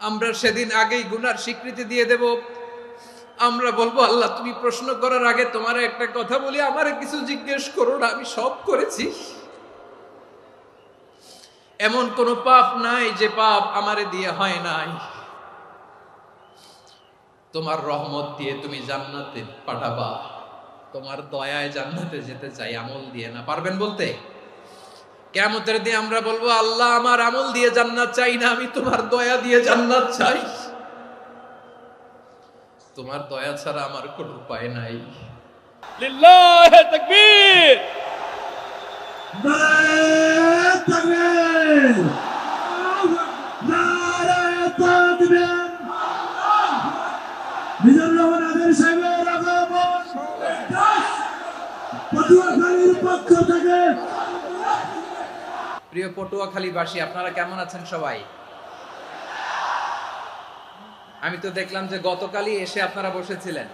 আমরা সেদিন আগেই গুনার স্বীকৃতি দিয়ে দেব। আমরা বলবো, আল্লাহ তুমি প্রশ্ন করার আগে তোমার একটা কথা বলি, আমারে কিছু জিজ্ঞেস করো না, আমি সব করেছি। এমন কোন পাপ নাই যে পাপ আমারে দিয়ে হয় নাই। তোমার রহমত দিয়ে তুমি জান্নাতে পাঠাবা, তোমার দয়ায় জান্নাতে যেতে চাই, আমল দিয়ে না। পারবেন বলতে? কিয়ামতের দিন আমরা বলবো, আল্লাহ আমার আমল দিয়ে জান্নাত চাই না, আমি তোমার দয়া দিয়ে জান্নাত চাই। তোমার দয়া ছাড়া আমার কোনো উপায় নাই। লিল্লাহি তাকবীর। নারায়ে তাকবীর, নারায়ে তাকবীর। মিজানুর রহমান আদের সাহেবের আগমন পটুয়াখালীর পক্ষ থেকে। প্রিয় পটুয়াখালীবাসী, আপনারা কেমন আছেন সবাই? আমি তো দেখলাম যে গতকালই এসে আপনারা বসেছিলেন,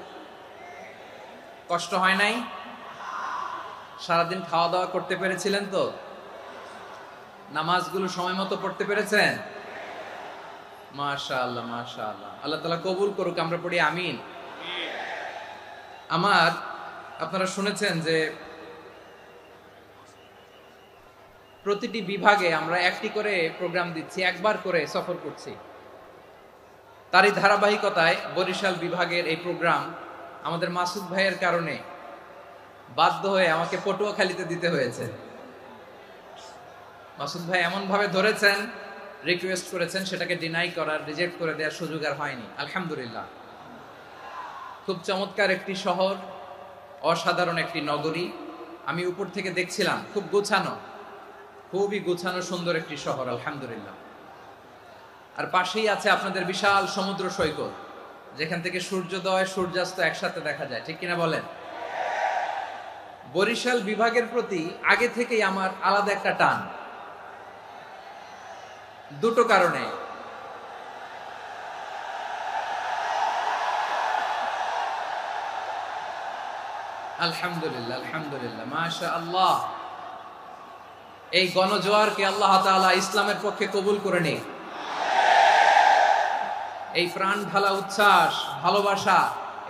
কষ্ট হয় নাই? সারাদিন খাওয়া দাওয়া করতে পেরেছিলেন তো? নামাজগুলো সময় মতো পড়তে পেরেছেন? মাশাআল্লাহ, মাশাআল্লাহ। আল্লাহ তাআলা কবুল করুক, আমরা পড়ি আমিন। আপনারা শুনেছেন যে প্রতিটি বিভাগে আমরা একটি করে প্রোগ্রাম দিচ্ছি, একবার করে সফর করছি। তারই ধারাবাহিকতায় বরিশাল বিভাগের এই প্রোগ্রাম আমাদের মাসুদ ভাইয়ের কারণে বাধ্য হয়ে আমাকে পটুয়াখালীতে দিতে হয়েছে। মাসুদ ভাই এমন ভাবে ধরেছেন, রিকোয়েস্ট করেছেন, সেটাকে ডিনাই করার, রিজেক্ট করে দেওয়ার সুযোগ আর হয়নি। আলহামদুলিল্লাহ। খুব চমৎকার একটি শহর, অসাধারণ একটি নগরী। আমি উপর থেকে দেখছিলাম, খুব গোছানো, খুবই গোছানো সুন্দর একটি শহর, আলহামদুলিল্লাহ। আর পাশেই আছে আপনাদের বিশাল সমুদ্র সৈকত, যেখান থেকে সূর্যোদয় সূর্যাস্ত একসাথে দেখা যায়, ঠিক কিনা বলেন? বরিশাল বিভাগের প্রতি আগে থেকেই আমার আলাদা একটা টান, দুটো কারণে। আলহামদুলিল্লাহ, আলহামদুলিল্লাহ, মাশাআল্লাহ। এই গণজোয়ারকে আল্লাহ তাআলা ইসলামের পক্ষে কবুল করে নিক। এই প্রাণ ঢালা উচ্ছ্বাস, ভালোবাসা,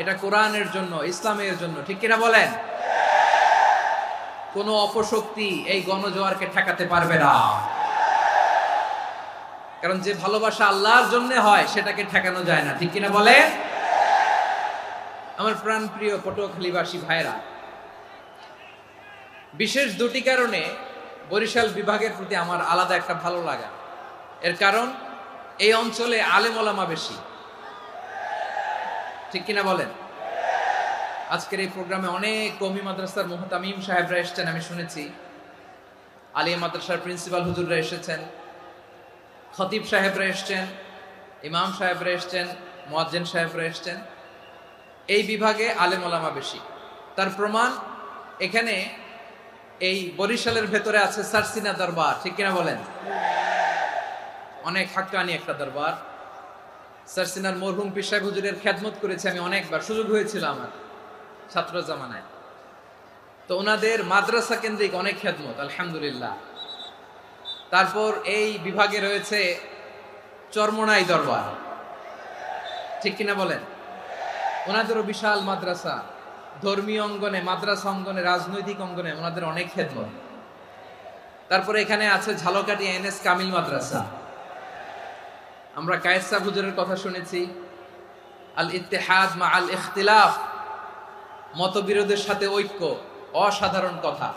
এটা কোরআনের জন্য, ইসলামের জন্য, ঠিক কিনা বলেন? কোন অপশক্তি এই গণজোয়ারকে ঠেকাতে পারবে না। কারণ যে ভালোবাসা আল্লাহর জন্য হয় সেটাকে ঠেকানো যায় না, ঠিক কিনা বলে? আমার প্রাণ প্রিয় পটুয়াখালীবাসী ভাইরা, বিশেষ দুটি কারণে বরিশাল বিভাগের প্রতি আমার আলাদা একটা ভালো লাগা। এর কারণ, এই অঞ্চলে আলেম ওলামা বেশি, ঠিক কিনা বলেন? আজকের এই প্রোগ্রামে অনেক কওমি মাদ্রাসার মুহতামিম সাহেবরা এসেছেন, আমি শুনেছি। আলিয়া মাদ্রাসার প্রিন্সিপাল হুজুররা এসেছেন, খতিব সাহেবরা এসেছেন, ইমাম সাহেবরা এসেছেন, মুয়াজ্জিন সাহেবরা এসেছেন। এই বিভাগে আলেম ওলামা বেশি। তার প্রমাণ, এখানে এই বরিশালের ভেতরে আছে সারসিনা দরবার, ঠিক কিনা বলেন? অনেক হাক্কানি একটা দরবার। সারসিনার মরহুম পীর সাহেব হুজুরের খেদমত করেছি আমি অনেকবার, সুযোগ হয়েছিল আমার ছাত্র জামানায়। তো ওনাদের মাদ্রাসা কেন্দ্রিক অনেক খেদমত, আলহামদুলিল্লাহ। তারপর এই বিভাগে রয়েছে চরমোনাই দরবার, ঠিক কিনা বলেন? ওনাদেরও বিশাল মাদ্রাসা, ধর্মীয় অঙ্গনে, মাদ্রাসা অঙ্গনে, রাজনৈতিক অঙ্গনে ওনাদের অনেক খেদমত। তারপরে এখানে আছে ঝালকাঠি এনএস কামিল মাদ্রাসা। আমরা কায়েস সাহেব হুজুরের কথা শুনেছি, আল ইত্তেহাদ মা আল ইখতিলাফ, মতবিরোধের সাথে ঐক্য, অসাধারণ কথা।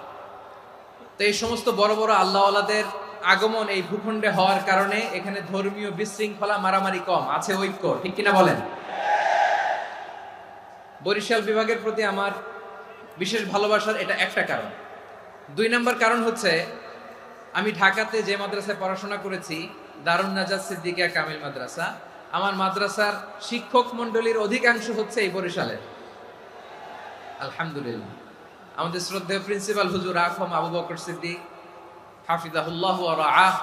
তো এই সমস্ত বড় বড় আল্লাহওয়ালাদের আগমন এই ভূখণ্ডে হওয়ার কারণে এখানে ধর্মীয় বিশৃঙ্খলা, মারামারি কম, আছে ঐক্য, ঠিক কিনা বলেন? বরিশাল বিভাগের প্রতি আমার বিশেষ ভালোবাসার এটা একটা কারণ। দুই নম্বর কারণ হচ্ছে, আমি ঢাকাতে যে মাদ্রাসায় পড়াশোনা করেছি, দারুন নাজাত সিদ্দিকিয়া কামিল মাদ্রাসা, আমার মাদ্রাসার শিক্ষক মন্ডলীর অধিকাংশ হচ্ছে এই বরিশালের, আলহামদুলিল্লাহ। আমাদের শ্রদ্ধেয় প্রিন্সিপাল হুজুর আখম আবু বকর সিদ্দিক হাফিজাহুল্লাহ ওয়া রাআহ,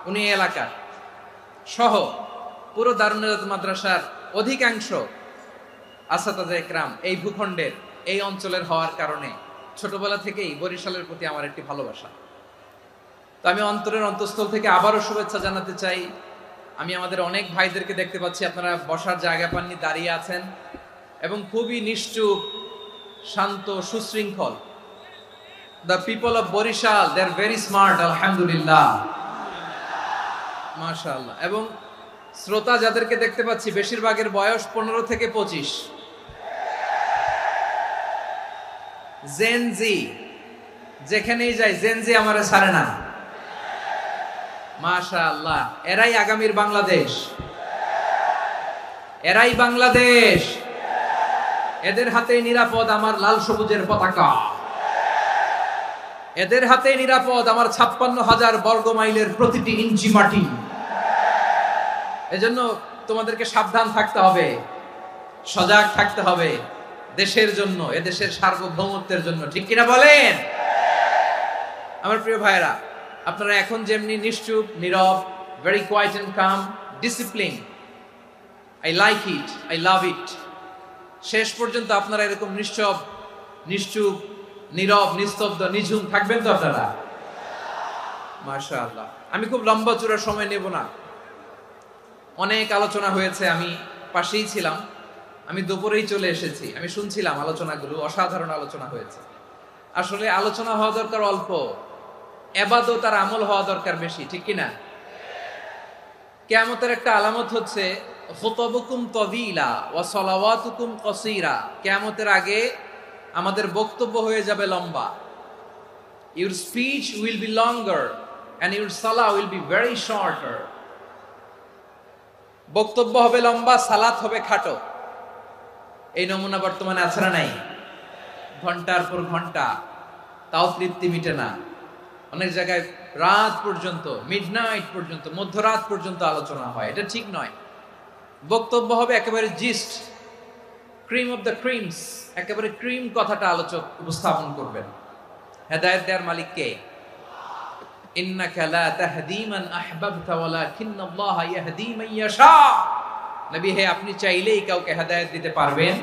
উনি এলাকার সহ পুরো দারুন নাজাত মাদ্রাসার অধিকাংশ আসাতাজা ইকরাম এই ভূখণ্ডের, এই অঞ্চলের হওয়ার কারণে ছোটবেলা থেকেই বরিশালের প্রতি আমার একটি ভালোবাসা। তো আমি অন্তরের অন্তঃস্থল থেকে আবারও শুভেচ্ছা জানাতে চাই আমি আমাদের অনেক ভাইদেরকে দেখতে পাচ্ছি আপনারা বসার জায়গা পাননি, দাঁড়িয়ে আছেন এবং খুবই নিশ্চুপ, শান্ত, সুশৃঙ্খল। The people of Barishal, they are very smart, আলহামদুলিল্লাহ, মাশাআল্লাহ। এবং শ্রোতা যাদেরকে দেখতে পাচ্ছি বেশিরভাগের বয়স 15 থেকে 25। জেনজি, যেখানেই যাই জেনজি আমারে ছাড়ে না, মাশাআল্লাহ। এরাই আগামীর বাংলাদেশ, এরাই বাংলাদেশ। এদের হাতে নিরাপদ আমার লাল সবুজের পতাকা, এদের হাতে নিরাপদ আমার 56,000 বর্গ মাইলের প্রতিটি ইঞ্চি মাটি। এজন্য তোমাদেরকে সাবধান থাকতে হবে, সজাগ থাকতে হবে দেশের জন্য, এদেশের সার্বভৌমত্বের জন্য, ঠিক কিনা বলেন? আমার প্রিয় ভাইরা, আপনারা এখন যেমনি নিশ্চুপ, নীরব, very quiet and calm, discipline, I like it, I love it. শেষ পর্যন্ত আপনারা এরকম নিশ্চুপ, নীরব, নিস্তব্ধ, নিঝুম থাকবেন তো আপনারা? মাশাআল্লাহ। আমি খুব লম্বা চূড়া সময় নেব না, অনেক আলোচনা হয়েছে, আমি পাশেই ছিলাম, আমি দুপুরেই চলে এসেছি, আমি শুনছিলাম আলোচনাগুলো, অসাধারণ আলোচনা হয়েছে। আসলে আলোচনা হওয়া দরকার অল্প, ইবাদত আর আমল হওয়া দরকার বেশি, ঠিক কিনা? কিয়ামতের একটা আলামত হচ্ছে খুতবুকুম তাওয়িলা ওয়া সালাওয়াতুকুম কাসীরা। কিয়ামতের আগে আমাদের বক্তব্য হয়ে যাবে লম্বা। Your speech will be longer and your salah will be very shorter. বক্তব্য হবে লম্বা, সালাত হবে খাটো। এই নমুনা বর্তমানে আছে না নাই? ঘন্টার পর ঘন্টা, তাও তৃপ্তি মিটে না। অনেক জায়গায় রাত পর্যন্ত, মিডনাইট পর্যন্ত, মধ্যরাত পর্যন্ত আলোচনা হয়, এটা ঠিক নয়। বক্তব্য হবে একেবারে gist, cream of the creams, একেবারে ক্রিম কথাটা আলোচক উপস্থাপন করবেন। হেদায়েত দেওয়ার মালিক কে? ইন্নাকা লা তাহদি মান আহবাবতা ওয়ালাকিন্নাল্লাহা ইয়াহদি মান ইয়াশা। নবী হে, আপনি চাইলেই কাউকে হেদায়েত দিতে পারবেন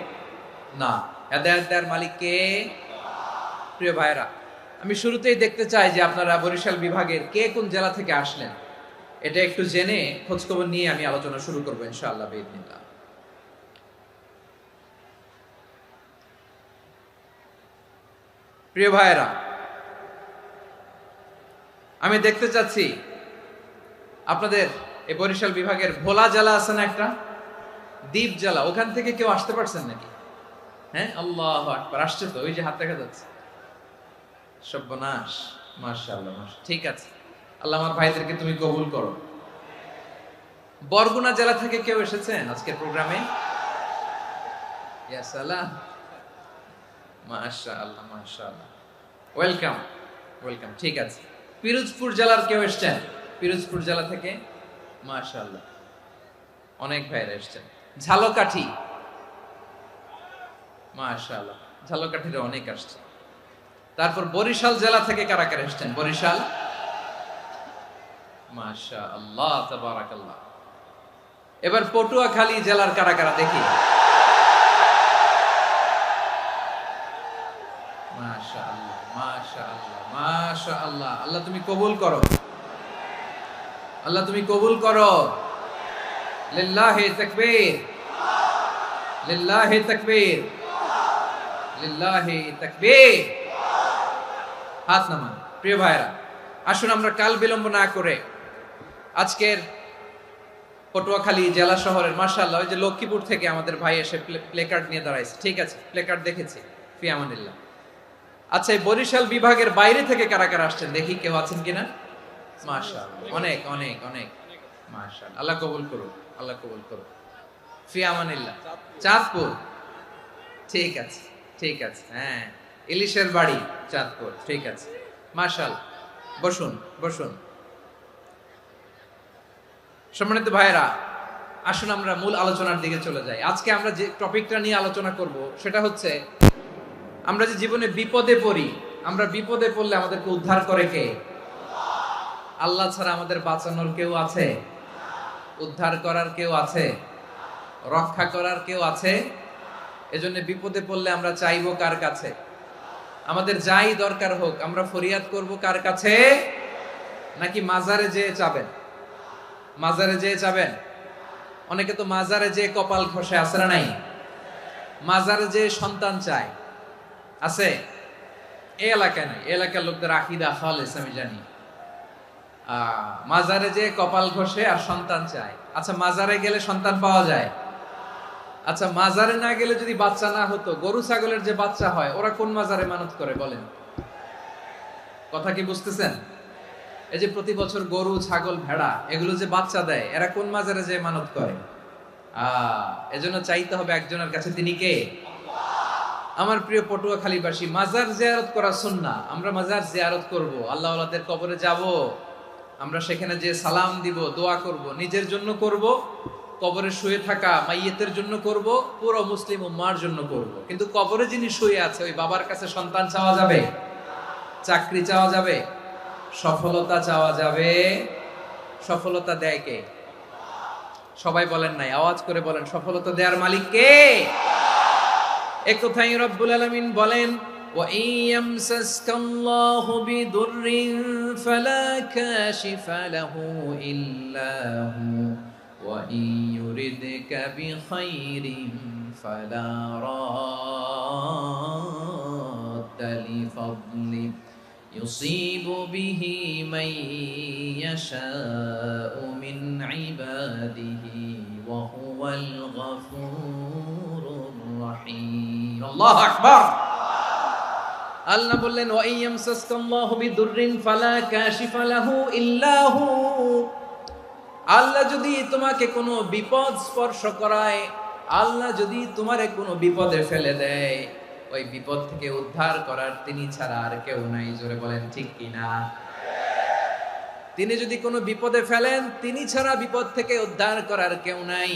না, হেদায়েত দেওয়ার মালিক কে? প্রিয় ভাইরা, আমি শুরুতেই দেখতে চাই যে আপনারা বরিশাল বিভাগের কে কোন জেলা থেকে আসলেন, এটা একটু জেনে খোঁজখবর নিয়ে আমি আলোচনা শুরু করবো ইনশাআল্লাহ বিইذنিল্লাহ। প্রিয় ভাইরা, আমি দেখতে চাচ্ছি আপনাদের এই বরিশাল বিভাগের ভোলা জেলা আছে না একটা, দ্বীপ জেলা, ওখান থেকে কেউ আসতে পারছেন নাকি? হ্যাঁ, আল্লাহু আকবার, আসছে তো, ওই যে হাত দেখা যাচ্ছে। সর্বনাশ, মাশাআল্লাহ, ঠিক আছে, আল্লাহ আমার ভাইদেরকে তুমি কবুল করো। বরগুনা জেলা থেকে কেউ এসেছেন আজকের প্রোগ্রামে? ইয়া সালাম, মাশাআল্লাহ, মাশাআল্লাহ, ওয়েলকাম, ওয়েলকাম, ঠিক আছে। পিরোজপুর জেলার কেউ এসেছেন? পিরোজপুর জেলা থেকে মাশাআল্লাহ অনেক ভাইরা এসেছেন। ঝালকাঠি, মাশাআল্লাহ, ঝালকাঠির অনেক আসছে। তারপর বরিশাল জেলা থেকে কারা কারা এসেছেন? বরিশাল, মাশাআল্লাহ, তাবারাকাল্লাহ। এবার পটুয়াখালী জেলার কারা কারা দেখি? মাশাআল্লাহ, মাশাআল্লাহ, মাশাআল্লাহ। আল্লাহ তুমি কবুল করো, আল্লাহ তুমি কবুল করো। লিল্লাহি তাকবীর, লিল্লাহি তাকবীর, লিল্লাহি তাকবীর। হাত নামান। প্রিয় ভাইরা, আসুন আমরা কাল বিলম্ব না করে আজকের পটুয়াখালী জেলা শহরের, মাশাআল্লাহ, ওই যে লক্ষ্মীপুর থেকে আমাদের ভাই এসে প্লেকার্ড নিয়ে দাঁড়াইছে, ঠিক আছে, প্লেকার্ড দেখেছি, ফি আমানিল্লাহ। আচ্ছা, এই বরিশাল বিভাগের বাইরে থেকে কারা কারা আসছেন দেখি, কেউ আছেন কিনা? মাশাআল্লাহ, অনেক অনেক অনেক, মাশাআল্লাহ, আল্লাহ কবুল করুন, আল্লাহ কবুল করুন, ফি আমানিল্লাহ। চাঁদপুর, ঠিক আছে, ঠিক আছে, হ্যাঁ, ইলিশের বাড়ি, চাঁদপুর, ঠিক আছে, মাশাআল্লাহ। বসুন, বসুন। সম্মানিত ভাইরা, আসুন আমরা মূল আলোচনার দিকে চলে যাই। আজকে আমরা যে টপিকটা নিয়ে আলোচনা করব সেটা হচ্ছে, আমরা যে জীবনে বিপদে পড়ি, আমরা বিপদে পড়লে আমাদেরকে উদ্ধার করে কে? আল্লাহ ছাড়া আমাদের বাঁচানোর কেউ আছে? উদ্ধার করার কেউ আছে? রক্ষা করার কেউ আছে? এজন্য বিপদে পড়লে আমরা চাইবো কার কাছে? আমাদের যাই দরকার হোক আমরা ফরিয়াদ করব কার কাছে? নাকি মাজারে যেয়ে চাবেন? মাজারে যেয়ে যাবেন? অনেকে তো মাজারে যে কপাল ঘষে, আছে না নাই? মাজারে যে সন্তান চায়, আছে? এই এলাকায় নাই, এই এলাকার লোকদের আকীদা খালেস আমি জানি। মাজারে যে কপাল ঘষে আর সন্তান চায়। আচ্ছা, মাজারে গেলে সন্তান পাওয়া যায়? আচ্ছা, মাজারে না গেলে যদি বাচ্চা না হতো, গরু ছাগলের যে বাচ্চা হয় ওরা কোন মাজারে মানত করে বলেন? কথা কি বুঝতেছেন? এই যে প্রতি বছর গরু ছাগল ভেড়া এগুলো যে বাচ্চা দেয়, এরা কোন মাজারে যে মানত করে? এজন্য চাইতে হবে একজনের কাছে, তিনি কে? আমার প্রিয় পটুয়াখালীবাসী, মাজার জিয়ারত করা সুন্নাহ। আমরা মাজার জিয়ারত করব, আল্লাহ ওয়ালাদের কবরে যাব, আমরা সেখানে যে সালাম দিব, দোয়া করব, নিজের জন্য করব, কবরে শুয়ে থাকা মাইয়েতের জন্য করব, পুরো মুসলিম উম্মার জন্য করব। কিন্তু কবরে যিনি শুয়ে আছে ওই বাবার কাছে সন্তান চাওয়া যাবে? চাকরি চাওয়া যাবে? সফলতা চাওয়া যাবে? সফলতা দেয় কে? সবাই বলেন নাই, আওয়াজ করে বলেন, সফলতা দেওয়ার মালিক কে? এক কথাই রব্বুল আলামিন বলেন, ওয়া ইয়ামসাসকাল্লাহু বিদুররিন ফালা কাশিফা লাহু ইল্লা হু ওয়া ইয়ুরিদকা বিখাইরিন ফালা রাদ্দা লিফাদলি ইউসিবু বিহি মান ইয়াশাউ মিন ইবাদিহি ওয়া হুয়াল গফুরুর রহিম। আল্লাহু আকবার। আল্লাহ বললেন, ওয়া ইয়ামসাসকাল্লাহু বিদুররিন ফালা কাশিফা লাহু ইল্লা হু। আল্লাহ যদি তোমাকে কোনো বিপদ স্পর্শ করায়, আল্লাহ যদি তোমারে কোনো বিপদে ফেলে দেয়, ওই বিপদ থেকে উদ্ধার করার তিনি ছাড়া আর কেউ নাই। জোরে বলেন ঠিক কিনা? তিনি যদি কোনো বিপদে ফেলেন, তিনি ছাড়া বিপদ থেকে উদ্ধার করার কেউ নাই।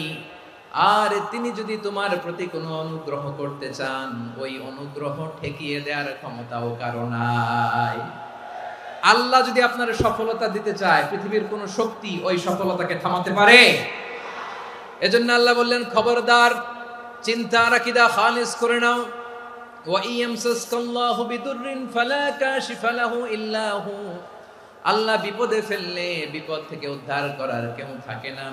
আর তিনি যদি তোমার প্রতি কোনো অনুগ্রহ করতে চান, ওই অনুগ্রহ ঠেকিয়ে দেওয়ার ক্ষমতাও কারো নাই। আল্লাহ যদি আপনার সফলতা দিতে চায়, পৃথিবীর কোন শক্তি ওই সফলতাকে থামাতে পারে? এজন্য আল্লাহ বললেন, খবরদার, চিন্তার আকীদা খালিস করে নাও। ওয়া ইয়ামসাসকাল্লাহু বিদুররিন ফালা কাশিফা লাহু ইল্লা হু। আল্লাহ বিপদে ফেললে বিপদ থেকে উদ্ধার করার কেউ থাকে না।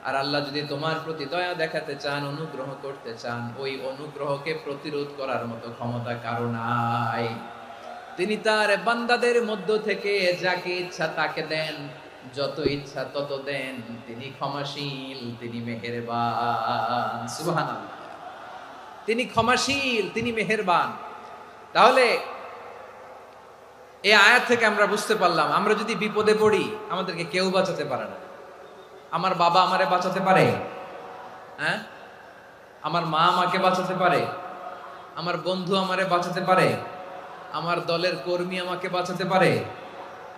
আর আল্লাহ যদি তোমার প্রতি দয়া দেখাতে চান, অনুগ্রহ করতে চান, ওই অনুগ্রহকে প্রতিরোধ করার মতো ক্ষমতা কারো নাই। তিনি তার বান্দাদের মধ্য থেকে যাকে ইচ্ছা তাকে দেন, যত ইচ্ছা তত দেন। তিনি ক্ষমাশীল, তিনি মেহেরবান। সুবহানাল্লাহ। তিনি ক্ষমাশীল, তিনি মেহেরবান। তাহলে এই আয়াত থেকে আমরা বুঝতে পারলাম, আমরা যদি বিপদে পড়ি আমাদেরকে কেউ বাঁচাতে পারে না। আমার বাবা আমারে বাঁচাতে পারে? হ্যাঁ? আমার মা আমাকে বাঁচাতে পারে? আমার বন্ধু আমারে বাঁচাতে পারে? আমার দলের কর্মী আমাকে বাঁচাতে পারে?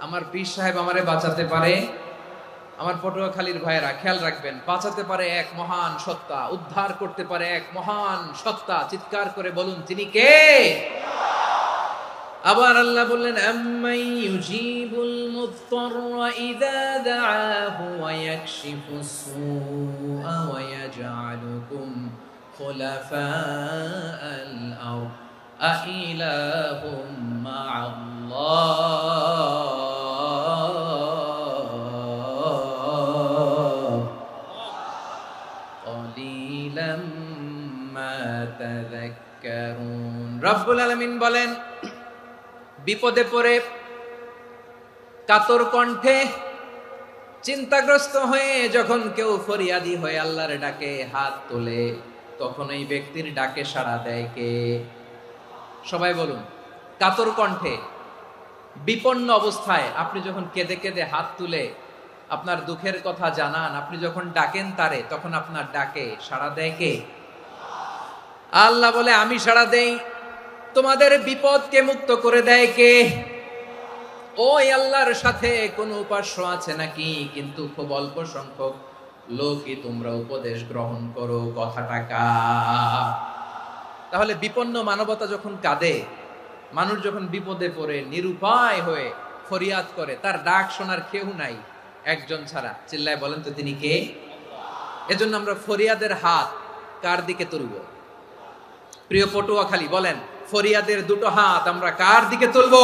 আমার পীর সাহেব আমারে বাঁচাতে পারে? আমার পটুয়াখালীর ভাইয়েরা খেয়াল রাখবেন, বাঁচাতে পারে এক মহান সত্তা, উদ্ধার করতে পারে এক মহান সত্তা। চিৎকার করে বলুন, তিনি কে? আবার আল্লাহ বললেন, আম্মাই ইউজিবুল মুত্তাররা ইযা দাআহু ওয়া ইয়াকশিফুস সুআ ওয়া ইয়াজআলুকুম খুলাফাআল আরদ আইলাহুম মা'আল্লাহ ক্বালিলাম মা তাযাক্কারুন। রব্বুল আলামিন বলেন, বিপদে পড়ে কাতর কণ্ঠে চিন্তাগ্রস্ত হয়ে যখন কেউ ফরিয়াদি হয়ে আল্লাহর ডাকে হাত তোলে, তখন এই ব্যক্তির ডাকে সাড়া দেয় কে? সবাই বলুন। কাতর কণ্ঠে বিপন্ন অবস্থায় আপনি যখন কেঁদে কেঁদে হাত তুলে আপনার দুঃখের কথা জানান, আপনি যখন ডাকেন তারে, তখন আপনার ডাকে সাড়া দেয় কে? আল্লাহ বলে, আমি সাড়া দেই। তোমাদের বিপদকে মুক্ত করে দেয় কে? ওই আল্লাহর সাথে কোন উপাস্য আছে নাকি? কিন্তু খুব অল্প সংখ্যক লোকই তোমরা উপদেশ গ্রহণ করো। কথাটা কার? তাহলে বিপন্ন মানবতা যখন কাঁদে, মানুষ যখন বিপদে পড়ে নিরুপায় হয়ে ফরিয়াদ করে, তার ডাক শোনার কেউ নাই একজন ছাড়া। চিল্লায় বলেন তো, তিনি কে? এজন্য আমরা ফরিয়াদের হাত কার দিকে তুলব? প্রিয় পটুয়াখালী বলেন, ফরিয়াদের দুটো হাত আমরা কার দিকে তুলব?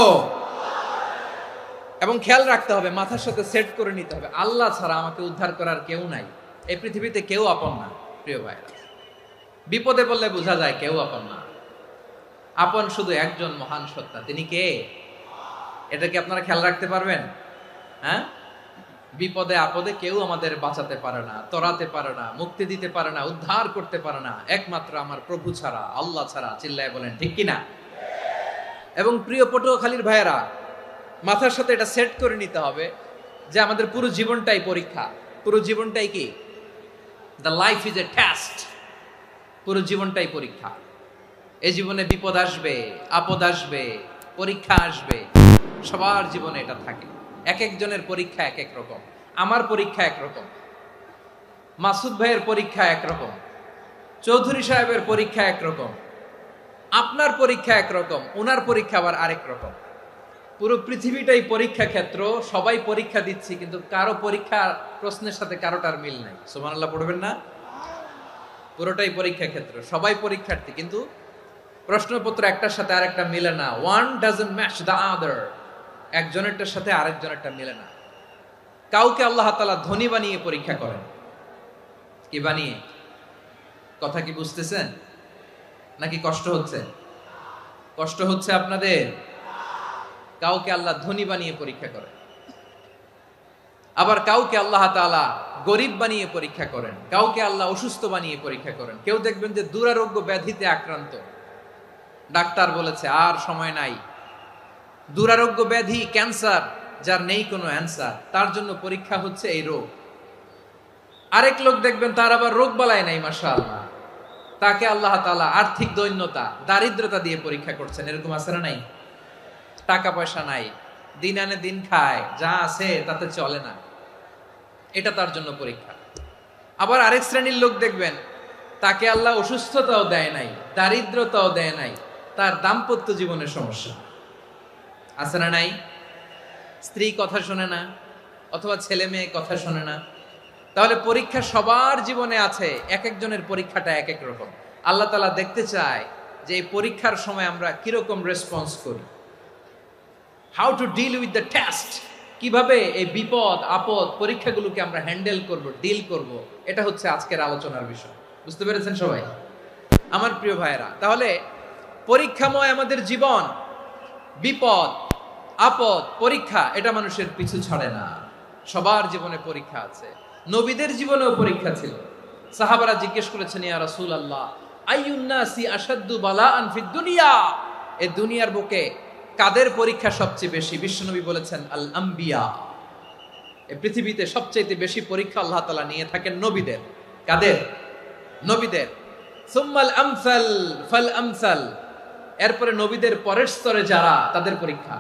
এবং খেয়াল রাখতে হবে, মাথার সাথে সেট করে নিতে হবে, আল্লাহ ছাড়া আমাকে উদ্ধার করার কেউ নাই। এই পৃথিবীতে কেউ আপন না প্রিয় ভাইরা। বিপদে পড়লে বোঝা যায় কেউ আপন না। আপন শুধু একজন মহান সত্তা, তিনি কে? এটা কি আপনারা খেয়াল রাখতে পারবেন? হ্যাঁ, বিপদে আপদে কেউ আমাদের বাঁচাতে পারে না, তরাতে পারে না, মুক্তি দিতে পারে না, উদ্ধার করতে পারে না, একমাত্র আমার প্রভু ছাড়া, আল্লাহ ছাড়া। চিল্লায় বলেন ঠিক কিনা? এবং প্রিয় পটুয়াখালীর ভাইয়েরা, মাথার সাথে এটা সেট করে নিতে হবে যে আমাদের পুরো জীবনটাই পরীক্ষা। পুরো জীবনটাই কি? The life is a test. পুরো জীবনটাই পরীক্ষা। এই জীবনে বিপদ আসবে, আপদ আসবে, পরীক্ষা আসবে, সবার জীবনে এটা থাকে। এক একজনের পরীক্ষা এক এক রকম। আমার পরীক্ষা একরকম, মাসুদ ভাইয়ের পরীক্ষা একরকম, চৌধুরী সাহেবের পরীক্ষা একরকম, আপনার পরীক্ষা একরকম, ওনার পরীক্ষা আবার আরেক রকম। পুরো পৃথিবীটাই পরীক্ষা ক্ষেত্র, সবাই পরীক্ষা দিচ্ছি, কিন্তু কারো পরীক্ষা প্রশ্নের সাথে কারোটার মিল নাই। সুবহানাল্লাহ পড়বেন না? পুরোটাই পরীক্ষা ক্ষেত্র, সবাই পরীক্ষার্থী, কিন্তু প্রশ্নপত্র একটার সাথে আরেকটা মিলে না। One doesn't match the other. একজনেরটার সাথে আরেকজনেরটা মিলে না। কাউকে আল্লাহ তাআলা ধনী বানিয়ে পরীক্ষা করেন। কি বানিয়ে? কথা কি বুঝতেছেন নাকি কষ্ট হচ্ছে? কষ্ট হচ্ছে আপনাদের? কাউকে আল্লাহ ধনী বানিয়ে পরীক্ষা করেন, আবার কাউকে আল্লাহ তাআলা গরিব বানিয়ে পরীক্ষা করেন, কাউকে আল্লাহ অসুস্থ বানিয়ে পরীক্ষা করেন। কেউ দেখবেন যে দুরারোগ্য ব্যাধিতে আক্রান্ত, ডাক্তার বলেছে আর সময় নাই, দুরারোগ্য ব্যাধি, ক্যান্সার, যার নেই কোনো অ্যান্সার, তার জন্য পরীক্ষা হচ্ছে এই রোগ। আরেক লোক দেখবেন তার আবার রোগ বালাই নাই, মাশাআল্লাহ, তাকে আল্লাহ তাআলা আর্থিক দৈন্যতা, দারিদ্রতা দিয়ে পরীক্ষা করছেন। এরকম আছে না নাই? টাকা পয়সা নাই, দিন আনে দিন খায়, যা আছে তাতে চলে না, এটা তার জন্য পরীক্ষা। আবার আরেক শ্রেণীর লোক দেখবেন তাকে আল্লাহ অসুস্থতাও দেয় নাই, দারিদ্রতাও দেয় নাই, তার দাম্পত্য জীবনের সমস্যা আছে না নাই? স্ত্রী কথা শোনে না, অথবা ছেলে মেয়ে কথা শোনে না। তাহলে পরীক্ষা সবার জীবনে আছে, এক একজনের পরীক্ষাটা এক এক রকম। আল্লাহ তাআলা দেখতে চায় যে এই পরীক্ষার সময় আমরা কিরকম রেসপন্স করি, how to deal with the test, কিভাবে এই বিপদ আপদ পরীক্ষাগুলোকে আমরা হ্যান্ডেল করব, ডিল করব। এটা হচ্ছে আজকের আলোচনার বিষয়। বুঝতে পেরেছেন সবাই আমার প্রিয় ভাইয়েরা? তাহলে পরীক্ষাময় আমাদের জীবন, বিপদ আপদ পরীক্ষা, এটা মানুষের পিছু ছাড়ে না। সবার জীবনে পরীক্ষা আছে। নবীদের জীবনেও পরীক্ষা ছিল। সাহাবারা জিজ্ঞেস করেছেন, ইয়া রাসূলুল্লাহ, আইয়ুন নাসি আশাদ্দু বালাআন ফিদ দুনিয়া, এই দুনিয়ার বুকে কাদের পরীক্ষা সবচেয়ে বেশি? বিশ্বনবী বলেছেন, আল আম্বিয়া। এই পৃথিবীতে সবচেয়ে বেশি পরীক্ষা আল্লাহ তাআলা নিয়ে থাকেন নবীদের। কাদের? নবীদের। সুম্মাল আমসাল ফাল আমসাল, এরপরে নবীদের পরের স্তরে যারা, তাদের পরীক্ষা।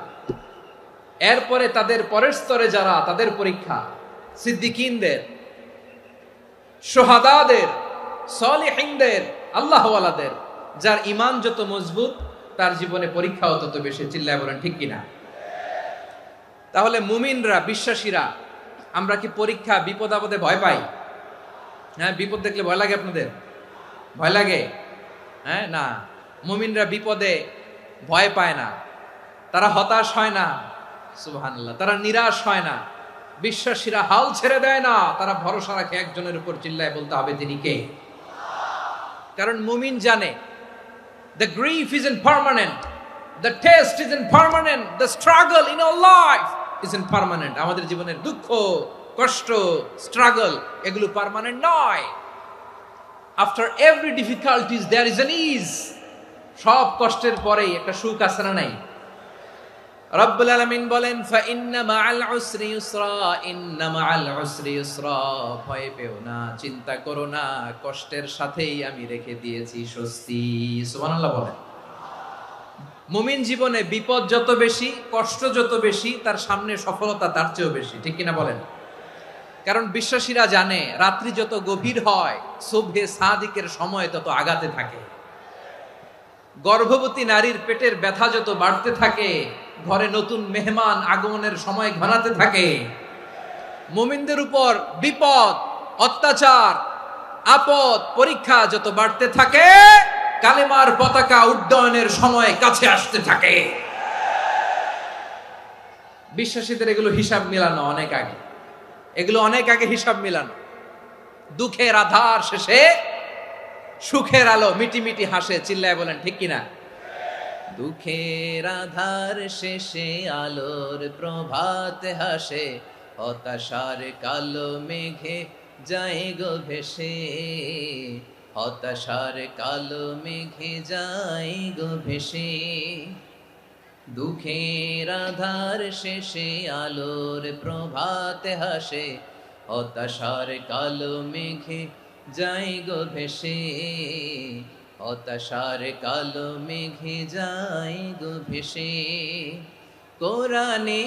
এরপরে তাদের পরের স্তরে যারা, তাদের পরীক্ষা। সিদ্দিকিনদের, শুহাদাদের, সলিহিনদের, আল্লাহওয়ালাদের। যার ঈমান যত মজবুত, তার জীবনে পরীক্ষাও তত বেশি। চিল্লায় বলেন ঠিক কিনা? তাহলে মুমিনরা, বিশ্বাসীরা, আমরা কি পরীক্ষা বিপদ আপদে ভয় পাই? হ্যাঁ, বিপদ দেখলে ভয় লাগে আপনাদের? ভয় লাগে? হ্যাঁ, না, মুমিনরা বিপদে ভয় পায় না, তারা হতাশ হয় না, সুবহানাল্লাহ, তারা নিরাশ হয় না। বিশ্বাসীরা হাল ছেড়ে দেয় না, তারা ভরসা রাখে একজনের উপর। চিল্লায় বলতে হবে তিনি কে? কারণ মুমিন জানে the grief isn't permanent, the test isn't permanent, the struggle in our life isn't permanent. আমাদের জীবনের দুঃখ, কষ্ট, স্ট্রাগল, এগুলো পার্মানেন্ট নয়। after every difficulties there is an ease. সব কষ্টের পরেই একটা সুখ আছে না নাই? রব্বুল আলামিন বলেন, ফাইন্না মাআল উসরি ইউসরা, ইন্না মাআল উসরি ইউসরা, ভয় পেও না, চিন্তা করো না, কষ্টের সাথেই আমি রেখে দিয়েছি স্বস্তি। সুবহানাল্লাহ বলেন। মুমিন জীবনে বিপদ যত বেশি, কষ্ট যত বেশি, তার সামনে সফলতা তার চেয়েও বেশি। ঠিক কিনা বলেন? কারণ বিশ্বাসীরা জানে রাত্রি যত গভীর হয়, সুবহে সাদিকের সময় তত আগাতে থাকে। গর্ভবতী নারীর পেটের ব্যথা যত বাড়তে থাকে, ঘরে নতুন মেহমান আগমনের সময় ঘনাতে থাকে। মুমিনদের উপর বিপদ, অত্যাচার, আপদ, পরীক্ষা যত বাড়তে থাকে, কালেমার পতাকা উড্ডয়নের সময় কাছে আসতে থাকে। বিশ্বাসীদের এগুলো হিসাব মিলানো অনেক আগে, এগুলো অনেক আগে হিসাব মিলানো। দুঃখের আধার শেষে সুখের আলো মিটি মিটি হাসে, চিল্লায় বলেন ঠিক কিনা? দুঃখের আধার শেষে আলোর প্রভাত হাসে, হতাশার কালো মেঘে যায় গো ভেসে, হতাশার কালো মেঘে যায় গো ভেসে। দুঃখের আধার শেষে আলোর প্রভাত হাসে, হতাশার কালো মেঘে যায় গো ভেসে, হতাশার কালো মেঘে যায় গো ভেসে। কোরআনে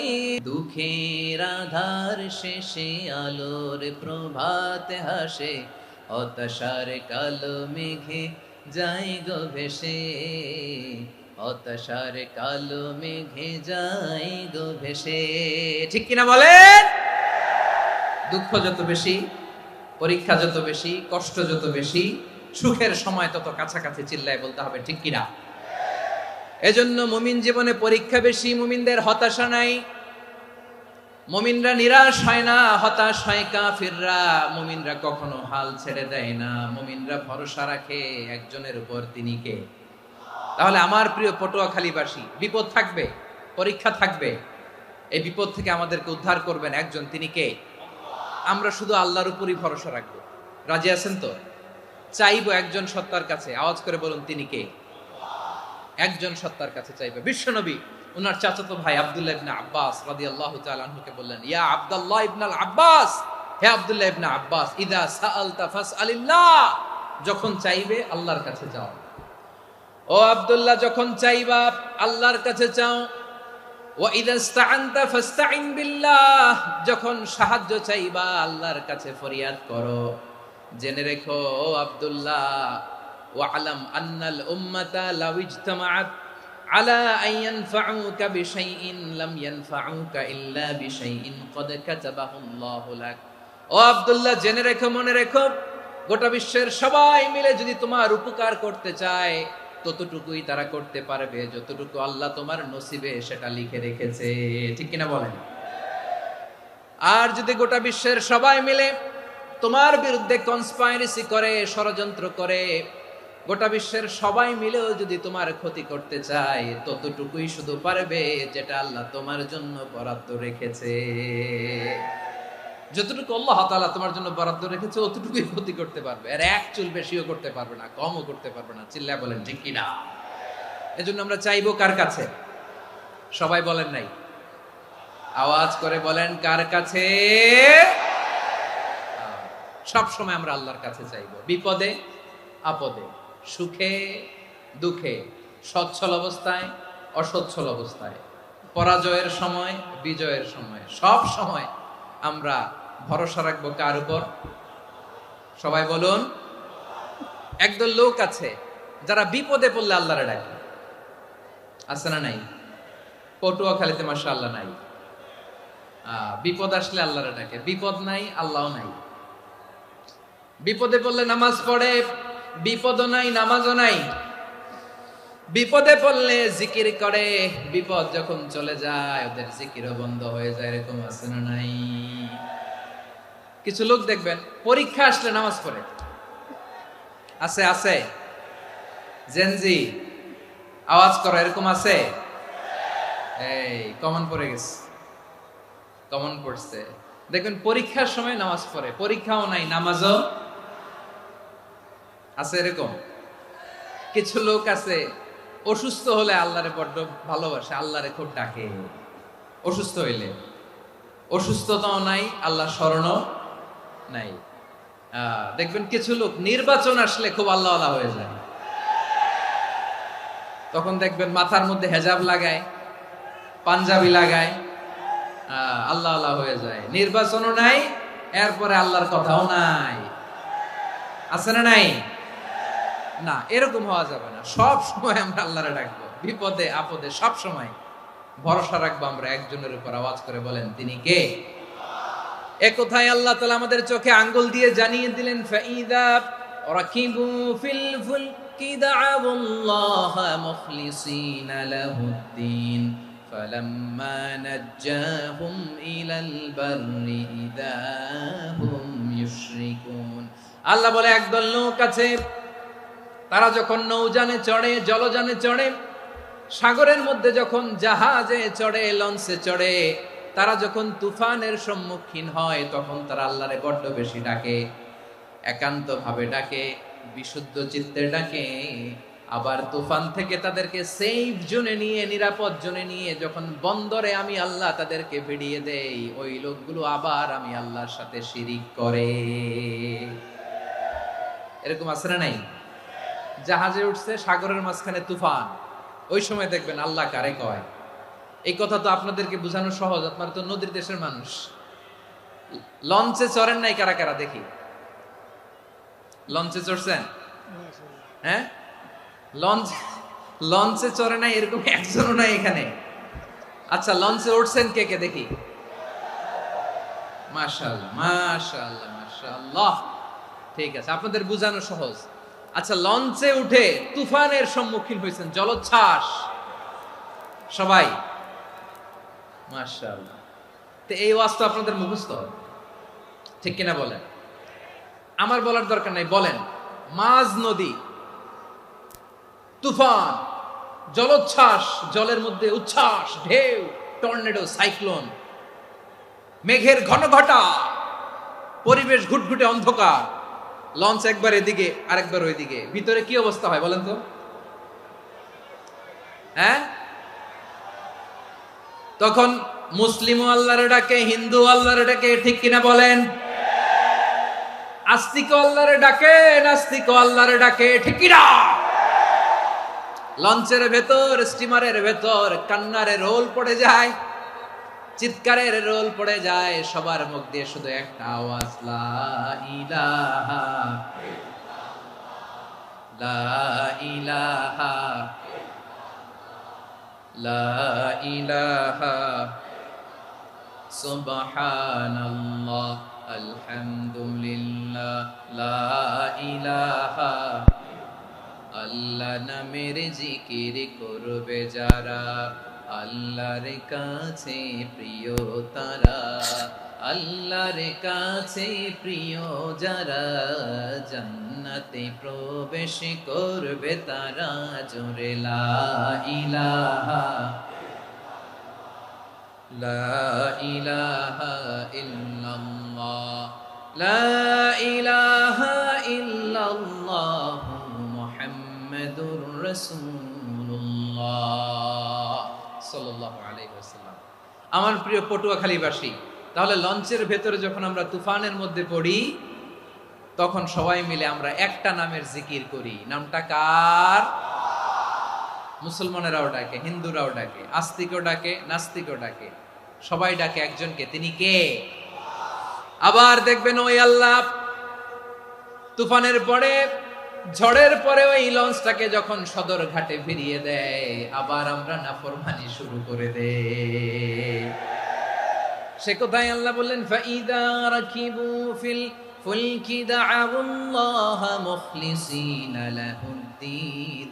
দুঃখের আধার শেষে আলোর প্রভাত হাসে, হতাশার কালো মেঘে যায় গো ভেসে, হতাশার কালো মেঘে যায় গো ভেসে। ঠিক কিনা বলেন? দুঃখ যত বেশি, পরীক্ষা যত বেশি, কষ্ট যত বেশি, সুখের সময় তত কাছাকাছি, চিল্লায় বলতে হবে ঠিক কিনা? এজন্য মুমিন জীবনে পরীক্ষা বেশি, মুমিনদের হতাশা নাই। মুমিনরা নিরাশ হয় না, হতাশ হয় কাফিররা। মুমিনরা কখনো হাল ছেড়ে দেয় না, মুমিনরা ভরসা রাখে একজনের উপর, তিনি কে? তাহলে আমার প্রিয় পটুয়াখালীবাসী, বিপদ থাকবে, পরীক্ষা থাকবে, এই বিপদ থেকে আমাদেরকে উদ্ধার করবেন একজন, তিনি কে? আমরা শুধু আল্লাহর উপরই ভরসা রাখবো। রাজি আছেন তো? চাইবো একজন সত্তার কাছে, আওয়াজ করে বলুন তিনি কে? একজন সত্তার কাছে চাইবে। বিশ্বনবী ওনার চাচাতো ভাই আব্দুল্লাহ ইবনে আব্বাস রাদিয়াল্লাহু তাআলা আনহুকে বললেন, ইয়া আব্দুল্লাহ ইবনুল আব্বাস, হে আব্দুল্লাহ ইবনে আব্বাস, ইদা সাআলতা ফাসআলিল্লাহ, যখন চাইবে আল্লাহর কাছে যাও। ও আব্দুল্লাহ, যখন চাইবা আল্লাহর কাছে চাও। ওয়া ইদা ইসতাআনতা ফাসতাইন বিল্লাহ, যখন সাহায্য চাইবা আল্লাহর কাছে ফরিয়াদ করো। জেনে রেখো ও আব্দুল্লাহ, ওয়া'লাম আন্নাল উম্মাতা লাউ ইজতামাআত আলা আন ইয়ানফাউকা বিশাইইন লাম ইয়ানফাউকা ইল্লা বিশাইইন ক্বাদ কাতাবাহু আল্লাহু লাক। ও আব্দুল্লাহ, জেনে রেখো, মনে রেখো, গোটা বিশ্বের সবাই মিলে যদি তোমার উপকার করতে চায় ততটুকুই তারা করতে পারবে যতটুকু আল্লাহ তোমার নসিবে সেটা লিখে রেখেছে। ঠিক কিনা বলেন? আর যদি গোটা বিশ্বের সবাই মিলে তোমার বিরুদ্ধে কনস্পাইরেসি করে, ষড়যন্ত্র করে, গোটা বিশ্বের সবাই মিলেও যদি তোমার ক্ষতি করতে চায় ততটুকুই শুধু পারবে যেটা আল্লাহ তোমার জন্য বরাদ্দ রেখেছে। যতটুকু আল্লাহ তাআলা তোমার জন্য বরাদ্দ রেখেছে অতটুকুই ক্ষতি করতে পারবে, আর এক চুল বেশিও করতে পারবে না, কমও করতে পারবে না। চিল্লায় বলেন ঠিক কিনা? এজন্য আমরা চাইবো কার কাছে? সবাই বলেন নাই, আওয়াজ করে বলেন কার কাছে? সব সময় আমরা আল্লাহর কাছে চাইবো, বিপদে আপদে, সুখে দুঃখে, সচ্ছল অবস্থায় অসচ্ছল অবস্থায়, পরাজয়ের সময় বিজয়ের সময়, সব সময় আমরা ভরসা রাখবো কার উপর? সবাই বলুন। একদল লোক আছে যারা বিপদে পড়লে আল্লাহরে ডাকে, আছে না নাই? পটুয়াখালীতে মাশাআল্লাহ নাই। বিপদ আসলে আল্লাহরে ডাকে, বিপদ নাই আল্লাহও নাই। বিপদে পড়লে নামাজ পড়ে, বিপদও নাই নামাজও নাই। বিপদে পড়লে জিকির করে, বিপদ যখন চলে যায় ওদের জিকিরও বন্ধ হয়ে যায়। এরকম আছে না নাই? কিছু লোক দেখবেন পরীক্ষা আসলে নামাজ পড়ে, আছে আছে? জেনজি আওয়াজ করো, এরকম আছে? এই কমন পড়ে গেছে, কমন পড়ছে। দেখবেন পরীক্ষার সময় নামাজ পড়ে, পরীক্ষাও নাই নামাজও আছে। এরকম কিছু লোক আছে অসুস্থ হলে আল্লাহরে বড্ড ভালোবাসে, আল্লাহরে খুব ডাকে। অসুস্থ হইলে অসুস্থতাও নাই, আল্লাহ স্মরণও নাই। দেখবেন কিছু লোক নির্বাচন আসলে খুব আল্লাহওয়ালা হয়ে যায়, তখন দেখবেন মাথার মধ্যে হেজাব লাগায়, পাঞ্জাবি লাগায়, আল্লাহওয়ালা হয়ে যায়। নির্বাচনও নাই, এরপরে আল্লাহর কথাও নাই। আছে না নাই? না, এরকম হওয়া যাবে না। সব সময় আমরা আল্লাহরে ডাকবো, বিপদে আপদে সব সময় ভরসা রাখবো আমরা একজনের উপর। আওয়াজ করে বলেন তিনি কে? এ কথায় আল্লাহ তাআলা আমাদের চোখে আঙ্গুল দিয়ে জানিয়ে দিলেন, ফাইদা রাকিবু ফিল ফুলকি দা'আবুল্লাহ মুখলিসিনা লাহুদ্দিন فلما نجاهم إلى البر إذا هم يشركون আল্লাহ বলে একদল লোক আছে তারা যখন নৌযানে চড়ে জলযানে চড়ে সাগরের মধ্যে যখন জাহাজে চড়ে লঞ্চে চড়ে তারা যখন তুফানের সম্মুখীন হয় তখন তারা আল্লাহরে বড্ড বেশি ডাকে একান্ত ভাবে ডাকে বিশুদ্ধ চিত্তে ডাকে আবার তুফান থেকে তাদেরকে সেফ জোনে নিয়ে নিরাপদ জোনে নিয়ে যখন বন্দরে আমি আল্লাহ তাদেরকে ভিড়িয়ে দেই ওই লোকগুলো আবার আমি আল্লাহর সাথে শিরিক করে এরকম আছে না নাই জাহাজে উঠছে সাগরের মাঝখানে তুফান ওই সময় দেখবেন আল্লাহ কারে কয় এই কথা তো আপনাদেরকে বোঝানো সহজ আপনারা তো নদীর দেশের মানুষ লঞ্চে চড়েন নাই কারা কারা দেখি লঞ্চে চড়ছেন হ্যাঁ লঞ্চে চড়ে নাই এরকম একজনও নাই এখানে আচ্ছা লঞ্চে উঠছেন কে কে দেখি মাশাআল্লাহ মাশাআল্লাহ মাশাআল্লাহ ঠিক আছে আপনাদের বোঝানো সহজ আচ্ছা লঞ্চে উঠে তুফানের সম্মুখীন হয়েছেন জলোচ্ছ্বাস সবাই মাশাআল্লাহ তো এই ওয়াজ তো আপনাদের মুখস্থ ঠিক কিনা বলেন আমার বলার দরকার নাই বলেন মাঝ নদী তুফান জলোচ্ছ্বাস জলের মধ্যে উচ্ছ্বাস ঢেউ টর্নেডো সাইক্লোন মেঘের ঘনঘটা পরিবেশ ঘুটঘুটে অন্ধকার লঞ্চ একবার এদিকে আরেকবার ওইদিকে ভিতরে কি অবস্থা হয় বলেন তো হ্যাঁ তখন মুসলিম আল্লাহর ডাকে হিন্দু আল্লাহর ডাকে ঠিক কিনা বলেন আস্তিক আল্লাহর ডাকে নাস্তিক আল্লাহর ডাকে ঠিক কিনা লঞ্চের ভেতর স্টিমারের ভেতর কান্নারে রোল পড়ে যায় চিৎকারের রোল পড়ে যায় সবার মুখ দিয়ে শুধু একটা আওয়াজ লা ইলাহা লা ইলাহা লা ইলাহা সুবহানাল্লাহ আলহামদুলিল্লাহ লা ইলাহা আল্লাহ নামের জিকির করবে যারা আল্লাহর কাছে প্রিয় তারা আল্লাহর কাছে প্রিয় যারা জান্নাতে প্রবেশ করবে তারা জোরে লা ইলাহা লা ইলাহা ইল্লাল্লাহ লা ইলাহা ইল্লাল্লাহ মুহাম্মাদুর রাসূলুল্লাহ সাল্লাল্লাহু আলাইহি ওয়াসাল্লাম আমার প্রিয় পটুয়াখালীবাসী তাহলে লঞ্চের ভেতরে যখন আমরা তুফানের মধ্যে পড়ি তখন সবাই মিলে আমরা একটা নামের জিকির করি নামটা কার মুসলমানেরাও ডাকে হিন্দুরাও ডাকে আস্তিকও ডাকে নাস্তিকও ডাকে সবাই ডাকে একজনকে তিনি কে আবার দেখবেন ওই আল্লাহ তুফানের পরে ঝড়ের পরে ওই লঞ্চটাকে যখন সদর ঘাটে ফিরিয়ে দেয় আবার আমরা নাফরমানি শুরু করে দেই সে কোথায় আল্লাহ বললেন ফাইদা রাকিবু ফিল ফুলকি দা'আউল্লাহ মুখলিসিনা লাহুদ্দিন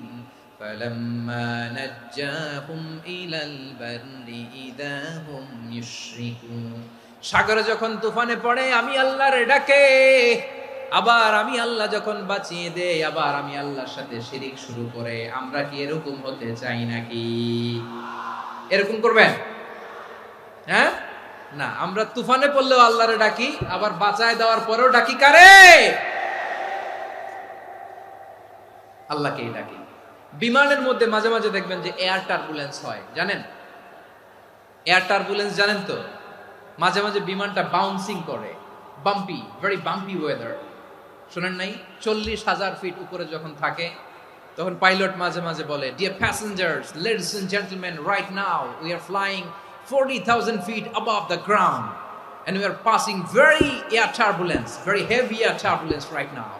ফালাম্মা নাজ্জাহুম ইলাল বাররি ইযা হুম ইউশরিকুন সাগরে যখন তুফানে পড়ে আমি আল্লাহর ডাকে আবার আমি আল্লাহ যখন বাঁচিয়ে দেই আবার আমি আল্লাহর সাথে শিরিক শুরু করে আমরা কি এরকম হতে চাই নাকি এরকম করবেন হ্যাঁ না আমরা তুফানে পড়লেও আল্লাহরে ডাকি আবার বাঁচায় দেওয়ার পরেও ডাকি কারে আল্লাহকেই ডাকি বিমানের মধ্যে মাঝে মাঝে দেখবেন যে এয়ার টার্বুলেন্স হয় জানেন এয়ার টার্বুলেন্স জানেন তো মাঝে মাঝে বিমানটা বাউন্সিং করে বাম্পি ভেরি বাম্পি ওয়েদার শুনেন নাই 40,000 ফিট উপরে যখন থাকে তখন পাইলট মাঝে মাঝে বলে dear passengers ladies and gentleman right now we are flying 40,000 feet above the ground and we are passing very heavy air turbulence right now.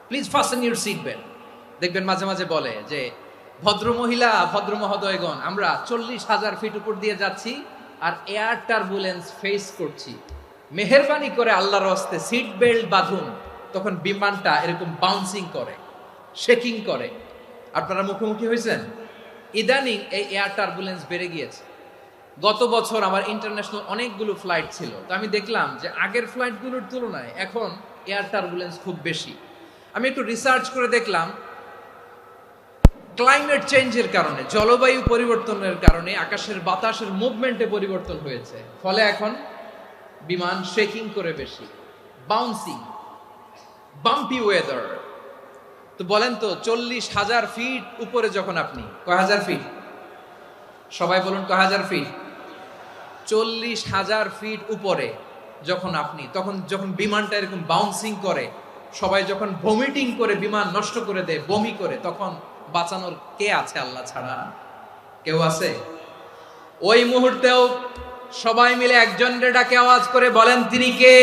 Please fasten your seat belt. দেখবেন মাঝে মাঝে বলে যে ভদ্র মহিলা ভদ্র মহোদয়গণ আমরা 40,000 ফিট উপর দিয়ে যাচ্ছি আর এয়ার টার্বুলেন্স ফেস করছি মেহেরবানি করে আল্লাহর রাস্তে সিট বেল্ট বাঁধুন তখন বিমানটা এরকম বাউন্সিং করে শেকিং করে আপনারা মুখোমুখি হয়েছেন ইদানিং এই এয়ার টার্বুলেন্স বেড়ে গিয়েছে গত বছর আমার ইন্টারন্যাশনাল অনেকগুলো ফ্লাইট ছিল, তো আমি দেখলাম যে আগের ফ্লাইটগুলোর তুলনায় এখন এয়ার টার্বুলেন্স খুব বেশি। আমি একটু রিসার্চ করে দেখলাম ক্লাইমেট চেঞ্জের কারণে, জলবায়ু পরিবর্তনের কারণে আকাশের বাতাসের মুভমেন্টে পরিবর্তন হয়েছে, ফলে এখন বিমান শেকিং করে বেশি, বাউন্সিং, বাম্পি ওয়েদার। তো বলেন তো 40,000 ফিট উপরে যখন আপনি, কয় হাজার ফিট, সবাই বলুন কয় হাজার ফিট, 40,000 ফিট উপরে যখন আপনি, তখন যখন বিমানটা এরকম বাউন্সিং করে, সবাই যখন ভমিটিং করে বিমান নষ্ট করে দেয়, বমি করে, তখন বাঁচানোর কে আছে আল্লাহ ছাড়া? কেউ আছে? ওই মুহূর্তেও সবাই মিলে একজনের ডাকে আওয়াজ করে বলেন তিনি কে?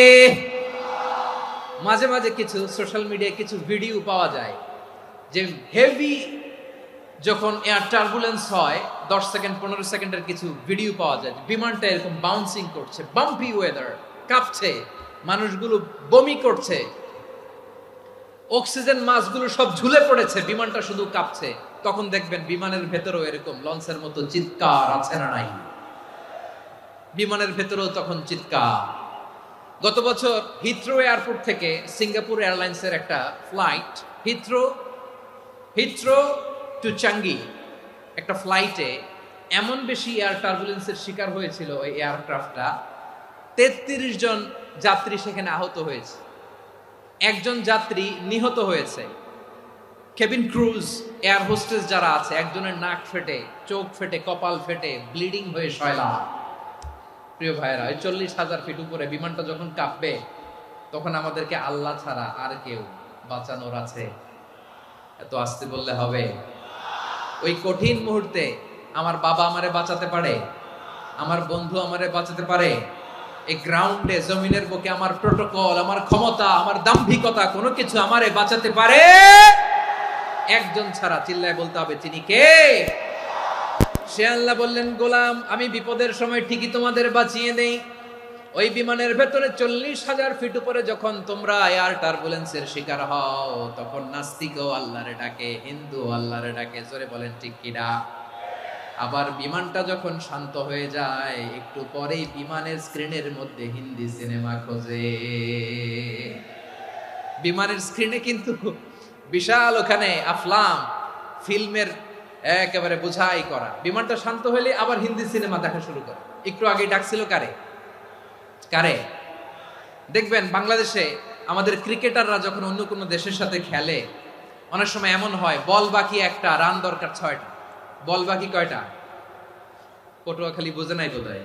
মাঝে মাঝে কিছু সোশ্যাল মিডিয়ায় কিছু ভিডিও পাওয়া যায় যে হেভি যখন এয়ার টার্বুলেন্স হয় 10 সেকেন্ড 15 সেকেন্ডের কিছু ভিডিও পাওয়া যায়, বিমানটা এরকম বাউন্সিং করছে, বাম্পি ওয়েদার, কাঁপছে, মানুষগুলো বমি করছে, অক্সিজেন মাস্কগুলো সব ঝুলে পড়েছে, বিমানটা শুধু কাঁপছে। তখন দেখবেন বিমানের ভেতরেও এরকম লঞ্চের মতো চিৎকার আছে না নাই? বিমানের ভেতরেও তখন চিৎকার। গত বছর হিথ্রো এয়ারপোর্ট থেকে সিঙ্গাপুর এয়ারলাইন্সের একটা ফ্লাইট, হিথ্রো টু চাঙ্গি, একটা ফ্লাইটে এমন বেশি এয়ার টার্বুলেন্সের শিকার হয়েছিল ওই এয়ারক্রাফটটা, 33 জন যাত্রী সেখানে আহত হয়েছে, একজন যাত্রী নিহত হয়েছে। কেবিন ক্রুজ, এয়ার হোস্টেস যারা আছে, একজনের নাক ফেটে, চোখ ফেটে, কপাল ফেটে, ব্লিডিং হয়ে শয়লা। প্রিয় ভাইয়েরা, ওই 40,000 ফিট উপরে বিমানটা যখন কাঁপবে, তখন আমাদেরকে আল্লাহ ছাড়া আর কেউ বাঁচানোর আছে? এত আস্তে বললে হবে? ওই কঠিন মুহূর্তে আমার বাবা আমারে বাঁচাতে পারে, আমার বন্ধু আমারে বাঁচাতে পারে। এই গ্রাউন্ডে, জমিনের বুকে আমার প্রোটোকল, আমার ক্ষমতা, আমার দাম্ভিকতা, কোনো কিছু আমারে বাঁচাতে পারে একজন ছাড়া। চিল্লায় বলতে হবে তিনি কে? সে আল্লাহ বললেন, গোলাম আমি বিপদের সময় ঠিকই তোমাদের বাঁচিয়ে দেই। ওই বিমানের ভেতরে 40,000 ফিট উপরে যখন তোমরা এয়ার টার্বুলেন্সের শিকার হও, তখন নাস্তিকও আল্লাহরে ডাকে, হিন্দু আল্লাহরে ডাকে। জোরে বলেন ঠিক কিনা? আবার বিমানটা যখন শান্ত হয়ে যায়, একটু পরেই বিমানের স্ক্রিনের মধ্যে হিন্দি সিনেমা খোঁজে। বিমানের স্ক্রিনে কিন্তু বিশাল ওখানে আফলাম ফিল্মের একেবারে বোঝাই করা। বিমানটা শান্ত হলে আবার হিন্দি সিনেমা দেখা শুরু করে। একটু আগে ডাকছিল কারে? কারে? দেখবেন বাংলাদেশে আমাদের ক্রিকেটাররা যখন অন্য কোনো দেশের সাথে খেলে, অনেক সময় এমন হয় বল বাকি একটা, রান দরকার 6টা। বল বাকি কয়টা? পটুয়াখালী বোঝে নাই বোধহয়।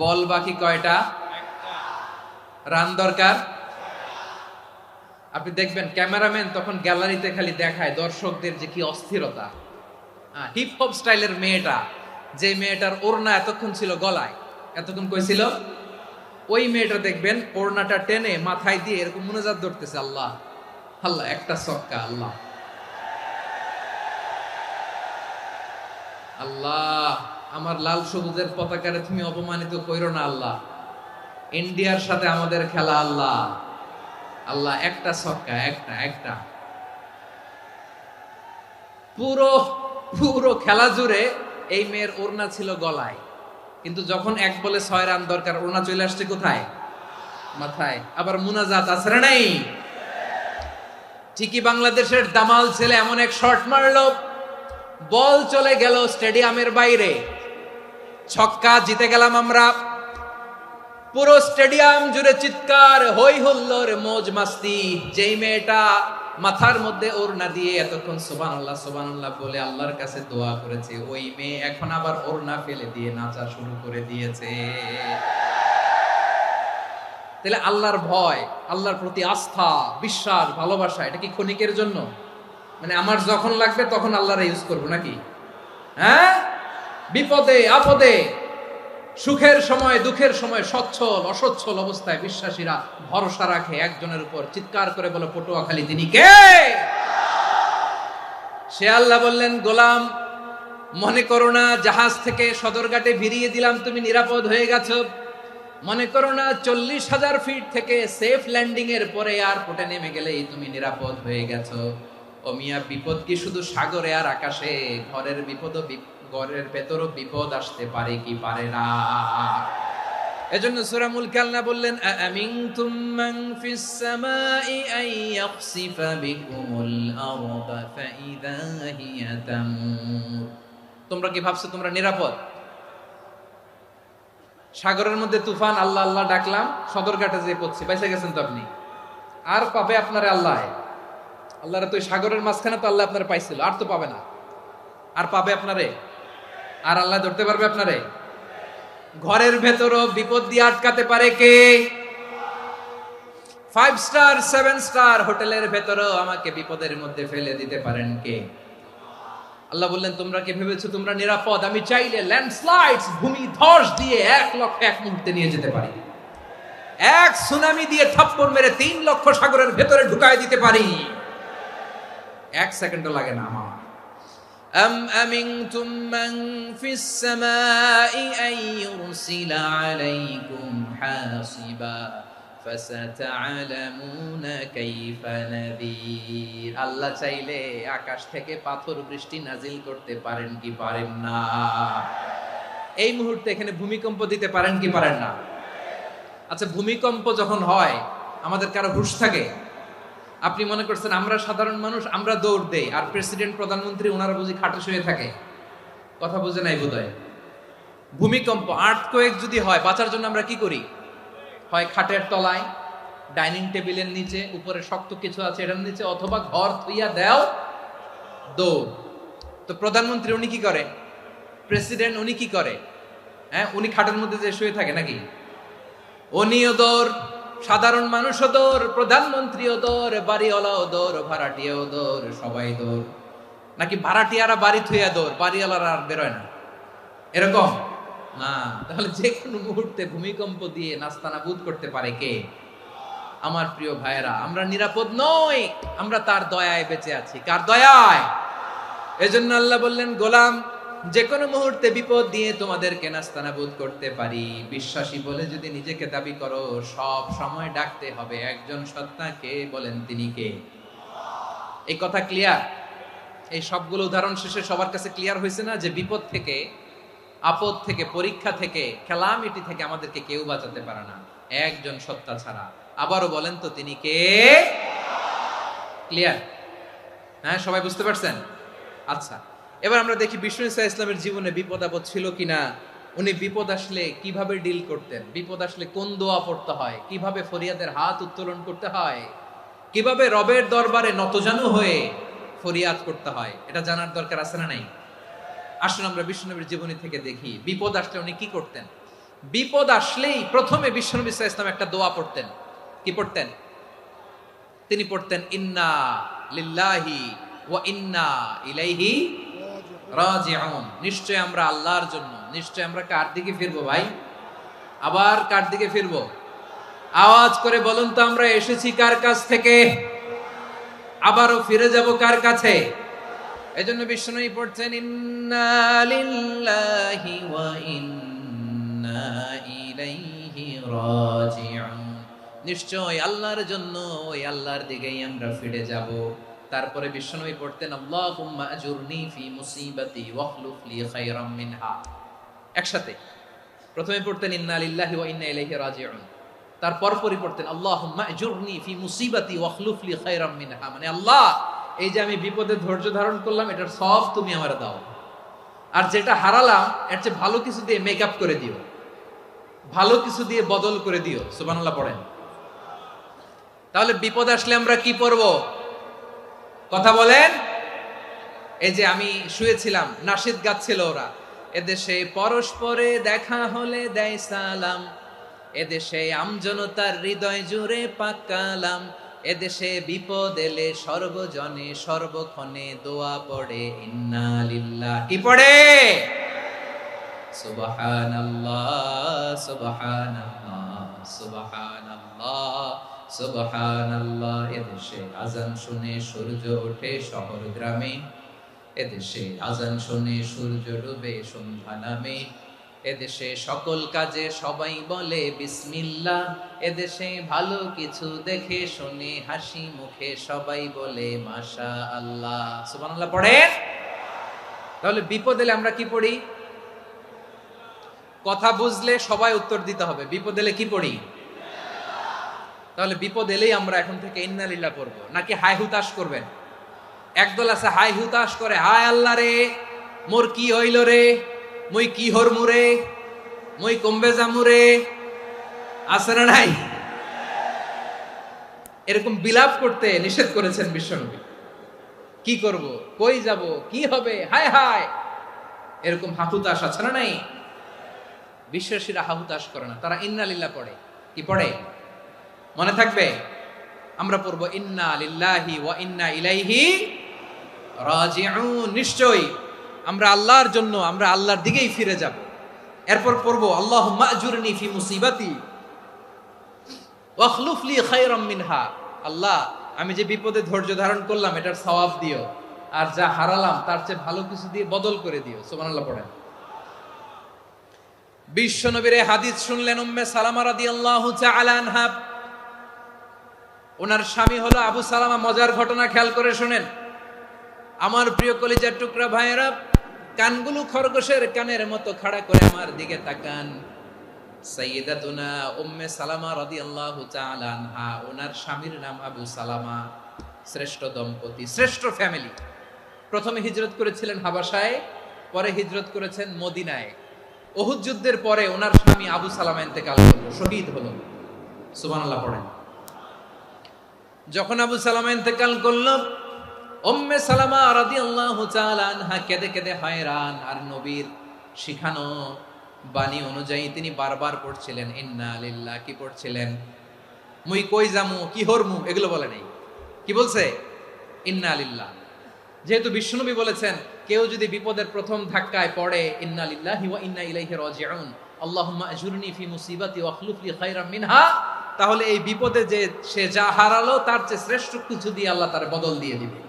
বল বাকি কয়টা? রান দরকার। আপনি দেখবেন ক্যামেরাম্যান তখন গ্যালারিতে খালি দেখায় দর্শকদের যে কি অস্থিরতা। হিপ হপ স্টাইলের মেয়েটা, যে মেয়েটার ওড়না এতক্ষণ ছিল গলায়, এতক্ষণ কই ছিল, ওই মেয়েটা দেখবেন ওড়নাটা টেনে মাথায় দিয়ে এরকম মুনাজাত ধরতেছে, আল্লাহ আল্লাহ, একটা ছক্কা, আল্লাহ আল্লাহ, আমার লাল সবুজের পতাকারে তুমি অপমানিত কইরো না আল্লাহ, ইন্ডিয়ার সাথে আমাদের খেলা আল্লাহ আল্লাহ, একটা ছক্কা, একটা একটা। পুরো পুরো খেলা জুড়ে এই মেয়ের ওড়না ছিল গলায়, কিন্তু যখন 1 বলে 6 রান দরকার, ওড়না চলে আসছে কোথায়? মাথায়। আবার মুনাজাত আছে না নাই? ঠিকই বাংলাদেশের দামাল ছেলে এমন এক শট মারলো, বল চলে গেল স্টেডিয়ামের বাইরে, ছক্কা, জিতে গেলাম আমরা। পুরো স্টেডিয়াম জুড়ে চিৎকার, হই হুল্লোড়, মৌজ মাস্তি। যেই মেয়েটা মাথার মধ্যে ওড়না দিয়ে এতক্ষণ সুবহানাল্লাহ সুবহানাল্লাহ বলে আল্লাহর কাছে দোয়া করেছে, ওই মেয়ে এখন আবার ওড়না ফেলে দিয়ে নাচা শুরু করে দিয়েছে। তাহলে আল্লাহর ভয়, আল্লাহর প্রতি আস্থা, বিশ্বাস, ভালোবাসা, এটা কি ক্ষণিকের জন্য? মানে আমার যখন লাগবে তখন আল্লাহর ইউজ করবো নাকি? হ্যাঁ, বিপদে আপদে, সুখের সময় দুঃখের সময়, সচ্ছল অসচ্ছল অবস্থায় বিশ্বাসীরা ভরসা রাখে একজনের উপর। চিৎকার করে বলে পটুয়াখালী তিনি কে? সে আল্লাহ বললেন, গোলাম মনে করো না জাহাজ থেকে সদরঘাটে ভিড়িয়ে দিলাম তুমি নিরাপদ হয়ে গেছো, মনে করো না 40,000 ফিট থেকে সেফ ল্যান্ডিং এর পরে এয়ারপোর্টে নেমে গেলেই তুমি নিরাপদ হয়ে গেছো। ও মিয়া, বিপদ কি শুধু সাগরে আর আকাশে? ঘরের বিপদও ঘরের ভেতরও বিপদ আসতে পারে কি পারে না। এজন্য সূরা মুলক আল্লাহ বললেন আমিনতুম মান ফিস সামাই আন ইয়াখসিফা বিকুমুল আরদা ফাইযা হিয়া তামুর। তোমরা কি ভাবছো তোমরা নিরাপদ? সাগরের মধ্যে তুফান, আল্লাহ আল্লাহ ডাকলাম, সদরঘাটে যেয়ে পড়ছি, বাইসে গেছেন তো আপনি। আর পাবে আপনারে আল্লাহ, আল্লাহরে তো সাগরের মাঝখানে তো আল্লাহ আপনারে পাইছিল, আর তো পাবে না। আর পাবে আপনারে? আর আল্লাহ ধরতে পারবে আপনারে? ঘরের ভেতরও বিপদ দিয়ে আটকাতে পারে কে? 5 স্টার 7 স্টার হোটেলের ভেতরও আমাকে বিপদের মধ্যে ফেলে দিতে পারেন কে? আল্লাহ বললেন তোমরা কি ভেবেছো তোমরা নিরাপদ? আমি চাইলে ল্যান্ডস্লাইডস, ভূমি ধস দিয়ে 1 লক্ষ এক মুহূর্তে নিয়ে যেতে পারি। এক সুনামি দিয়ে থাপ্পড় মেরে 3 লক্ষ সাগরের ভেতরে ঢুকায় দিতে পারি। 1 সেকেন্ডও লাগে না আমার। أم أمنتم من في السماء أن يرسل عليكم حاصبا فستعلمون كيف نذير। আল্লাহ চাইলে আকাশ থেকে পাথর বৃষ্টি নাজিল করতে পারেন কি পারেন না? এই মুহূর্তে এখানে ভূমিকম্প দিতে পারেন কি পারেন না? আচ্ছা, ভূমিকম্প যখন হয় আমাদের কারো হুঁশ থাকে? আপনি মনে করছেন আমরা সাধারণ মানুষ, আমরা দৌড় দেই, আর প্রেসিডেন্ট প্রধানমন্ত্রী ওনারা বুঝি খাটে শুয়ে থাকে? কথা বুঝে নাই বোধহয়। ভূমিকম্প, আর্থকোয়েক যদি হয়, বাঁচার জন্য আমরা কি করি? হয় খাটের তলায়, ডাইনিং টেবিলের নিচে, উপরে শক্ত কিছু আছে এটার নিচে, অথবা ঘর থইয়া দেও দৌড়। তো প্রধানমন্ত্রী উনি কি করে? প্রেসিডেন্ট উনি কি করে? হ্যাঁ, উনি খাটের মধ্যে যে শুয়ে থাকে নাকি? উনিও দৌড়, সাধারণ মানুষও দৌড়, প্রধানমন্ত্রীও দৌড়, বাড়িওয়ালাও দৌড়, ভাড়াটিয়াও দৌড়, সবাই দৌড়। নাকি ভাড়াটিয়ারা বাড়ি থুইয়া দৌড়, বাড়িওয়ালারা আর বেরোয় না? এরকম না। তাহলে যে কোনো মুহূর্তে ভূমিকম্প দিয়ে নাস্তানাবুদ করতে পারে কে? আমার প্রিয় ভাইয়েরা, আমরা নিরাপদ নই, আমরা তার দয়ায় বেঁচে আছি। কার দয়ায়? এজন্য আল্লাহ বললেন গোলাম, যে কোনো মুহূর্তে বিপদ দিয়ে তোমাদেরকে নাস্তানাবুদ করতে পারি। বিশ্বাসী বলে যদি নিজেকে দাবি করো, সব সময় ডাকতে হবে একজন সত্তাকে। বলেন তিনি কে? এই কথা ক্লিয়ার? এই সবগুলো উদাহরণ শেষে সবার কাছে ক্লিয়ার হয়েছে না যে বিপদ থেকে, আপদ থেকে, পরীক্ষা থেকে, ক্যালামিটি থেকে আমাদেরকে কেউ বাঁচাতে পারে না একজন সত্তা ছাড়া। আবারও বলেন তো তিনি কে? ক্লিয়ার? হ্যাঁ, সবাই বুঝতে পারছেন? আচ্ছা, এবার আমরা দেখি বিষ্ণু ইসা ইসলামের জীবনে বিপদ আপদ ছিল কিনা। উনি বিপদ আসলে কিভাবে ডিল করতেন, বিপদ আসলে কোন দোয়া পড়তে হয়, কিভাবে ফরিয়াদের হাত উত্তোলন করতে হয়, কিভাবে রবের দরবারে নতজানু হয়ে ফরিয়াদ করতে হয়, এটা জানার দরকার আছে না নাই? আসুন আমরা বিষ্ণুনবীর জীবনী থেকে দেখি বিপদ আসলে উনি কি করতেন। বিপদ আসলেই প্রথমে বিষ্ণু ইসা ইসলাম একটা দোয়া পড়তেন। কি পড়তেন? তিনি পড়তেন ইন্না লিল্লাহি ওয়া ইন্না ইলাইহি রাজিউন। নিশ্চয় আমরা আল্লাহর জন্য, নিশ্চয় আমরা কার দিকে ফিরবো ভাই? আবার কার দিকে ফিরবো? আওয়াজ করে বলুন তো, আমরা এসেছি কার কাছ থেকে, আবারও ফিরে যাব কার কাছে? এজন্য বিষ্ণুই পড়ছেন ইন্না লিল্লাহি ওয়া ইন্না ইলাইহি রাজিউন। নিশ্চয় আল্লাহর জন্য, ওই আল্লাহর দিকেই আমরা ফিরে যাব। তারপরে বিশ্বনবী পড়তেন আল্লাহুম্মা আজুরনি ফি মুসিবাতি ওয়াখলুফ লি খায়রাম মিনহা। একসাথে প্রথমে পড়তেন ইন্না লিল্লাহি ওয়া ইন্না ইলাইহি রাজিউন, তারপর পরই পড়তেন আল্লাহুম্মা আজুরনি ফি মুসিবাতি ওয়াখলুফ লি খায়রাম মিনহা। মানে আল্লাহ, এই যে আমি বিপদে ধৈর্য ধারণ করলাম, এটার সব তুমি আমারে দাও, আর যেটা হারালাম এর চেয়ে ভালো কিছু দিয়ে মেকআপ করে দিও, ভালো কিছু দিয়ে বদল করে দিও। সুবহানাল্লাহ পড়েন। তাহলে বিপদ আসলে আমরা কি পড়ব? কথা বলেন। এই যে আমি শুয়েছিলাম, নাশিদ গাচ্ছিল ওরা, এদেশে পরস্পরে দেখা হলে দেয় সালাম, এদেশে আমজনতার হৃদয় জুড়ে পাক কালাম, এদেশে বিপদ এলে সর্বজনে সর্বক্ষণে দোয়া পড়ে ইন্না লিল্লাহ। কি পড়ে? সুবহানাল্লাহ সুবহানাল্লাহ সুবহানাল্লাহ সুবহানাল্লাহ। এদেশে আজান শুনে সূর্য ওঠে শহর গ্রামে, এদেশে আজান শুনে সূর্য ডুবে সন্ধ্যা নামে, এদেশে সকল কাজে সবাই বলে বিসমিল্লাহ, এদেশে ভালো কিছু দেখে শুনে হাসি মুখে সবাই বলে মাশাআল্লাহ। সুবহানাল্লাহ পড়েন। তাহলে বিপদ এলে আমরা কি পড়ি? কথা বুঝলে সবাই উত্তর দিতে হবে। বিপদ এলে কি পড়ি? তাহলে বিপদ এলেই আমরা এখন থেকে ইন্না লিল্লাহ পড়বো, নাকি হাই হুতাশ করবেন? একদল আছে হাই হুতাশ করে, হায় আল্লাহ রে মোর কি হইল রে, মুই কি হরমু রে, মুই কমবে জামু রে, আছে না নাই? এরকম বিলাপ করতে নিষেধ করেছেন বিশ্বনবী। কি করব, কই যাব, কি হবে, হায় হায়, এরকম হাহুতাশ আছে না নাই? বিশ্বাসীরা হাহুতাশ করে না, তারা ইন্না লিল্লাহ পড়ে। কি পড়ে মনে থাকবে? আমরা পড়বো ইন্না লিল্লাহি ওয়া ইন্না ইলাইহি রাজিউন। নিশ্চয়ই আমরা আল্লাহর জন্য, আমরা আল্লাহর দিকেই ফিরে যাব। এরপর পড়বো আল্লাহুম্মা আজুরনি ফি মুসিবাতি ওয়াখলুফ লি খায়রাম মিনহা। আল্লাহ, আমি যে বিপদে ধৈর্য ধারণ করলাম এটার সওয়াব দিও, আর যা হারালাম তার চেয়ে ভালো কিছু দিয়ে বদল করে দিও। সুবহানাল্লাহ পড়েন। বিশ্বনবীর এই হাদিস শুনলেন উম্মে সালামা রাদিয়াল্লাহু তাআলা আনহা। ওনার স্বামী হলো আবু সালামা। মজার ঘটনা খেয়াল করে শুনেন আমার প্রিয় কলিজার টুকরা ভাইয়েরা। কানগুলো খরগোশের কানের মতো খাড়া করে আমার দিকে তাকান। সাইয়্যিদাতুনা উম্মে সালামা রাদিয়াল্লাহু তাআলা আনহা, ওনার স্বামীর নাম আবু সালামা। শ্রেষ্ঠ দম্পতি, শ্রেষ্ঠ ফ্যামিলি। প্রথমে হিজরত করেছিলেন হাবাসায়, পরে হিজরত করেছেন মদিনায়। উহুদ যুদ্ধের পরে ওনার স্বামী আবু সালামা ইন্তেকাল করলো, শহীদ হলো। সুবহানাল্লাহ পড়েন। যখন আবু সালামা ইন্তেকাল করলো, উম্মে সালামা রাদিয়াল্লাহু তাআলা আনহা কেঁদে কেঁদে হয়রান। আর নবীর শিখানো বাণী অনুযায়ী তিনি বারবার পড়ছিলেন ইন্না লিল্লাহ। কি পড়ছিলেন? মুই কই জামু, কি হরমু, এগুলো বলে নাই। কি বলছে? ইন্না লিল্লাহ। যেহেতু বিশ্বনবী বলেছেন কেউ যদি বিপদের প্রথম ধাক্কায় পড়ে ইন্না লিল্লাহি ওয়া ইন্না ইলাইহি রাজিউন, আল্লাহুম্মা আজুরনি ফি মুসিবাতি ওয়াখলুফ লি খায়রাম মিনহা, তাহলে এই বিপদে যে সে যা হারালো তার চেয়ে শ্রেষ্ঠ কিছু দিয়ে আল্লাহ তার বদল দিয়ে দিবে।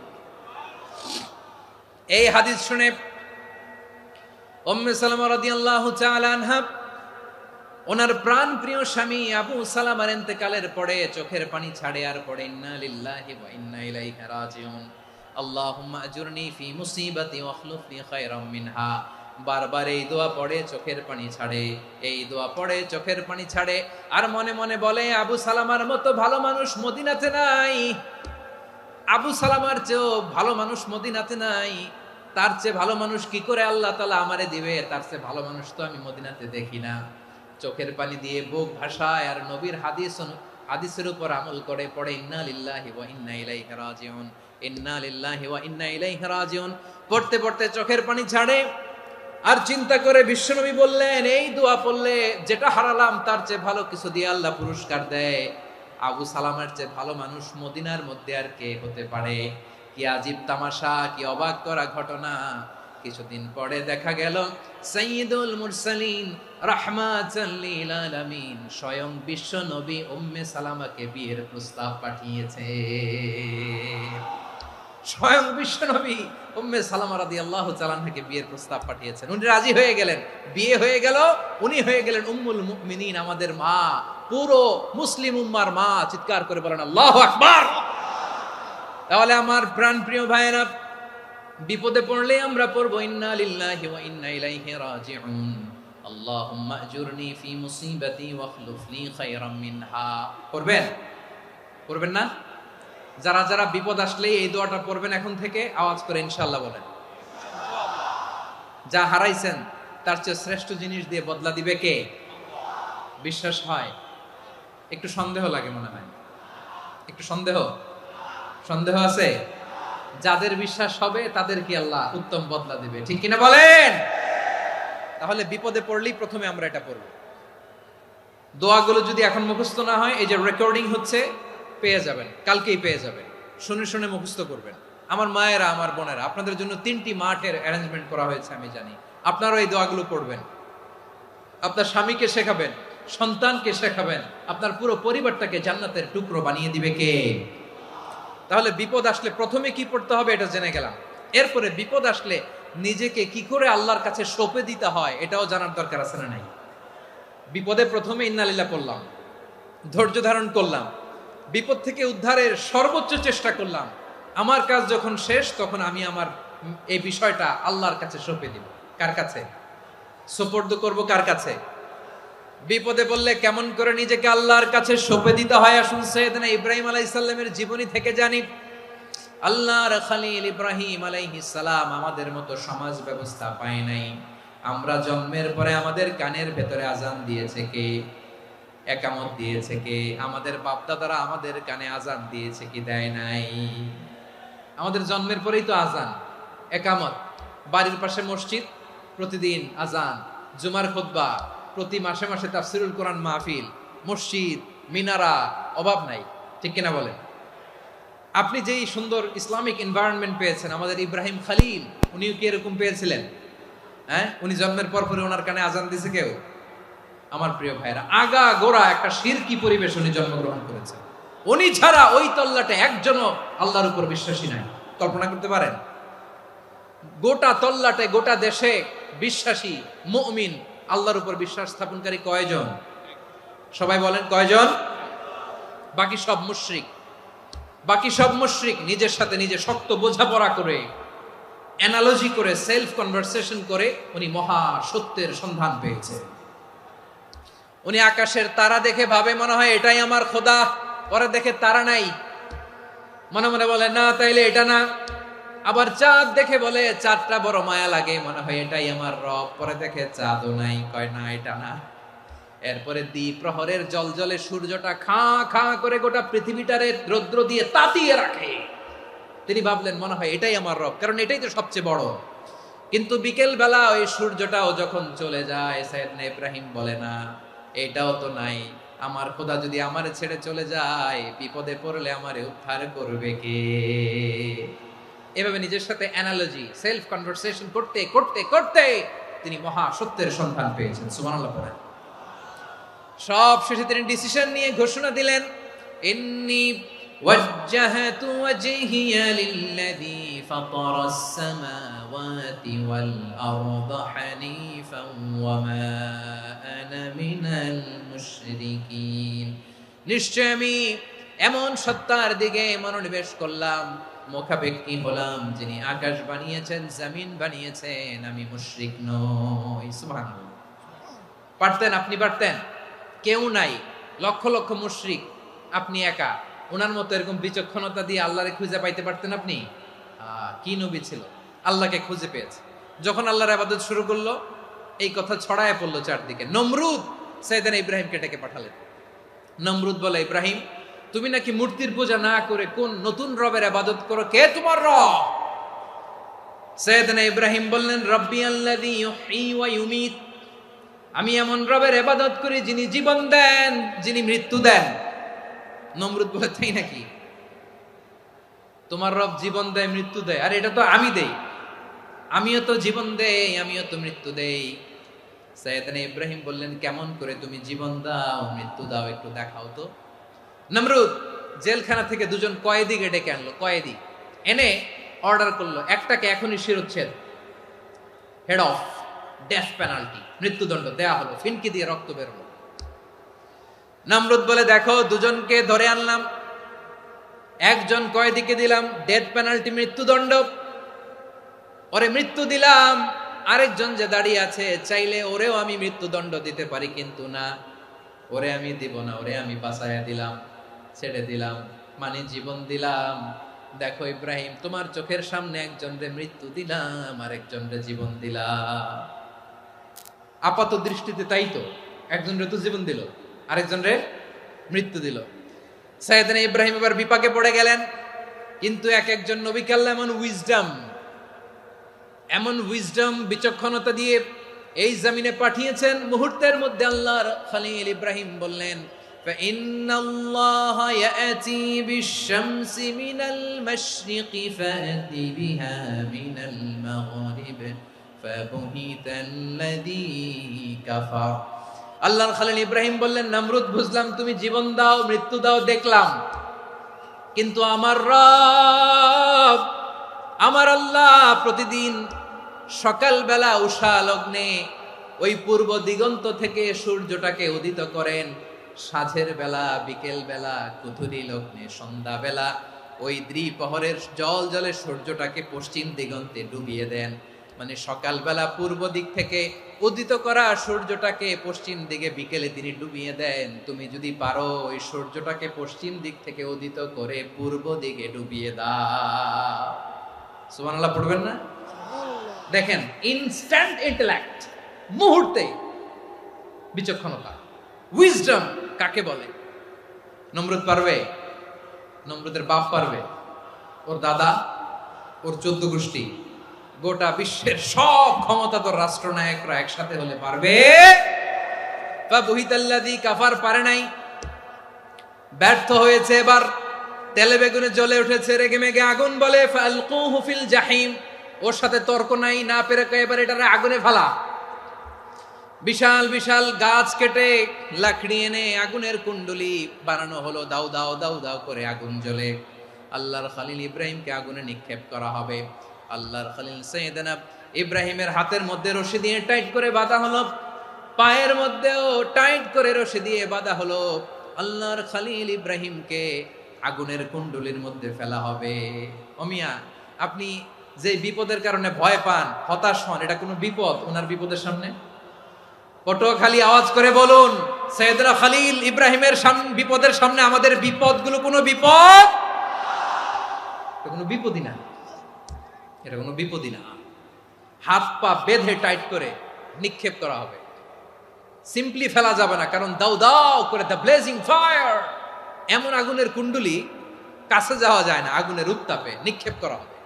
এই হাদিস শুনে উম্মে সালামা রাদিয়াল্লাহু তাআলা আনহা ওনার প্রাণ প্রিয় স্বামী আবু সালামার ইন্তেকালের পরে চোখের পানি ছাড়ে আর পড়ে ইন্না লিল্লাহি ওয়া ইন্না ইলাইহি রাজিউন, আল্লাহুম্মা আজুরনি ফি মুসিবাতি ওয়াখলুফ লি খায়রাম মিনহা। বারবার এই দোয়া পড়ে চোখের পানি ছাড়ে, এই দোয়া পড়ে চোখের পানি ছাড়ে। আর মনে মনে বলে আবু সালামার মতো ভালো মানুষ মদিনাতে নাই, আবু সালামার চেয়েও ভালো মানুষ মদিনাতে নাই। তার চেয়ে ভালো মানুষ কি করে আল্লাহ তাআলা আমারে দিবে? তার চেয়ে ভালো মানুষ তো আমি মদিনাতে দেখি না। চোখের পানি দিয়ে বুক ভাসায় আর নবীর হাদিসের উপর আমল করে পড়ে ইন্না লিল্লাহি ওয়া ইন্না ইলাইহি রাজিউন, ইন্না লিল্লাহি ওয়া ইন্না ইলাইহি রাজিউন। পড়তে পড়তে চোখের পানি ছাড়ে আর চিন্তা করে বিশ্বনবী বললেন এই দোয়া পড়লে যেটা হারালাম তার চেয়ে ভালো কিছু দিয়ে আল্লাহ পুরস্কার দেয়। আবু সালামার চেয়ে ভালো মানুষ মদিনার মধ্যে আর কে হতে পারে? কি আজীব তামাশা, কি অবাক করা ঘটনা। কিছুদিন পরে দেখা গেল সাইয়্যিদুল মুরসালিন রাহমাতাল লিল আলামিন স্বয়ং বিশ্ব নবী উম্মে সালামাকে বিয়ের প্রস্তাব পাঠিয়েছে। স্বয়ং বিশ্ব নবী উম্মে সালামা রাদিয়াল্লাহু তাআলা আনহাকে বিয়ের প্রস্তাব পাঠিয়েছেন। উনি রাজি হয়ে গেলেন, বিয়ে হয়ে গেল। উনি হয়ে গেলেন উম্মুল মুমিনিন, আমাদের মা, পুরো মুসলিম উম্মার মা। চিৎকার করে বলেন আল্লাহু আকবার। তাহলে আমার প্রাণপ্রিয় ভাইয়েরা, বিপদে পড়লে আমরা পড়বো ইন্না লিল্লাহি ওয়া ইন্না ইলাইহি রাজিউন, আল্লাহুম্মা আজুরনি ফি মুসিবাতি ওয়াখলুফ লি খায়রাম মিনহা। পড়বেন? পড়বেন না? যারা যারা বিপদ আসলে এই দোয়াটা পড়বেন এখন থেকে আওয়াজ করে ইনশাআল্লাহ বলেন। যা হারাইছেন তার চেয়ে শ্রেষ্ঠ জিনিস দিয়ে বদলা দিবে কে? বিশ্বাস হয়? একটু সন্দেহ লাগে মনে হয়, একটু সন্দেহ আছে? যাদের বিশ্বাস হবে তাদের কি আল্লাহ উত্তম বদলা দিবে, ঠিক কিনা বলেন? তাহলে বিপদে পড়লেই প্রথমে আমরা এটা পড়ব। দোয়াগুলো যদি এখন মুখস্থ না হয়, এই যে রেকর্ডিং হচ্ছে, পেয়ে যাবেন, কালকেই পেয়ে যাবেন। শুনে শুনে মুখস্থ করবেন। আমার মায়েরা, আমার বোনেরা, আপনাদের জন্য 3টি মাঠের অ্যারেঞ্জমেন্ট করা হয়েছে, আমি জানি। আপনারাও এই দোয়াগুলো পড়বেন, আপনার স্বামীকে শেখাবেন, সন্তানকে শেখাবেন, আপনার পুরো পরিবারটাকে জান্নাতের টুকরো বানিয়ে দিবে কে? তাহলে বিপদ আসলে প্রথমে কি পড়তে হবে এটা জেনে গেলাম। এরপরে বিপদ আসলে নিজেকে কি করে আল্লাহর কাছে সঁপে দিতে হয় এটাও জানার দরকার আছে না নাই? বিপদে প্রথমে ইন্না লিল্লাহ পড়লাম, ধৈর্য ধারণ করলাম, বিপদ থেকে উদ্ধারের সর্বোচ্চ চেষ্টা করলাম। আমার কাজ যখন শেষ তখন আমি আমার এই বিষয়টা আল্লাহর কাছে সঁপে দিব। কার কাছে সুপর্দ করব? কার কাছে? বিপদে পড়লে কেমন করে নিজেকে আল্লাহর কাছে সঁপে দিতে হয়, আসুন সাইয়েদনা ইব্রাহিম আলাইহিস সালামের জীবনী থেকে জানি। আল্লাহর খলিল ইব্রাহিম আলাইহিস সালাম আমাদের মতো সমাজ ব্যবস্থা পায় নাই। আমরা জন্মের পরে আমাদের কানের ভেতরে আজান দিয়েছে কে? একামত দিয়েছে কে? আমাদের বাপ দাদারা আমাদের কানে আজান দিয়েছে কি? দেয় নাই। আমাদের জন্মের পরেই তো আজান, একামত, বাড়ির পাশে মসজিদ, প্রতিদিন আজান, জুমার খুতবা, প্রতি মাসে মাসে তাফসিরুল কোরআন মাহফিল, মসজিদ, মিনারা, অভাব নাই। ঠিক কিনা বলেন? আপনি যেই সুন্দর ইসলামিক এনভায়রনমেন্ট পেয়েছেন, আমাদের ইব্রাহিম খলিল উনিও কি এরকম পেয়েছিলেন? হ্যাঁ, উনি জন্মের পর পরে ওনার কানে আজান দিয়েছে কেউ? আমার প্রিয় ভাইরা, আগা গোড়া একটা শিরকি পরিবেশ উনি জন্মগ্রহণ করেছেন। উনি ছাড়া ওই তল্লাটে একজনও আল্লাহর উপর বিশ্বাসী নাই। কল্পনা করতে পারেন? গোটা তল্লাটে, গোটা দেশে বিশ্বাসী মুমিন, আল্লাহর উপর বিশ্বাস স্থাপনকারী কয়জন? সবাই বলেন কয়জন? বাকি সব মুশরিক। বাকি সব মুশরিক নিজের সাথে নিজে শক্ত বোঝাপড়া করে, অ্যানালজি করে, সেলফ কনভারসেশন করে উনি মহা সত্যের সন্ধান পেয়েছে। উনি আকাশের তারা দেখে ভাবে মনে হয় এটাই আমার খোদা, পরে দেখে তারা নাই, মনে মনে বলে না তাইলে এটা না। আবার চাঁদ দেখে বলে চাঁদটা বড় মায়া লাগে, মনে হয় এটাই আমার রব, পরে দেখে চাঁদও নাই, কয় না এটা না। এরপরে দ্বিপ্রহরের জলজলে সূর্যটা খাঁ খাঁ করে গোটা পৃথিবীটারে রৌদ্র দিয়ে তাতিয়ে রাখে। তিনি ভাবলেন মনে হয় এটাই আমার রব, কারণ এটাই তো সবচেয়ে বড়। কিন্তু বিকেল বেলা ওই সূর্যটাও যখন চলে যায়, সাইয়েদনা ইব্রাহিম বলে না এটাও তো নাই, আমার খোদা যদি আমারে ছেড়ে চলে যায়, বিপদে পড়লে আমারে উদ্ধার করবে কে? এভাবে নিজের সাথে অ্যানালজি, সেলফ কনভারসেশন করতে করতে করতে তিনি মহা সত্যের সন্ধান পেয়েছেন। সুবহানাল্লাহ পড়েন। সব শেষে তিনি ডিসিশন নিয়ে ঘোষণা দিলেন, ইন্নী ওয়াজ্জাহাতু ওয়াজহিয়া লিল্লাযী ফাতারাস সামাওয়াতি ওয়াল আরদা হানিফান ওয়া মা আনা মিনাল মুশরিকিন। নিশ্চয় আমি এমন সত্তার দিকে মনোনিবেশ করলাম, মুখাপেক্ষী হলাম, যিনি আকাশ বানিয়েছেন, জমিন বানিয়েছেন, আমি মুশরিক নই। সুবহানাল্লাহ। পারতেন? আপনি পারতেন? কেউ নাই, লক্ষ লক্ষ মুশরিক, আপনি একা। ওনার মতো এরকম বিচক্ষণতা দিয়ে আল্লাহরে খুঁজে পাইতে পারতেন আপনি? কি নবী ছিল, আল্লাহকে খুঁজে পেয়েছে। যখন আল্লাহর ইবাদত শুরু করলো, এই কথা ছড়ায় পড়লো চারদিকে। নমরুদ সাইয়েদনা ইব্রাহিমকে ডেকে পাঠালেন। নমরুদ বলে, ইব্রাহিম তুমি নাকি মূর্তির পূজা না করে কোন নতুন রবের ইবাদত করো, কে তোমার রব? সাইয়েদনা ইব্রাহিম বললেন, রব্বি আল্লাযী ইউহয়ী ওয়া ইউমীত, আমি এমন রবের ইবাদত করি যিনি জীবন দেন, যিনি মৃত্যু দেন। নমরুদ বলে, তাই নাকি? তোমার রব জীবন দেয়, মৃত্যু দেয়? আর এটা তো আমি দেই, আমিও তো জীবন দেই, আমিও তো মৃত্যু দেই। সাইয়েদনা ইব্রাহিম বললেন, কেমন করে তুমি জীবন দাও, মৃত্যু দাও, একটু দেখাও তো। নমরুদ জেলখানা থেকে দুজন কয়েদিকে ডেকে আনলো। কয়েদি এনে অর্ডার করলো, একটাকে এখনই শিরোচ্ছেদ, হেড অফ, ডেথ পেনাল্টি, মৃত্যুদণ্ড দেয়া হলো। ফিনকি দিয়ে রক্ত বের হলো। নমরুদ বলে, দেখো দুজনকে ধরে আনলাম, একজন কয়েদিকে দিলাম ডেথ পেনাল্টি, মৃত্যুদণ্ড, ওরে মৃত্যু দিলাম। আরেকজন যে দাঁড়িয়ে আছে, চাইলে ওরেও আমি মৃত্যুদণ্ড দিতে পারি, কিন্তু না, ওরে আমি দিব না, ওরে আমি বাঁচাইয়া দিলাম, ছেড়ে দিলাম, মানে জীবন দিলাম। দেখো ইব্রাহিম, তোমার চোখের সামনে একজন রে মৃত্যু দিলাম, আরেকজন রে জীবন দিলাম। আপাত দৃষ্টিতে তাই তো, একজন রে তো জীবন দিল, আরেকজন রে মৃত্যু দিল। সাইয়েদনা ইব্রাহিম এবার বিপাকে পড়ে গেলেন। কিন্তু এক একজন নবীকে আল্লাহ এমন উইজডম, বিচক্ষণতা দিয়ে এই জমিনে পাঠিয়েছেন। মুহূর্তের মধ্যে আল্লাহর খলিল ইব্রাহিম বললেন, ফাইন্নাল্লাহা ইয়াতি বিশ-শামসি মিনাল মাশরিকি ফাতি বিহা মিনাল মাগরিব ফাবুহিতাল্লাযী কাফার। আল্লাহর খলিল ইব্রাহিম বললেন, নমরুদ বুঝলাম তুমি জীবন দাও, মৃত্যু দাও, দেখলাম, কিন্তু আমার রব, আমার আল্লাহ প্রতিদিন সকালবেলা উষা লগ্নে ওই পূর্ব দিগন্ত থেকে সূর্যটাকে উদিত করেন, সাঁঝের বেলা, বিকেল বেলা, কুথুরি লগ্নে, সন্ধ্যা বেলা ওই দ্বিপ্রহরের জল জলে সূর্যটাকে পশ্চিম দিগন্তে ডুবিয়ে দেন। মানে সকালবেলা পূর্ব দিক থেকে উদিত করা সূর্যটাকে পশ্চিম দিকে বিকেলে তিনি ডুবিয়ে দেন। তুমি যদি পারো ওই সূর্যটাকে পশ্চিম দিক থেকে উদিত করে পূর্ব দিকে ডুবিয়ে দাও। সুবহানাল্লাহ পড়বেন না? দেখেন, ইনস্ট্যান্ট ইন্টেলেক্ট, মুহূর্তে বিচক্ষণতা, উইজডম কাকে বলে? নমরুদ পারবে? নমরুদের বাপ পারবে? ওর দাদা, ওর 14 গোষ্ঠী, গোটা বিশ্বের সব ক্ষমতাধর রাষ্ট্রনায়করা একসাথে হলে পারবে? ফাবুহিতাল্লাযী কাফার পারে নাই, ব্যর্থ হয়েছে। এবার তেলে বেগুনে জ্বলে উঠেছে, রেগে মেগে আগুন বলে ফালকুহু ফিল জাহিম। ওর সাথে তর্ক নাই, না পেরে এবার এটারে আগুনে ফেলা। বিশাল বিশাল গাছ কেটে লাকড়ি এনে আগুনের কুণ্ডলি বানানো হলো, দাও দাও দাও দাও করে আগুন জ্বলে। আল্লাহর খলিল ইব্রাহিমকে আগুনে নিক্ষেপ করা হবে। আল্লাহর খলিল সাইয়েদনা ইব্রাহিমের হাতের মধ্যে রশি দিয়ে টাইট করে বাঁধা হলো, পায়ের মধ্যেও টাইট করে রশি দিয়ে বাঁধা হলো। আল্লাহর খলিল ইব্রাহিমকে আগুনের কুণ্ডলির মধ্যে ফেলা হবে। ওমিয়া, আপনি যে বিপদের কারণে ভয় পান, হতাশ হন, এটা কোনো বিপদ ওনার বিপদের সামনে? পটুয়াখালী আওয়াজ করে বলুন, সাইয়েদনা খলিল ইব্রাহিমের বিপদের সামনে আমাদের বিপদগুলো কোনো বিপদ? এটা কোনো বিপদই না, এটা কোনো বিপদই না। হাত পা বেঁধে টাইট করে নিক্ষেপ করা হবে, সিম্পলি ফেলা যাবে না, কারণ দাও দাও করে দ্য ব্লেজিং ফায়ার, এমন আগুনের কুণ্ডলি, কাছে যাওয়া যায় না, আগুনের উত্তাপে নিক্ষেপ করা হবে।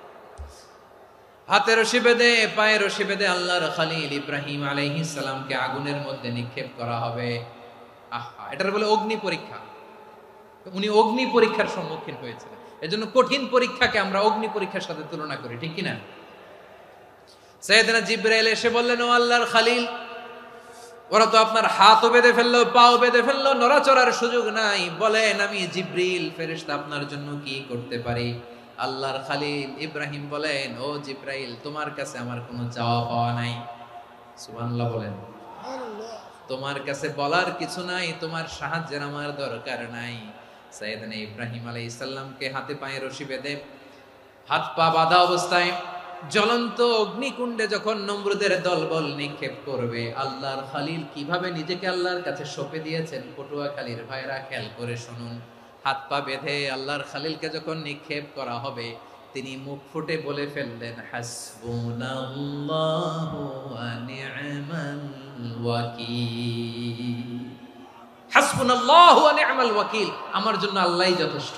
হাতে রশি বেঁধে, পায়ে রশি বেঁধে আল্লাহর খলিল ইব্রাহিম আলাইহিস সালামকে আগুনের মধ্যে নিক্ষেপ করা হবে। আহা, এটার বলে অগ্নি পরীক্ষা। উনি অগ্নি পরীক্ষার সম্মুখীন হয়েছিলেন। এজন্য কঠিন পরীক্ষাকে আমরা অগ্নি পরীক্ষার সাথে তুলনা করি, ঠিক কি না? সাইয়েদনা জিবরাইল এসে বললেন, ও আল্লাহর খলিল, ওরা তো আপনার হাতও বেঁধে ফেললো, পাও বেঁধে ফেললো, নড়াচড়ার সুযোগ নাই, বলেন আমি জিবরিল ফেরেশতা আপনার জন্য কি করতে পারি? আল্লাহর খলিল ইব্রাহিম বলেন, ও জিবরাইল, তোমার কাছে আমার কোনো চাওয়া পাওয়া নাই। সুবহানাল্লাহ বলেন। তোমার কাছে বলার কিছু নাই, তোমার সাহায্যের আমার দরকার নাই। সাইয়েদনা ইব্রাহিম আলাইহিস সালামকে হাতে পায়ে রশি বেঁধে, হাত পা বাঁধা অবস্থায় জ্বলন্ত অগ্নিকুণ্ডে যখন নমরুদের দলবল নিক্ষেপ করবে, আল্লাহর খলিল কিভাবে নিজেকে আল্লাহর কাছে সঁপে দিয়েছেন, পটুয়াখালীর ভাইরা খেয়াল করে শুনুন। হাত পা বেঁধে আল্লাহর খলিলকে যখন নিক্ষেপ করা হবে, তিনি মুখ ফুটে বলে ফেললেন, হাসবুনাল্লাহু ওয়া নি'মাল ওয়াকিল। হাসবুনাল্লাহু ওয়া নি'মাল ওয়াকিল, আমার জন্য আল্লাহই যথেষ্ট,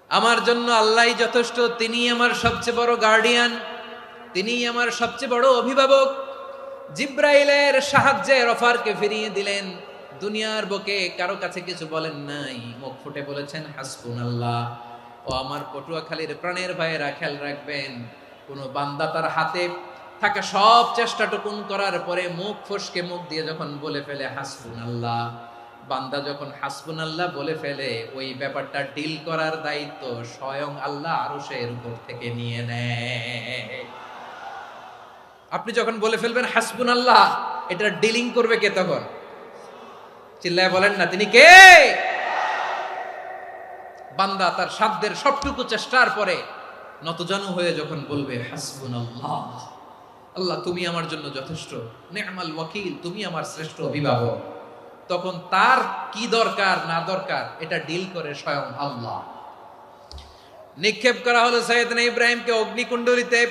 আমার জন্য আল্লাহই যথেষ্ট। তিনি আমার সবচেয়ে বড় গার্ডিয়ান, তিনি আমার সবচেয়ে বড় অভিভাবক। জিব্রাইলের সাহায্যে অফারকে ফিরিয়ে দিলেন। দুনিয়ার বুকে কারো কাছে কিছু বলেন নাই, মুখ ফুটে বলেছেন হাসবুনাল্লাহ। ও আমার পটুয়াখালীর প্রাণের ভাইয়েরা, খেয়াল রাখবেন, কোন বান্দা তার হাতে থাকা সব চেষ্টাটুকুন করার পরে মুখ ফসকে মুখ দিয়ে যখন বলে ফেলে হাসবুনাল্লাহ, বান্দা যখন হাসবুনাল্লাহ বলে ফেলে, ওই ব্যাপারটা ডিল করার দায়িত্ব স্বয়ং আল্লাহ আরশের উপর থেকে নিয়ে নেয়। আপনি যখন বলে ফেলবেন হাসবুনাল্লাহ, এটা ডিলিং করবে কে তখন? চিল্লায় বলেন না, তিনি কে? বান্দা তার সাধ্যের সবটুকু চেষ্টার পরে নতজানু হয়ে যখন বলবে হাসবুনাল্লাহ, আল্লাহ তুমি আমার জন্য যথেষ্ট, নি'মাল ওয়াকিল, তুমি আমার শ্রেষ্ঠ অভিভাবক, তখন তার কি দরকার না দরকার এটা ডিল করে স্বয়ং আল্লাহ। নিক্ষেপ করা হলো সাইয়েদনা ইব্রাহিমকে অগ্নিকুণ্ডলিতে।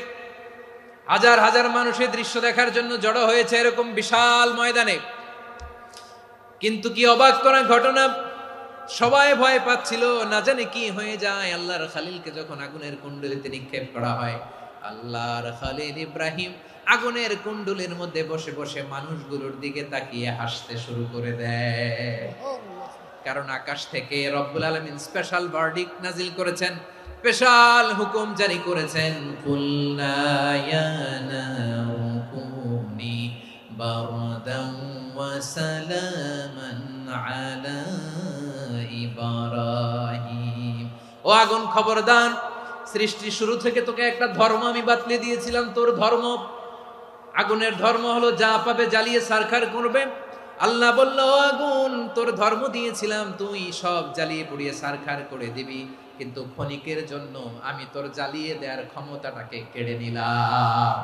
হাজার হাজার মানুষের দৃশ্য দেখার জন্য জড়ো হয়েছে এরকম বিশাল ময়দানে। কিন্তু কি অবাক করা ঘটনা, সবাই ভয় পাচ্ছিল, না জানে কি হয়ে যায়। আল্লাহর খলিলকে যখন আগুনের কুণ্ডলিতে নিক্ষেপ করা হয়, আল্লাহর খলিল ইব্রাহিম আগুনের কুণ্ডলের মধ্যে বসে বসে মানুষগুলোর দিকে তাকিয়ে হাসতে শুরু করে দেয়। কারণ আকাশ থেকে রব্বুল আলামিন স্পেশাল ভার্ডিক্ট নাজিল করেছেন, স্পেশাল হুকুম জারি করেছেন, কুলনা ইয়া নারু কুনি বারদান ওয়া সালামান আলা ইব্রাহিম। ও আগুন, খবরদার, সৃষ্টির শুরু থেকে তোকে একটা ধর্ম আমি বাতলে দিয়েছিলাম, তোর ধর্ম, আগুনের ধর্ম হলো যা পাবে জ্বালিয়ে সারখার করবে। আল্লাহ বলল, ও আগুন, তোর ধর্ম দিয়েছিলাম তুই সব জ্বালিয়ে পুড়িয়ে ছারখার করে দিবি, কিন্তু ক্ষণিকের জন্য আমি তোর জ্বালিয়ে দেওয়ার ক্ষমতাটাকে কেড়ে নিলাম।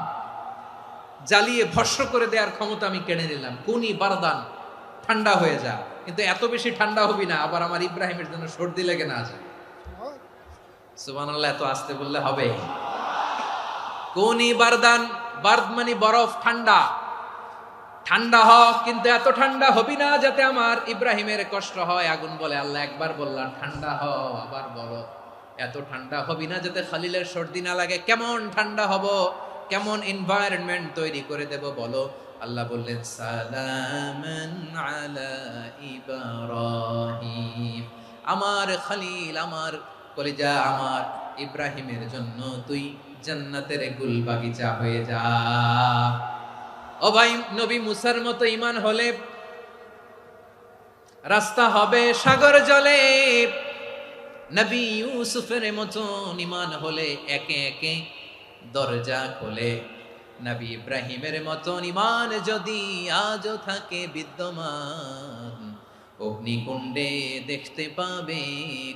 জ্বালিয়ে ভস্ম করে দেওয়ার ক্ষমতা আমি কেড়ে নিলাম। কুনি বারদান, ঠান্ডা হয়ে যা। কিন্তু এত বেশি ঠান্ডা হবি না আবার আমার ইব্রাহিমের জন্য সর্দি লেগে না যায়। সুবহানাল্লাহ, এত আসতে বললে হবে? কুনি বারদান, বার্দ মানে বরফ, ঠান্ডা। ঠান্ডা হ, কিন্তু এত ঠান্ডা হবি না যাতে আমার ইব্রাহিমের কষ্ট হয়। আগুন বলে, আল্লাহ একবার বললাম ঠান্ডা হ, আবার বলো এত ঠান্ডা হবি না যাতে খালিলের সর্দি না লাগে। কেমন ঠান্ডা হব, কেমন এনভায়রনমেন্ট তৈরি করে দেব বলো। আল্লাহ বললেন, সালামান আলা ইব্রাহিম, আমার খলিল, আমার কলিজা, আমার ইব্রাহিমের জন্য তুই জান্নাতের গুল বাগিচা হয়ে যা। ও ভাই, নবী মুসার মতো ঈমান হলে রাস্তা হবে সাগর জলে, নবী ইউসুফের মতো ঈমান হলে একে একে দরজা খোলে। নবী ইব্রাহিমের মতো ঈমান যদি আজও থাকে বিদ্যমান, অগ্নিকুণ্ডে দেখতে পাবে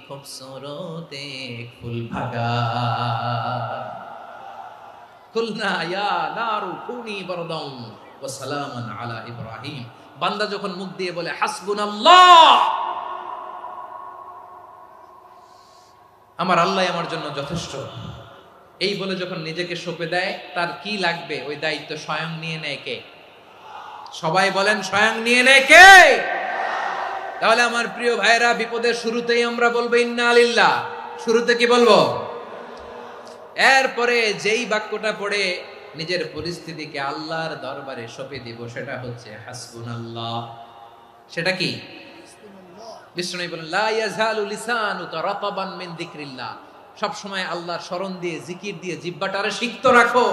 খুবসুরত এক ফুল বাগান। কুলনা ইয়া নারু কুনি বারদান ওয়া সালামান আলা ইব্রাহিম। বান্দা যখন মুখ দিয়ে বলে হাসবুনাল্লাহ, আমার আল্লাহ আমার জন্য যথেষ্ট, এই বলে যখন নিজেকে সঁপে দেয়, তার কি লাগবে ওই দায়িত্ব স্বয়ং নিয়ে নেয় কে? সবাই বলেন, স্বয়ং নিয়ে নেয় কে? তাহলে আমার প্রিয় ভাইরা, বিপদের শুরুতেই আমরা বলবো ইন্না লিল্লাহ। শুরুতে কি বলবো? এরপরে যেই বাক্যটা পড়ে নিজের পরিস্থিতিকে আল্লাহর দরবারে সঁপে দিব, সেটা হচ্ছে হাসবুনাল্লাহ। সেটা কি? বিষ্ণু বলেন, লা ইয়াজালু লিসানুকা রাতাবান মিন যিকরিল্লাহ। সব সময় আল্লাহর স্মরণ দিয়ে, জিকির দিয়ে জিহ্বাটারে সিক্ত রাখো।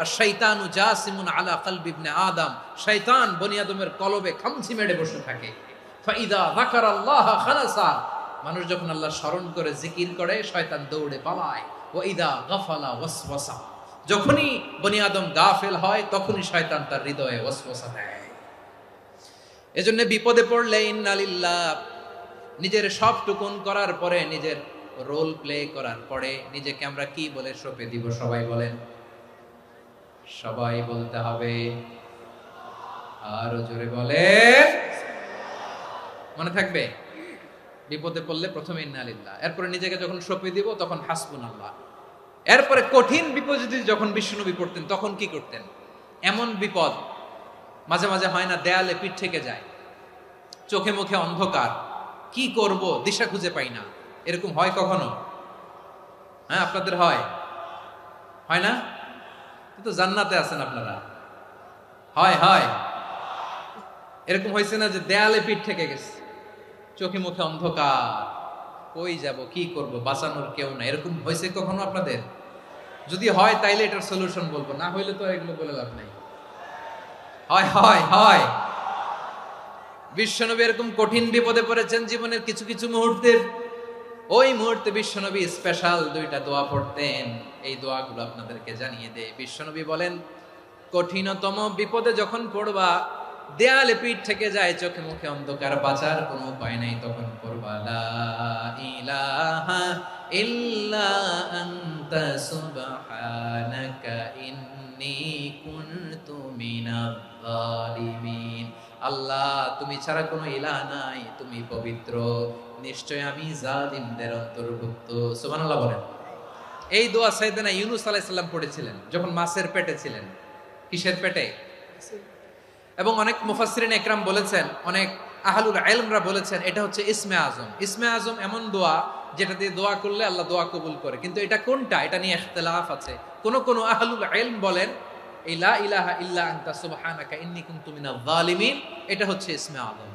আর শয়তানু জাসিমুন আলা কলবি ইবনে আদম, শয়তান বনি আদমের কলবে খামচি মেরে বসে থাকে। ফাইদা যাকারাল্লাহ খালাসা, মানুষ যখন আল্লাহ স্মরণ করে জিকির করে, শয়তান দৌড়ে পালায়। ওয়াইদা গাফালা ওয়াসওয়াসা, যখনই বনি আদম গাফেল হয় তখনই শয়তান তার হৃদয়ে ওয়াসওয়াসা দেয়। এজন্য বিপদে পড়লে ইন্না লিল্লাহ, নিজের সব টুকুন করার পরে, নিজের রোল প্লে করার পরে নিজেকে আমরা কি বলে সঁপে দিব? সবাই বলেন, সবাই বলতে হবে। আরো জোরে বলে, মনে থাকবে? বিপদে পড়লে প্রথমে ইন্না লিল্লাহ, এরপরে নিজেকে যখন সঁপে দিব তখন হাসবুনাল্লাহ। এরপরে কঠিন বিপদে যখন বিশ্বনবী পড়তেন তখন কি করতেন? এমন বিপদ মাঝে মাঝে হয় না, দেয়ালে পিঠ থেকে যায়, চোখে মুখে অন্ধকার, কি করব দিশা খুঁজে পাই না, এরকম হয় কখনো? হ্যাঁ, আপনাদের হয়? হয় না? কিন্তু জান্নাতে আছেন আপনারা। হয় হয় এরকম হয়েছে না যে দেয়ালে পিঠ থেকে গেছে, চোখে মুখে অন্ধকার, কই যাব, কি করব, বাঁচানোর কেউ না, এরকম হয়েছে কখনো আপনাদের? যদি হয় তাইলে এটার সলিউশন বলবো, না হইলে তো এগুলো বলে লাভ নাই। হয় হয় হয় বিশ্বনবী এরকম কঠিন বিপদে পড়েছেন জীবনের কিছু কিছু মুহূর্তে। ওই মুহূর্তে বিশ্বনবী স্পেশাল দুইটা দোয়া পড়তেন। এই দোয়াগুলো আপনাদেরকে জানিয়ে দেয়। বিশ্বনবী বলেন, কঠিনতম বিপদে যখন পড়বা, দেয়ালে পিঠ থেকে যায়, চোখে মুখে অন্ধকার, বাঁচার কোনো উপায় নাই, তখন পড়বা লা ইলাহা ইল্লা আনতা সুবহানাকা ইন্নী কুনতু মিনাজ জালিমিন। আল্লাহ, তুমি ছাড়া কোনো ইলাহ নাই, তুমি পবিত্র, নিশ্চয় আমি জালিমদের অন্তর্ভুক্ত। সুবহানাল্লাহ বলেন। এই দোয়া সাইয়েদনা ইউনূস আলাইহিস সালাম পড়েছিলেন যখন মাছের পেটে ছিলেন। কিসের পেটে? এবং অনেক মুফাসসিরিন একরাম বলেছেন, অনেক আহলুল ইলমরা বলেছেন, এটা হচ্ছে ইসমে আজম। ইসমে আজম এমন দোয়া যেটা দিয়ে দোয়া করলে আল্লাহ দোয়া কবুল করে। কিন্তু এটা কোনটা, এটা নিয়ে ইখতিলাফ আছে। কোন আহলুল ইলম বলেন এই লা ইলাহা ইল্লা আনতা সুবহানাকা ইন্নী কুনতু মিনাজ জালিমিন, এটা হচ্ছে ইসমে আজম।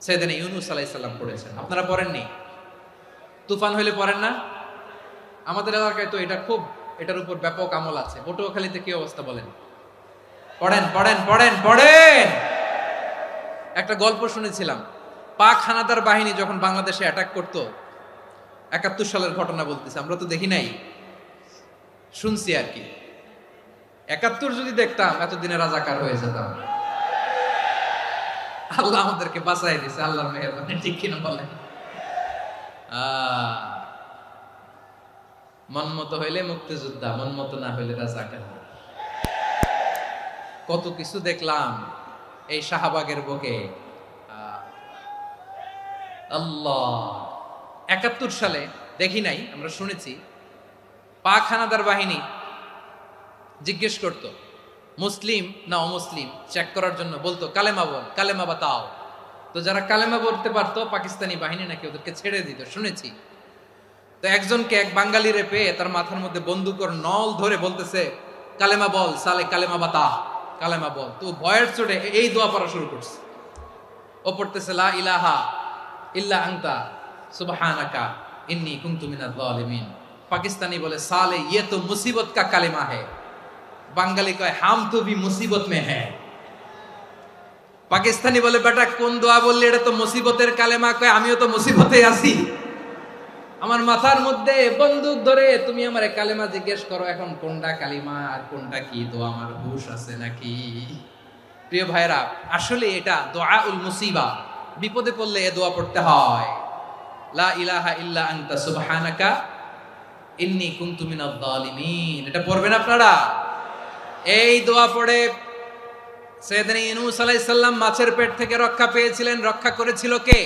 সাইয়েদনা ইউনূস আলাইহিস সালাম পড়েছেন, আপনারা পড়েননি? তুফান হইলে পড়েন না? আমাদের এলাকায় তো এটা খুব, এটার উপর ব্যাপক আমল আছে। পটুয়াখালীতে কি অবস্থা বলেন? পড়েন পড়েন পড়েন পড়েন। একটা গল্প শুনেছিলাম, পাক হানাদার বাহিনী যখন বাংলাদেশে অ্যাটাক করতো, ৭১ সালের ঘটনা বলতেছে, আমরা তো দেখি নাই, শুনছি আর কি। ৭১ যদি দেখতাম এতদিনে রাজাকার হয়ে যেতাম। আল্লাহ আমাদেরকে বাঁচাই দিছে, আল্লাহর মেহেরবানি, ঠিক কিনা বলেন? মন মতো হইলে মুক্তিযোদ্ধা, মন মতো না হইলে রাজাকার। কত কিছু দেখলাম এই শাহবাগের বুকে। আল্লাহ, 71 সালে দেখি নাই, আমরা শুনেছি পাক হানাদার বাহিনী জিজ্ঞেস করত মুসলিম না অমুসলিম চেক করার জন্য, বলতো কালেমা বল, কালেমা বাতাও। তো যারা কালেমা বলতে পারতো পাকিস্তানি বাহিনী নাকি ওদেরকে ছেড়ে দিত, শুনেছি। তো একজনকে, এক বাঙালিরে পেয়ে তার মাথার মধ্যে বন্দুকর নল ধরে বলতেছে কালেমা বল সালে, কালেমা বাতা, কালেমা বল। তো ভয়ের চোটে এই দোয়া পড়া শুরু করছে। ও পড়তেছে লা ইলাহা ইল্লা আনতা সুবহানাকা ইন্নী কুনতু মিনাজ জালিমিন। পাকিস্তানি বলে সালে ये तो मुसीबत का কালেমা है। বাঙালি কয় হাম তো ভি মুসিবত মে হ্যায়। পাকিস্তানি বলে বেটা কোন দোয়া বললি, এটা তো মুসিবতের কালেমা। কয় আমিও তো মুসিবতে আছি, আমার মাথার মধ্যে বন্দুক ধরে তুমি আমারে কালেমা জিজ্ঞেস করো, এখন কোনটা কালিমা আর কোনটা কি দোয়া, আমার হুশ আছে নাকি? প্রিয় ভাইরা, আসলে এটা দোয়াউল মুসিবা, বিপদে পড়লে এ দোয়া পড়তে হয়। লা ইলাহা ইল্লা আনতা সুবহানাকা ইন্নী কুনতু মিনাজ জালিমিন। এটা পড়বেন আপনারা। এই দোয়া পড়ে সাইয়েদনা ইউনূস আলাইহিস সালাম মাছের পেট থেকে রক্ষা পেয়েছিলেন। রক্ষা করেছিল কে?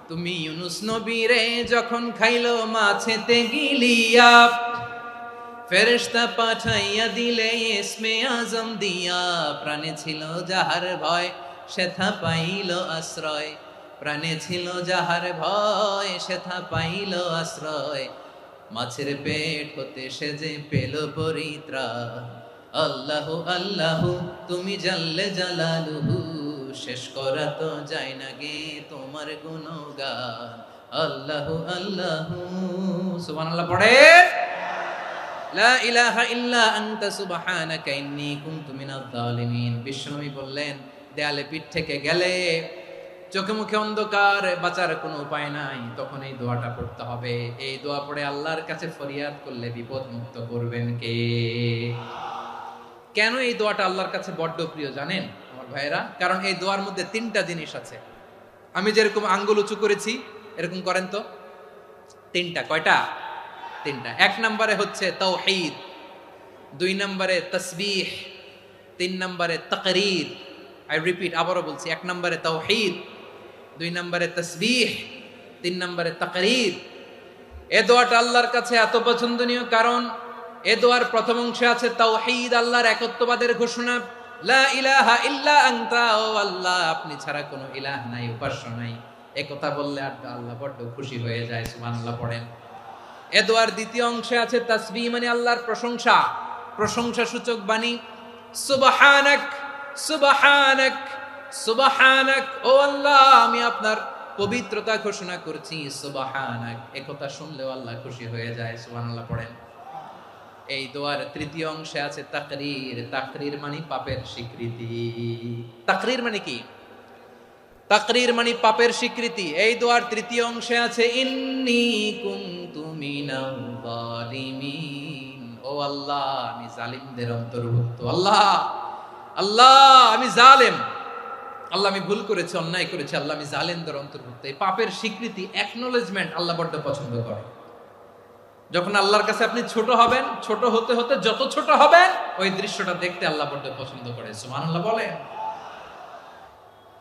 তুমি ইউনূস নবীরে যখন খাইলো মাছেতে গিলিয়া, ফেরেশতা পাঠাইয়া দিলে ইসমে আজম দিয়া। প্রাণে ছিল যাহার ভয় সেথা পাইল আশ্রয়, প্রাণে ছিল যাহার ভয় সেথা পাইল আশ্রয়। মাছের পেট হতে সে যে পেল পরিত্রাণ। আল্লাহু আল্লাহু তুমি জাল্লে জালালুহু, শেষ করা তো যায় না গে তোমার গুণগান। আল্লাহু আল্লাহু সুবহানাল্লাহ পড়ে। লা ইলাহা ইল্লা আনতা সুবহানাকা ইন্নী কুনতু মিনাজ জালিমিন। বিশ্বনবী বললেন, দেয়ালে পিঠ থেকে গেলে, চোখে মুখে অন্ধকার, বাঁচার কোনো উপায় নাই, তখন এই দোয়াটা পড়তে হবে। এই দোয়া পড়ে আল্লাহর কাছে ফরিয়াদ করলে বিপদ মুক্ত করবেন কে? কেন এই দোয়াটা আল্লাহর কাছে বড্ড প্রিয় জানেন আমার ভাইয়েরা? কারণ এই দোয়ার মধ্যে 3টা জিনিস আছে। আমি যেরকম আঙ্গুল উঁচু করেছি এরকম করেন তো। 3টা। কয়টা? 3টা। 1 নম্বরে হচ্ছে তাওহীদ, 2 নম্বরে তাসবিহ, 3 নম্বরে তাকরীর। আই রিপিট, আবারও বলছি, 1 নম্বরে তাওহীদ, 2 নম্বরে তাসবিহ, 3 নম্বরে তাকরীর। এই দোয়াটা আল্লাহর কাছে এত পছন্দনীয় কারণ এ দোয়ার প্রথম অংশে আছে তাওহীদ, আল্লাহর একত্ববাদের ঘোষণা। লা ইলাহা ইল্লা আনতা, ও আল্লাহ আপনি ছাড়া কোনো ইলাহ নাই, উপাস্য নাই। এই কথা বললে আর আল্লাহ বড় খুশি হয়ে যায়। সুবহানাল্লাহ পড়েন। এ দোয়ার দ্বিতীয় অংশে আছে তাসবিহ, মানে আল্লাহর প্রশংসা, প্রশংসা সূচক বাণী। সুবহানাক সুবহানাক সুবহানাক, ও আল্লাহ আমি আপনার পবিত্রতা ঘোষণা করছি। সুবহানাক, এই কথা শুনলেও আল্লাহ খুশি হয়ে যায়। সুবহানাল্লাহ পড়েন। এই দোয়ার তৃতীয় অংশে আছে তাকরীর। তাকরীর মানে পাপের স্বীকৃতি। তাকরীর মানে কি? তাকরীর মানে পাপের স্বীকৃতি। এই দোয়ার তৃতীয় অংশে আছে ইন্নী কুনতু মিনাল জালিমিন, ও আল্লাহ আমি জালিমদের অন্তর্ভুক্ত। আল্লাহ আল্লাহ আমি জালেম, আল্লাহ আমি ভুল করেছি, অন্যায় করেছি, আল্লাহ আমি জালেমদের অন্তর্ভুক্ত। এই পাপের স্বীকৃতি, অ্যাকনোলেজমেন্ট আল্লাহ বড্ড পছন্দ করে। যখন আল্লাহর কাছে আপনি ছোট হবেন, ছোট হতে হতে যত ছোট হবেন, ওই দৃশ্যটা দেখতে আল্লাহ বড্ড পছন্দ করে। সুবহানাল্লাহ বলেন।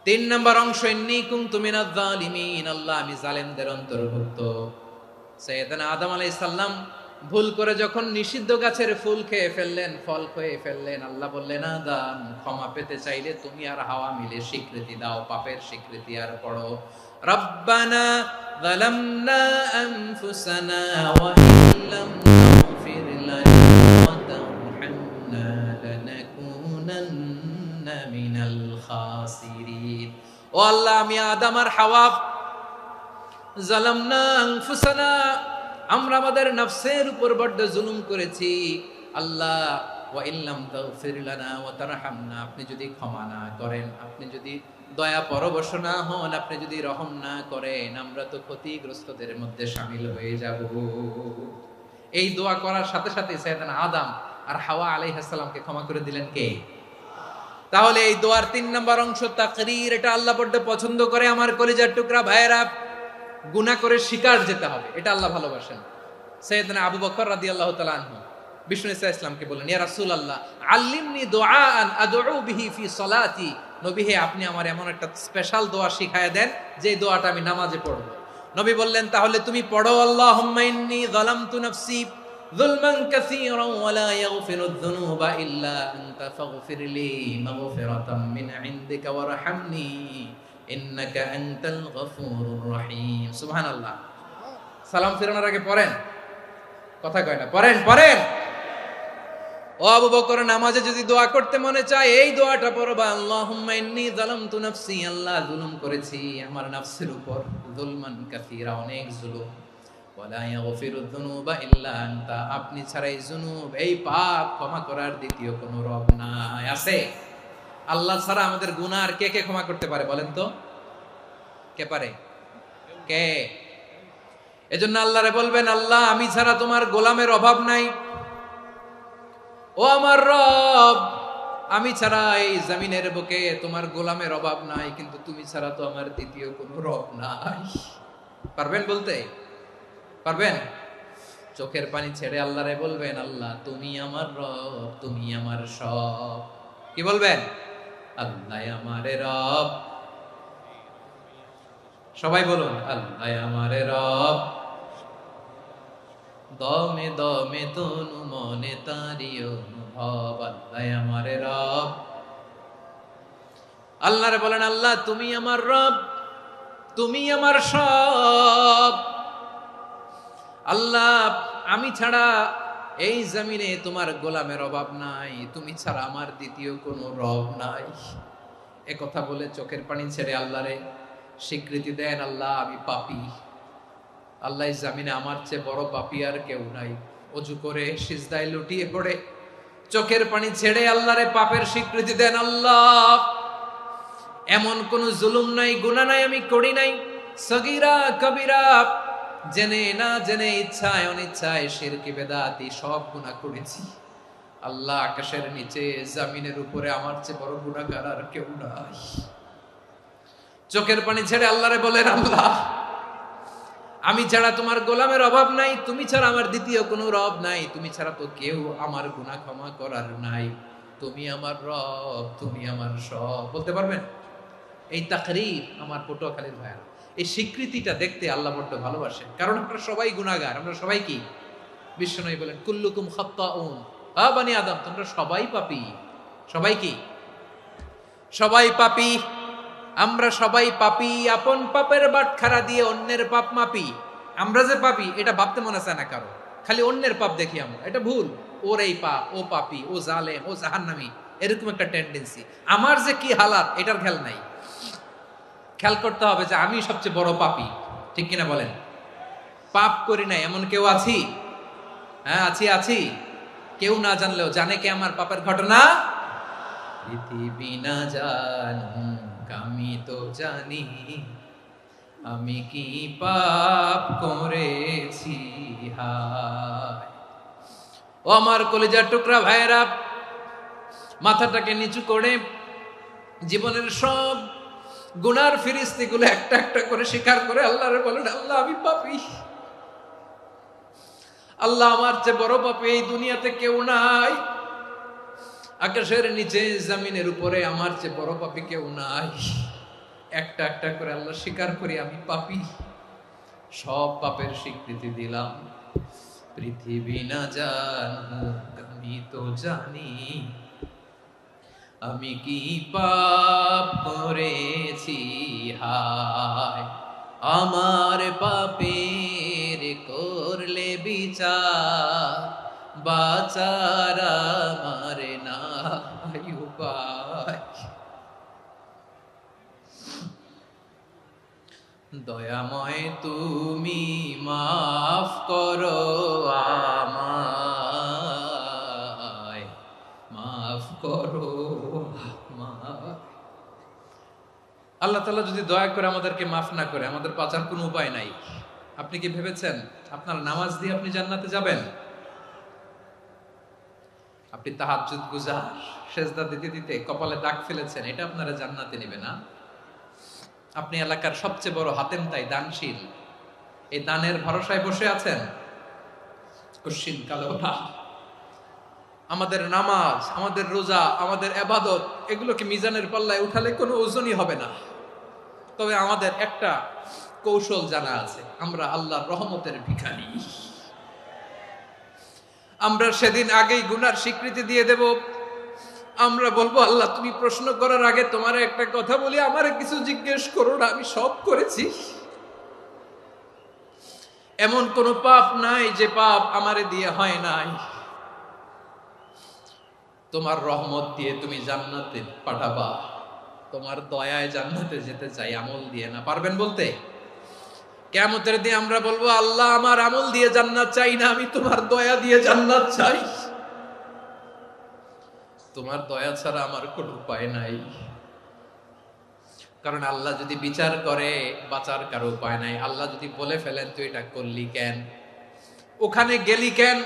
3 নম্বর অংশ ইন্নী কুনতু মিনাজ জালিমিন, আল্লাহ আমি জালেমদের অন্তর্ভুক্ত। সাইয়েদনা আদম আলাইহিস সালাম ভুল করে যখন নিষিদ্ধ গাছের ফুল খেয়ে ফেললেন, ফল খেয়ে ফেললেন, আল্লাহ বললেন আদম ক্ষমা পেতে চাইলে তুমি আর হাওয়া মিলে স্বীকৃতি দাও, পাপের স্বীকৃতি। আর পড়ো রব্বানা যালামনা আনফুসানা ওয়া ইল্লাম তাগফির লানা ওয়া তারহামনা লানাকুনান্না মিনাল খাসিরিন। ও আল্লাহ আমি আদম আর হাওয়া যালামনা আনফুসানা, আমরা আমাদের নফসের উপর বড্ড জুলুম করেছি। আল্লাহ ওয়া ইল্লাম তাগফির লানা ওয়া তারহামনা, আপনি যদি ক্ষমা না করেন, আপনি যদি দয়া পরবশ না হন, আপনি যদি রহম না করেন, আমরা তো ক্ষতিগ্রস্তদের মধ্যে শামিল হয়ে যাব। এই দোয়া করার সাথে সাথে সাইয়েদনা আদম আর হাওয়া আলাইহিস সালামকে ক্ষমা করে দিলেন কে? তাহলে এই দোয়ার 3 নম্বর অংশ তাকরীর, এটা আল্লাহ বড্ড পছন্দ করে। আমার কলিজার টুকরা ভাইয়েরা, গুনাহ করে শিকার যেতে হবে, এটা আল্লাহ ভালোবাসেন। সাইয়েদনা আবু বকর রাদিয়াল্লাহু তাআলা আনহু বিষ্ণু ইসা ইসলামকে বললেন, ইয়া রাসূলুল্লাহ আল্লিমনি দুআআন আদউ বিহি ফি সলাতি। নবী হে, আপনি আমার এমন একটা স্পেশাল দোয়া শিখায়া দেন যে দোয়াটা আমি নামাজে পড়ব। নবী বললেন, তাহলে তুমি পড়ো, আল্লাহুম্মা ইন্নী যালামতু নাফসি যুলমান কাসীরান ওয়া লা ইয়াগফিরুয যুনুবা ইল্লা আনতা ফাগফিরলি মাগফিরাতাম মিন ইনদিকা ওয়ারহামনি ইন্নাকা আনতাল গফুরুর রহিম। সুবহানাল্লাহ। সালাম ফিরানোর আগে পড়েন, কথা কয় না, পড়েন পড়েন। ও আবু বকর, নামাজে যদি দোয়া করতে মনে চায় এই দোয়াটা পড়বা, আল্লাহুম্মা ইন্নী যালামতু নাফসি, আল্লাহ জুলুম করেছি আমার নফসের উপর, যুলমান কাসীরা, অনেক জুলুম, ওয়া লা ইয়াগফিরুয যুনুবা ইল্লা আনতা, আপনি ছাড়া এই জুনুব, এই পাপ ক্ষমা করার দ্বিতীয় কোনো রব নাই। আছে? আল্লাহ ছাড়া আমাদের গুনাহ আর কে কে ক্ষমা করতে পারে বলেন তো? কে পারে? কে? এজন্য আল্লাহরে বলবেন, আল্লাহ আমি ছাড়া তোমার গোলামের অভাব নাই, ও আমার রব, আমি ছাড়া এই জমিনের বুকে তোমার গোলামের অভাব নাই, কিন্তু তুমি ছাড়া তো আমার দ্বিতীয় কোনো রব নাই। পারবেন বলতে? পারবেন? চোখের পানি ছেড়ে আল্লাহরে বলবেন, আল্লাহ তুমি আমার রব, তুমি আমার সব। কি বলবেন? আল্লাহ আমারে রব। সবাই বলুন, আল্লাহ আমারে রব, দমে দমে তনু মনে তারি অনুভব, আল্লাহ আমারে রব। আল্লাহরে বলেন, আল্লাহ তুমি আমার রব, তুমি আমার সব। আল্লাহ আমি ছাড়া এই জমিনে তোমার গোলামের অভাব নাই, তুমি ছাড়া আমার দ্বিতীয় কোনো রব নাই। এ কথা বলে চোখের পানি ছেড়ে আল্লাহরে স্বীকৃতি দেন, আল্লাহ আমি পাপী, আল্লাহ জামিনে আমার চেয়ে বড় পাপী আর কেউ নাই। অজু করে সিজদায় লুটিয়ে পড়ে চোখের পানি ছেড়ে আল্লাহরে পাপের স্বীকৃতি দেন, আল্লাহ এমন কোন জুলুম নাই, গুনাহ নাই আমি করি নাই, সগীরা কবিরা, জেনে না জেনে, ইচ্ছায় অনিচ্ছায়, শিরকি বেদাতি, সব গুনাহ করেছি। আল্লাহ আকাশের নিচে জমিনের উপরে আমার চেয়ে বড় গুনাহগার আর কেউ নাই। চোখের পানি ছেড়ে আল্লাহরে বলেন, আল্লাহ আমি ছাড়া তোমার গোলামের অভাব নাই, তুমি ছাড়া আমার দ্বিতীয় কোনো রব নাই, তুমি ছাড়া তো কেউ আমার গুনাহ ক্ষমা করার নাই, তুমি আমার রব, তুমি আমার সব। বলতে পারবেন? এই তাকরীর আমার পটুয়াখালীর ভাইয়া, এই স্বীকৃতিটা দেখতে আল্লাহ বড্ড ভালোবাসে, কারণ আমরা সবাই গুনাহগার, আমরা সবাই কি? বিশ্বনবী বলেন, কুল্লুকুম খাত্তাউন, আ বানি আদম, তোমরা সবাই পাপী। সবাই কি? সবাই পাপী। আমরা সবাই পাপী, আপন পাপের বাটখারা দিয়ে অন্যের পাপ মাপি। আমরা যে পাপী এটা ভাবতে মনে চায় না কারো, খালি অন্যের পাপ দেখি আমরা, এটা ভুল। ওর এই পাপ, ও পাপী, ও জালেম, ও জাহান্নামী, এরকম একটা টেন্ডেন্সি। আমার যে কি হালাত এটার খেয়াল নাই। খেয়াল করতে হবে যে আমি সবচেয়ে বড় পাপী, ঠিক কিনা বলেন? পাপ করি নাই এমন কেউ আছি? হ্যাঁ আছি, আছি। কেউ না জানলেও জানে কে আমার পাপের ঘটনা? পৃথিবী না জানুক আমি তো জানি, আমি কি পাপ করেছি হায়। ও আমার কলিজার টুকরা ভাইয়েরা, মাথাটাকে নিচু করে জীবনের সব গুনার ফিরিস্তিগুলো একটা একটা করে স্বীকার করে আল্লাহরে বলেন, আল্লাহ আমি পাপী, আল্লাহ আমার চেয়ে বড় পাপী এই দুনিয়াতে কেউ নাই, আকাশের নিচে জমিনের উপরে আমার চেয়ে বড় পাপী কেউ নাই। একটা একটা করে আল্লাহ স্বীকার করি আমি পাপী, সব পাপের স্বীকৃতি দিলাম। পৃথিবী না জানুক আমি তো জানি, আমি কি পাপ করেছি হায়। আমার পাপের করলে বিচার, বাঁচার আমার নাই উপায়। দয়াময় তুমি মাফ করো আমায়, মাফ করো আমায়। আল্লাহ তাআলা যদি দয়া করে আমাদেরকে মাফ না করে, আমাদের বাঁচার কোনো উপায় নাই। আপনি কি ভেবেছেন আপনার নামাজ দিয়ে আপনি জান্নাতে যাবেন? আপনি তাহাজ্জুদ গুজার, সেজদা দিতে দিতে কপালে দাগ ফেলেছেন, এটা আপনারা জান্নাতে নেবে না। আপনি এলাকার সবচেয়ে বড় হাতেম তাই দানশীল, এই দানের ভরসায় বসে আছেন, কশিন কালো না। আমাদের নামাজ, আমাদের রোজা, আমাদের ইবাদত, এগুলোকে মিজানের পাল্লায় উঠালে কোনো ওজনই হবে না। তবে আমাদের একটা কৌশল জানা আছে, আমরা আল্লাহর রহমতের ভিখারি। আমরা সেদিন আগেই গুনার স্বীকৃতি দিয়ে দেব। আমরা বলবো, আল্লাহ তুমি প্রশ্ন করার আগে তোমার একটা কথা বলি, আমারে কিছু জিজ্ঞেস করো না, আমি সব করেছি। এমন কোন পাপ নাই যে পাপ আমারে দিয়ে হয় নাই। তোমার রহমত দিয়ে তুমি জান্নাতে পাঠাবা, তোমার দয়ায় জান্নাতে যেতে চাই, আমল দিয়ে না। পারবেন বলতে? কিয়ামতের দিন আমরা বলবো, আল্লাহ আমার আমল দিয়ে জান্নাত চাই না, আমি তোমার দয়া দিয়ে জান্নাত চাই। তোমার দয়া ছাড়া আমার কোনো উপায় নাই। কারণ আল্লাহ যদি বিচার করে, বাঁচার কারো উপায় নাই। আল্লাহ যদি বলে ফেলেন তুই এটা করলি কেন, ওখানে গেলি কেন,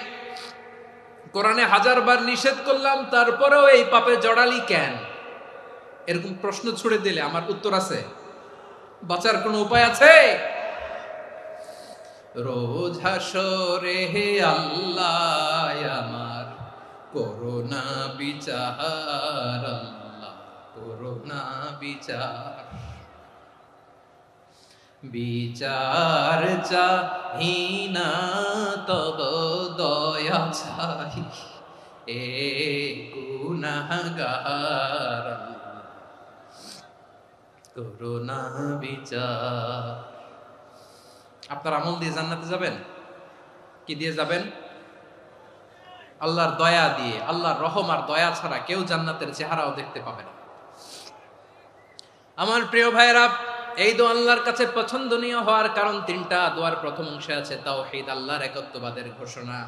কোরআনে 1000 বার নিষেধ করলাম তারপরেও এই পাপে জড়ালি কেন, এরকম প্রশ্ন ছুড়ে দিলে আমার উত্তর আছে? বাঁচার কোনো উপায় আছে? রোজ হাসরে হে আল্লাহ আমার করোনা বিচার, আল্লাহ করোনা বিচার। বিচার চাহি না তব দয়া চাই, এ গুনাহগার, আল্লাহ করোনা বিচার। আপনার আমল দিয়ে জান্নাতে যাবেন? কি দিয়ে যাবেন? আল্লাহর দয়া দিয়ে। আল্লাহর রহম আর দয়া ছাড়া কেউ জান্নাতের চেহারাও দেখতে পাবে না। আমার প্রিয় ভাইরা, এই দোয়া আল্লাহর কাছে পছন্দনীয় হওয়ার কারণ 3টা। দোয়ার প্রথম অংশে আছে তাওহীদ, আল্লাহর একত্ববাদের ঘোষণা।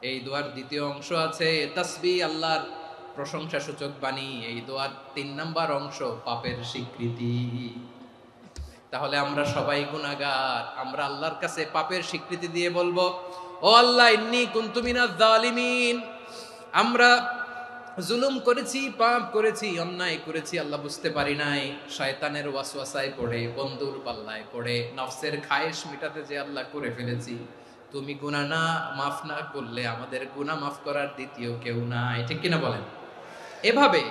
এই দোয়ার দ্বিতীয় অংশ আছে তাসবিহ, আল্লাহর প্রশংসা সূচক বাণী। এই দোয়ার 3 নাম্বার অংশ পাপের স্বীকৃতি। তাহলে আমরা সবাই গুনাহগার। আমরা আল্লাহর কাছে পাপের স্বীকৃতি দিয়ে বলবো, ও আল্লাহ ইন্নী কুনতু মিনাজ জালিমিন, আমরা জুলুম করেছি, পাপ করেছি, অন্যায় করেছি, আল্লাহ বুঝতে পারি নাই, শয়তানের ওয়াসওয়াসায় পড়ে, বন্ধুর পাল্লায় পড়ে, নফসের খায়েশ মিটাতে যে আল্লাহ করে ফেলেছি। তুমি গুনাহ না মাফ না করলে আমাদের গুনাহ মাফ করার দ্বিতীয় কেউ নাই। ঠিক কিনা বলেন? এভাবে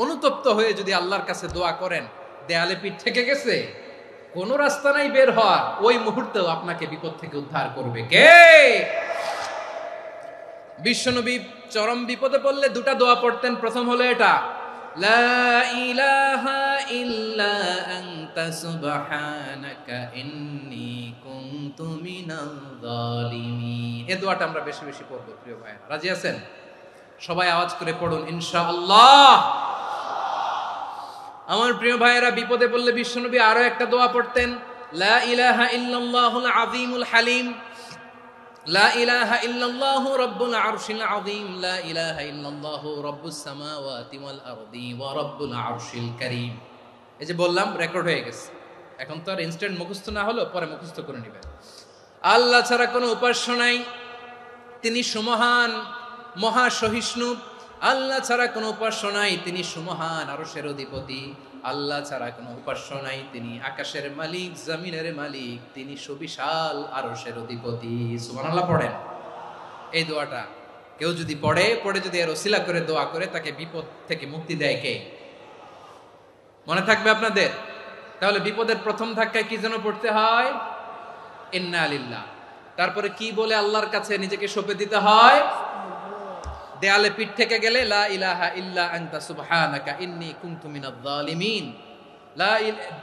অনুতপ্ত হয়ে যদি আল্লাহর কাছে দোয়া করেন, দেয়ালে পিঠ থেকে গেছে, কোন রাস্তা নাই বের হওয়ার, ওই মুহূর্তেও আপনাকে বিপদ থেকে উদ্ধার করবে কে? বিশ্বনবী চরম বিপদে পড়লে 2টা দোয়া পড়তেন। প্রথম হলো এটা, লা ইলাহা ইল্লা আনতা সুবহানাকা ইন্নী কুনতু মিনাল জালিমিন। এই দোয়াটা আমরা বেশি বেশি পড়ব প্রিয় ভাইরা। রাজি আছেন? সবাই আওয়াজ করে পড়ুন ইনশাআল্লাহ। আমার প্রিয় ভাইয়েরা, বিপদে পড়লে বিশ্বনবী আরো একটা দোয়া পড়তেন, লা ইলাহা ইল্লাল্লাহুল আযীমুল হালিম, লা ইলাহা ইল্লাল্লাহু রাব্বুল আরশিল আযীম, লা ইলাহা ইল্লাল্লাহু রাব্বুস সামাওয়াতি ওয়াল আরদি ওয়া রাব্বুল আরশিল কারীম। এই যে বললাম, রেকর্ড হয়ে গেছে। এখন তো আর ইনস্ট্যান্ট মুখস্থ না হলো, পরে মুখস্থ করে নেবেন। আল্লাহ ছাড়া কোনো উপাস্য নাই, তিনি সুমহান, মহা সহিষ্ণু। আল্লাহ ছাড়া কোনো উপাস্য নাই, তিনি সুমহান, আরশের অধিপতি। আল্লাহ ছাড়া কোনো উপাস্য নাই, তিনি আকাশের মালিক, জমিনের মালিক, তিনি সুবিশাল আরশের অধিপতি। সুবহানাল্লাহ পড়েন। এই দোয়াটা কেউ যদি পড়ে যদি এর ওসিলা করে দোয়া করে, তাকে বিপদ থেকে মুক্তি দেয় কে? মনে থাকবে আপনাদের? তাহলে বিপদের প্রথম ধাক্কায় কি যেন পড়তে হয়? ইন্না লিল্লাহ। তারপরে কি বলে আল্লাহর কাছে নিজেকে সঁপে দিতে হয়? দেয়ালে পিঠ থেকে গেলে লা ইলাহা ইল্লা আনতা সুবহানাকা ইন্নী কুনতু মিনাজ জালিমিন।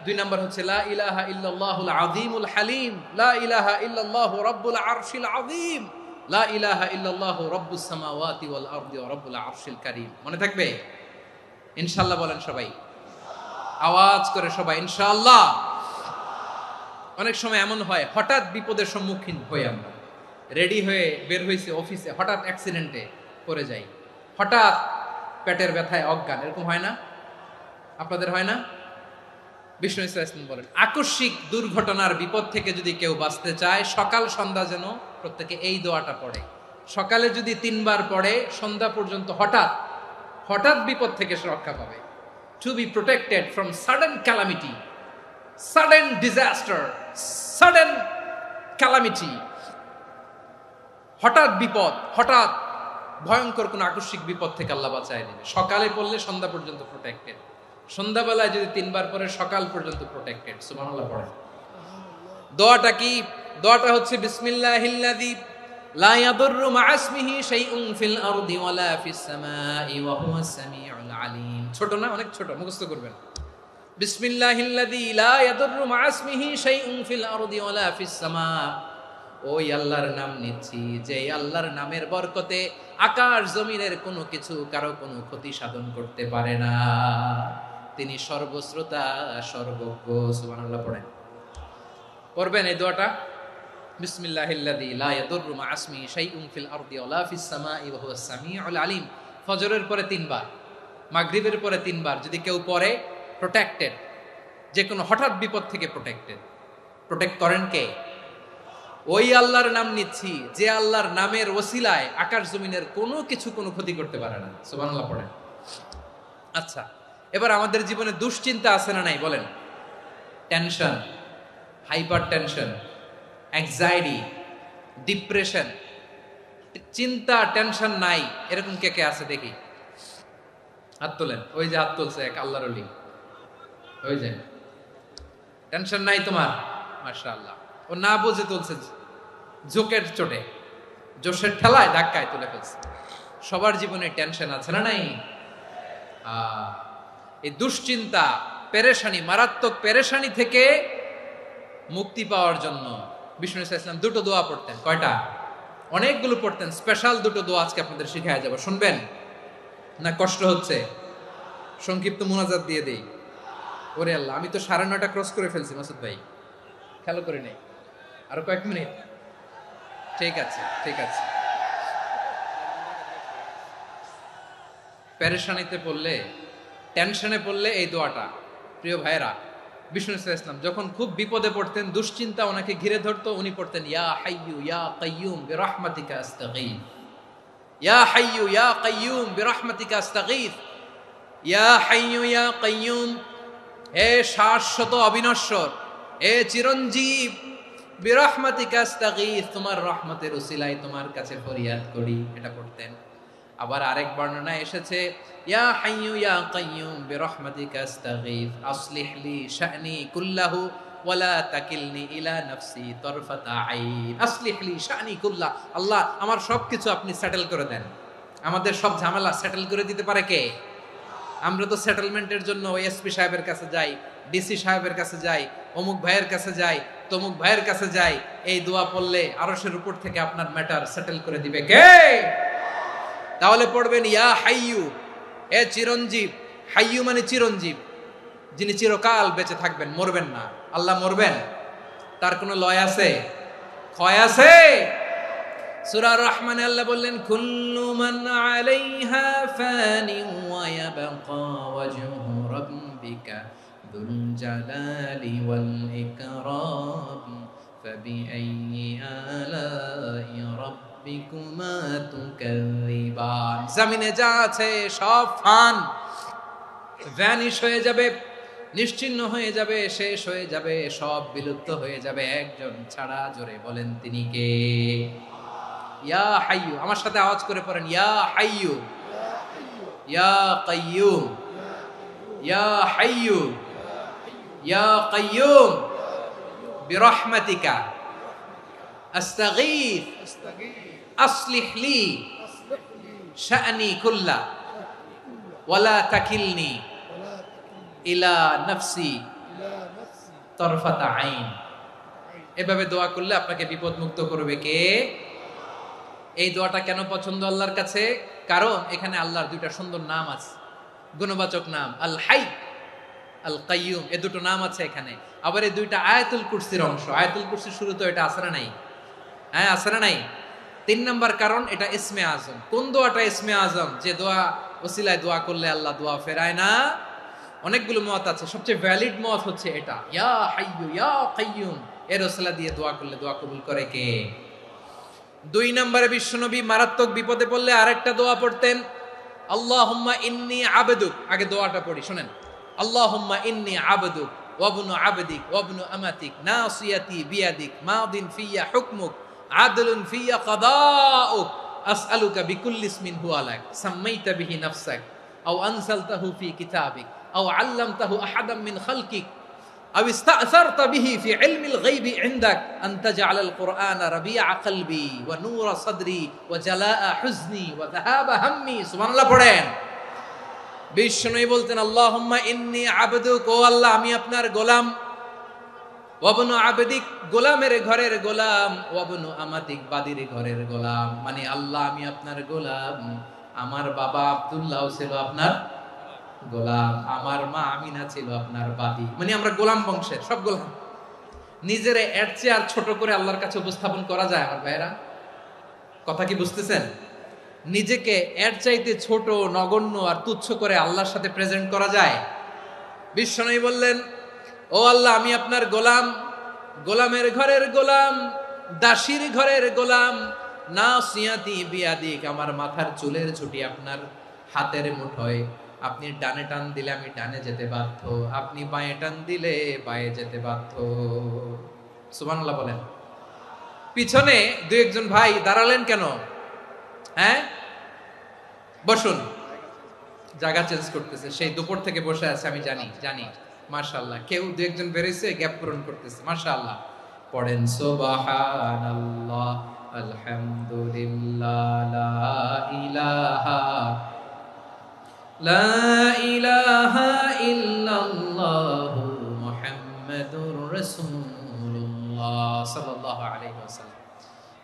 2 নাম্বার হচ্ছে লা ইলাহা ইল্লাল্লাহুল আযীমুল হালিম, লা ইলাহা ইল্লাল্লাহু রাব্বুল আরশিল আযীম, লা ইলাহা ইল্লাল্লাহু রাব্বুস সামাওয়াতি ওয়াল আরদি ওয়া রাব্বুল আরশিল কারীম। মনে থাকবে? ইনশাআল্লাহ বলেন সবাই, আওয়াজ করে সবাই ইনশাআল্লাহ। অনেক সময় এমন হয়, হঠাৎ বিপদের সম্মুখীন হই আমরা, রেডি হয়ে বের হইছে অফিসে, হঠাৎ অ্যাক্সিডেন্টে পড়ে যাই, হঠাৎ পেটের ব্যথায় অজ্ঞান, এরকম হয় না? আপনাদের হয় না? বিষ্ণু ইসলাম বলেন, আকস্মিক দুর্ঘটনার বিপদ থেকে যদি কেউ বাঁচতে চায়, সকাল সন্ধ্যা যেন প্রত্যেকে এই দোয়াটা পড়ে, সকালে যদি 3 বার পড়ে সন্ধ্যা পর্যন্ত হঠাৎ হঠাৎ বিপদ থেকে সে রক্ষা পাবে। To be protected from sudden calamity, sudden disaster, sudden calamity, হঠাৎ বিপদ, হঠাৎ ভয়ঙ্কর কোন আকস্মিক বিপদ থেকে আল্লাহ বাঁচায় দিবে। সকালে পড়লে সন্ধ্যা পর্যন্ত প্রোটেক্টেড, সন্ধ্যাবেলায় যদি 3 বার পরে সকাল পর্যন্ত প্রোটেক্টেড। সুবহানাল্লাহ পড়ে। দোয়াটা কি? দোয়াটা হচ্ছে বিসমিল্লাহিল্লাযী লা ইয়াদুররু মা'a ইসমিহি শাইউন ফিল আরদি ওয়ালা ফিস সামাই ওয়া হুয়াস সামিউল আলিম। ছোট না? অনেক ছোট, মুখস্থ করবেন। বিসমিল্লাহিল্লাযী লা ইয়াদুররু মা'a ইসমিহি শাইউন ফিল আরদি ওয়ালা ফিস সামা। ওই আল্লাহর নাম নিচ্ছি যে আল্লাহর নামের বরকতে আকাশ জমিনের কোনো কিছু কারো কোনো ক্ষতি সাধন করতে পারে না। তিনি সর্বশ্রোতা, সর্বজ্ঞ। সুবহানাল্লাহ পড়েন। পড়বেন এই দোয়াটা, বিসমিল্লাহিল্লাযী লা ইয়াদুররু মা'a ইসমিহি শাইউন ফিল আরদি ওয়ালা ফিস সামাই ওয়া হুয়াস সামিউল আলিম। ফজরের পরে 3 বার, মাগরিবের পরে 3 বার যদি কেউ পড়ে প্রোটেক্টেড, যে কোনো হঠাৎ বিপদ থেকে প্রোটেক্টেড। প্রোটেক্ট করেন কে? ওই আল্লাহর নাম নিচ্ছি যে আল্লাহর নামের ওসিলায় আকাশ জমিনের কোনো কিছু কোনো ক্ষতি করতে পারে না। সুবহানাল্লাহ পড়েন। আচ্ছা, এবার আমাদের জীবনে দুশ্চিন্তা আছে না নাই বলেন? Tension, hyper tension, anxiety, depression, চিন্তা টেনশন নাই এরকম কে কে আছে দেখি? হাত তোলেন। ওই যে হাত তুলছে এক আল্লাহর ওলি, ওই যে। টেনশন নাই তোমার? মাশাআল্লাহ। ও না বুঝে তুলছে, জোকের চোটে, জোশের ঠেলায় ধাক্কায় তুলে ফেলছে। সবার জীবনে টেনশন আছে না নাই? এই দুশ্চিন্তা, পেরেশানি, মারাত্মক পেরেশানি থেকে মুক্তি পাওয়ার জন্য বিষ্ণু ইসলাম 2টো দোয়া পড়তেন। কয়টা? অনেকগুলো পড়তেন। স্পেশাল 2টো দোয়া আজকে আপনাদের শিখায় যাব, শুনবেন না? কষ্ট হচ্ছে? সংক্ষিপ্ত মুনাজাত দিয়ে দেই। ওরে আল্লাহ, আমি তো 9:30 ক্রস করে ফেলছি মাসুদ ভাই, খেয়াল করে নেই। আরো কয়েক মিনিট? ঠিক আছে, ঠিক আছে। পেরেশানিতে পড়লে, টেনশনে পড়লে এই দোয়াটা, প্রিয় ভাইরা, বিষ্ণু ইসলাম যখন খুব বিপদে পড়তেন, দুশ্চিন্তা ওনাকে ঘিরে ধরতো, উনি পড়তেন ইয়া হাইয়ু ইয়া কাইয়ুম বিরহমাতিকা আস্তাগীথ, ইয়া হাইয়ু ইয়া কাইয়ুম বিরহমাতিকা আস্তাগীথ, ইয়া হাইয়ু ইয়া কাইয়ুম, হে শাশ্বত অবিনশ্বর, হে চিরঞ্জীব, বিরহমাতিকা আস্তাগীথ, তোমার রহমতের উসিলায় তোমার কাছে ফরিয়াদ করি। এটা পড়তেন। আবার আরেক বর্ণনায় এসেছে ইয়া হাইয়ু ইয়া কাইয়ুম বিরহমাতিকা আস্তাগীথ আসলিহ লি শা'নি কুল্লাহু ওয়ালা তাকিলনি ইলা নাফসি তারফাতা আইন। আসলিহ লি শা'নি কুল্লাহ, আল্লাহ আমার সবকিছু আপনি সেটেল করে দেন। আমাদের সব ঝামেলা সেটেল করে দিতে পারে কে? আমরা তো সেটেলমেন্টের জন্য ওই এসপি সাহেবের কাছে যাই, ডিসি সাহেবের কাছে যাই, অমুক ভাইয়ের কাছে যাই, তমুক ভাইয়ের কাছে যাই। এই দোয়া পড়লে আরশের উপর থেকে আপনার ম্যাটার সেটেল করে দিবে কে? তাহলে পড়বেন ইয়া হাইয়ু, এ চিরঞ্জীব। হাইয়ু মানে চিরঞ্জীব, যিনি চিরকাল বেঁচে থাকবেন, মরবেন না। আল্লাহ মরবেন? তার কোনো লয় আছে? ক্ষয় আছে? সূরা রহমানে আল্লাহ বললেন কুল্লু মান আলাইহা ফানি ওয়া ইয়াবকা ওয়াজহু রাব্বিকা যুল জালালি ওয়াল ইকরাম ফাবিআইয়ি আলাই রাব্বিকুমা তুকাযযিবান। জমিনে যা আছে সব ফান, ভ্যানিশ হয়ে যাবে, নিশ্চিহ্ন হয়ে যাবে, শেষ হয়ে যাবে, সব বিলুপ্ত হয়ে যাবে একজন ছাড়া। জোরে বলেন তিনি কে? ইয়া হাইয়ু। আমার সাথে আওয়াজ করে পড়েন ইয়া হাইয়ু ইয়া কাইয়ুম ইয়া হাইয়ু ইয়া কাইয়ুম বিরহমাতিকা আস্তাগীথ আসলিহ লি শা'নি কুল্লা ওয়ালা তাকিলনি ইলা নাফসি তারফাতা আইন। এভাবে দোয়া করলে আপনাকে বিপদ মুক্ত করবে কে? এই দোয়াটা কেন পছন্দ আল্লাহর কাছে? কারণ এখানে আল্লাহর 2টা সুন্দর নাম আছে, গুণবাচক নাম, আল হাই, আল কাইয়ুম। এই 2টো নাম আছে এখানে। আবার এই 2টা আয়াতুল কুরসির অংশ। আয়াতুল কুরসির শুরু তো এটা আছে না নাই? হ্যাঁ, আছে না নাই? 3 নাম্বার কারণ এটা ইসমে আজম। কোন দোয়াটা ইসমে আজম? যে দোয়া ওসিলায় দোয়া করলে আল্লাহ দোয়া ফেরায় না। অনেকগুলো মত আছে, সবচেয়ে ভ্যালিড মত হচ্ছে এটা, ইয়া হাইয়ু ইয়া কাইয়ুম। এর ওসিলা দিয়ে দোয়া করলে দোয়া কবুল করে কে? দুই নম্বরে বিশ্বনবী মারাত্মক বিপদে পড়লে আরেকটা দোয়া পড়তেন, আল্লাহুম্মা ইন্নী আবদুক। আগে দোয়াটা পড়ি, শুনেন। আল্লাহুম্মা ইন্নী আবদুক ওয়াবনু আবদিক ওয়াবনু আমাতিক নাসিয়াতি বিয়াদিক মাদিন ফিয়া হুকমুক আদলুন ফিয়া কাদাউক আসআলুকা বিকুল্লি ইসমিন হুয়া লাক সাম্মাইতা বিহি নাফসাক আও আনসালতাহু ফি কিতাবিক আও আল্লামতাহু আহাদাম মিন খালকিক আও ইস্তা'সারতা বিহি ফি ইলমিল গায়বি ইনদাক আন তাজআলাল কুরআনা রাবিআ কলবি ওয়া নূরা সাদরি ওয়া জালাআ হুজনি ওয়া যাহাবা হাম্মি। সুবহানাল্লাহ পড়েন। বিষ্ণুই বলতেন, আল্লাহুম্মা ইন্নী আবদুক, ও আল্লাহ আমি আপনার গোলাম, ওয়াবনু আবদিক, গোলামের ঘরের গোলাম, ওয়াবনু আমাতিক, বাদির ঘরের গোলাম। মানে আল্লাহ আমি আপনার গোলাম, আমার বাবা আব্দুল্লাহ ছিল আপনার গোলাম, আমার মা আমিনা ছিল আপনার বাদী। মানে আমরা গোলাম বংশের, সব গোলাম। নিজেরে এর চেয়ে আর ছোট করে আল্লাহর কাছে উপস্থাপন করা যায় আমার ভাইয়েরা? কথা কি বুঝতেছেন? নিজেকে এর চাইতে ছোট, নগণ্য আর তুচ্ছ করে আল্লাহর সাথে প্রেজেন্ট করা যায়? বিশ্বনবী বললেন, ও আল্লাহ আমি আপনার গোলাম, গোলামের ঘরের গোলাম, দাসীর ঘরের গোলাম, নাসিয়াতি বিয়াদিক, আমার মাথার চুলের ছুটি আপনার হাতের মুঠোয়। আপনি ডানে টান দিলে আমি ডানে যেতে বাধ্য, আপনি বাঁয়ে টান দিলে বাঁয়ে যেতে বাধ্য। সুবহানাল্লাহ বলেন। পিছনে দুই একজন ভাই দাঁড়ালেন কেন? হ্যাঁ, বসুন। জায়গা চেঞ্জ করতেছে, সেই দুপুর থেকে বসে আছে আমি জানি। মাশাআল্লাহ, কেউ দুই একজন বেরিয়েছে, গ্যাপ পূরণ করতেছে। মাশাআল্লাহ পড়েন সুবহানাল্লাহ আলহামদুলিল্লাহ লা ইলাহা ইল্লাল্লাহ মুহাম্মাদুর রাসূলুল্লাহ সাল্লাল্লাহু আলাইহি ওয়াসাল্লাম।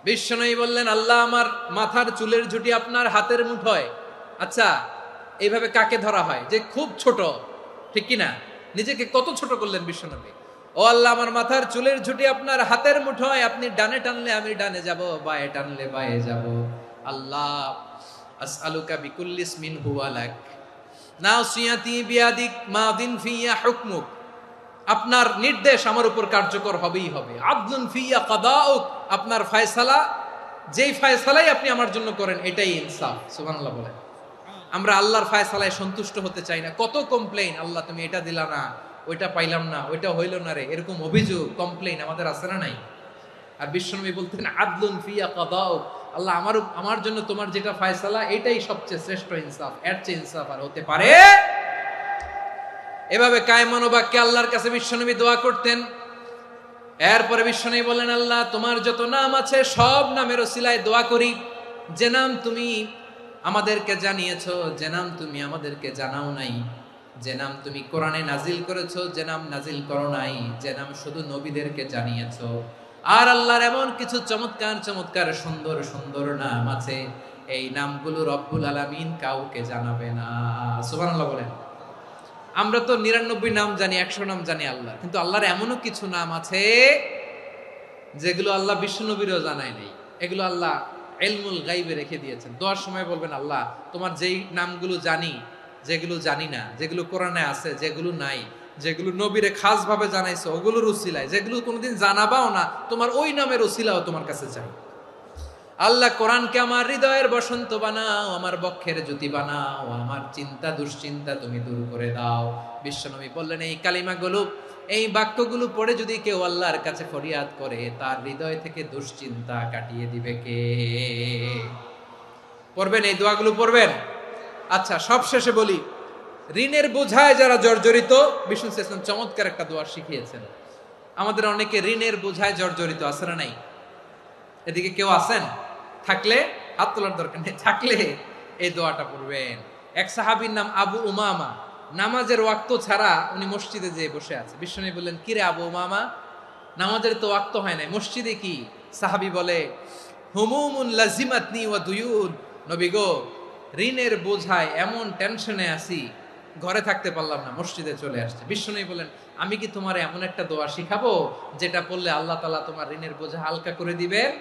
বিশ্বনবী বললেন, আল্লাহ আমার মাথার চুলের ঝুঁটি আপনার হাতের মুঠোয়। আচ্ছা, এইভাবে কাকে ধরা হয়? যে খুব ছোট, ঠিক কিনা? নিজেকে কত ছোট করলেন বিশ্বনবী। ও আল্লাহ আমার মাথার চুলের ঝুঁটি আপনার হাতের মুঠোয়, আপনি ডানে টানলে আমি ডানে যাব, বাঁয়ে টানলে বাঁয়ে যাব। আল্লাহ আসআলুকা বিকুল্লি ইসমিন হুয়া লাক নাসিয়াতি বিয়াদিক মাদিন ফিয়া হুকমুক, আপনার নির্দেশ আমার উপর কার্যকর হবেই হবে। আদলুন ফিয়া কাদাউক, আপনার ফয়সালা, যেই ফয়সালাই আপনি আমার জন্য করেন এটাই ইনসাফ। সুবহানাল্লাহ বলেন। আমরা আল্লাহর ফয়সালায় সন্তুষ্ট হতে চাই না। কত কমপ্লেইন, আল্লাহ তুমি এটা দিলা না, ওইটা পাইলাম না, ওইটা হইল না রে, এরকম অভিযোগ, কমপ্লেইন আমাদের আছে না নাই? আর বিশ্বনবী বলতেন, আদলুন ফিয়া কাদাউক, আল্লাহ আমার জন্য তোমার যেটা ফয়সালা এটাই সবচেয়ে শ্রেষ্ঠ ইনসাফ, এর চেয়ে ইনসাফ আর হতে পারে? এভাবে কায়মান বাক্যে আল্লাহর কাছে বিশ্বনবী দোয়া করতেন। এরপরে বিশ্বনবী বলেন, আল্লাহ তোমার যত নাম আছে সব নামের ওসিলায় দোয়া করি, যে নাম তুমি আমাদেরকে জানিয়েছো, যে নাম তুমি আমাদেরকে জানাও নাই, যে নাম তুমি কোরআনে নাজিল করেছো, যে নাম নাজিল করো নাই, যে নাম শুধু নবীদেরকে জানিয়েছো। আর আল্লাহর এমন কিছু চমৎকার চমৎকার সুন্দর সুন্দর নাম আছে, এই নামগুলো রব্বুল আলামিন কাউকে জানাবে না। সুবহানাল্লাহ বলেন। আমরা তো 99 নাম জানি, 100 নাম জানি আল্লাহ, কিন্তু আল্লাহর এমনও কিছু নাম আছে যেগুলো আল্লাহ বিশ্বনবীরও জানায় নাই। এগুলো আল্লাহ ইলমুল গায়বে রেখে দিয়েছেন। দোয়ার সময় বলবেন, আল্লাহ তোমার যেই নামগুলো জানি, যেগুলো জানি না, যেগুলো কোরআনে আছে, যেগুলো নাই, যেগুলো নবীরে খাস ভাবে জানাইছো ওগুলোর উসিলায়, যেগুলো কোনোদিন জানাবাও না, তোমার ওই নামের উসিলাও তোমার কাছে চাই। আল্লাহ কোরআনকে আমার হৃদয়ের বসন্ত বানাও, আমার বক্ষের জ্যোতি বানাও, আমার চিন্তা দুশ্চিন্তা তুমি দূর করে দাও। বিশ্বনবী বললেন, এই কালিমাগুলো, এই বাক্যগুলো পড়ে যদি কেউ আল্লাহর কাছে ফরিয়াদ করে, তার হৃদয় থেকে দুশ্চিন্তা কাটিয়ে দিবে কে? পড়বেন, এই দোয়াগুলো পড়বেন। আচ্ছা, সব শেষে বলি, ঋণের বোঝায় যারা জর্জরিত, বিষ্ণু ইসলাম চমৎকার একটা দোয়া শিখিয়েছেন। আমাদের অনেকে ঋণের বোঝায় জর্জরিত, আছে না নাই? এদিকে কেউ আছেন? থাকলে হাত তোলার দরকার নেই, থাকলে এই দোয়াটা পড়বেন। এক সাহাবীর নাম আবু উমামা, নামাজের ওয়াক্ত ছাড়া উনি মসজিদে যেয়ে বসে আছে। বিশ্বনবী বললেন, কিরে আবু উমামা, নামাজের তো ওয়াক্ত হয় নাই, মসজিদে কি? সাহাবী বলে, হুমুমুন লাজিমাতনি ওয়া দুয়ুন, নবী গো, ঋণের বোঝায় এমন টেনশনে আছি, ঘরে থাকতে পারলাম না, মসজিদে চলে আসছে। বিশ্বনবী বলেন, আমি কি তোমার এমন একটা দোয়া শিখাবো যেটা পড়লে আল্লাহ তাআলা তোমার ঋণের বোঝা হালকা করে দিবেন?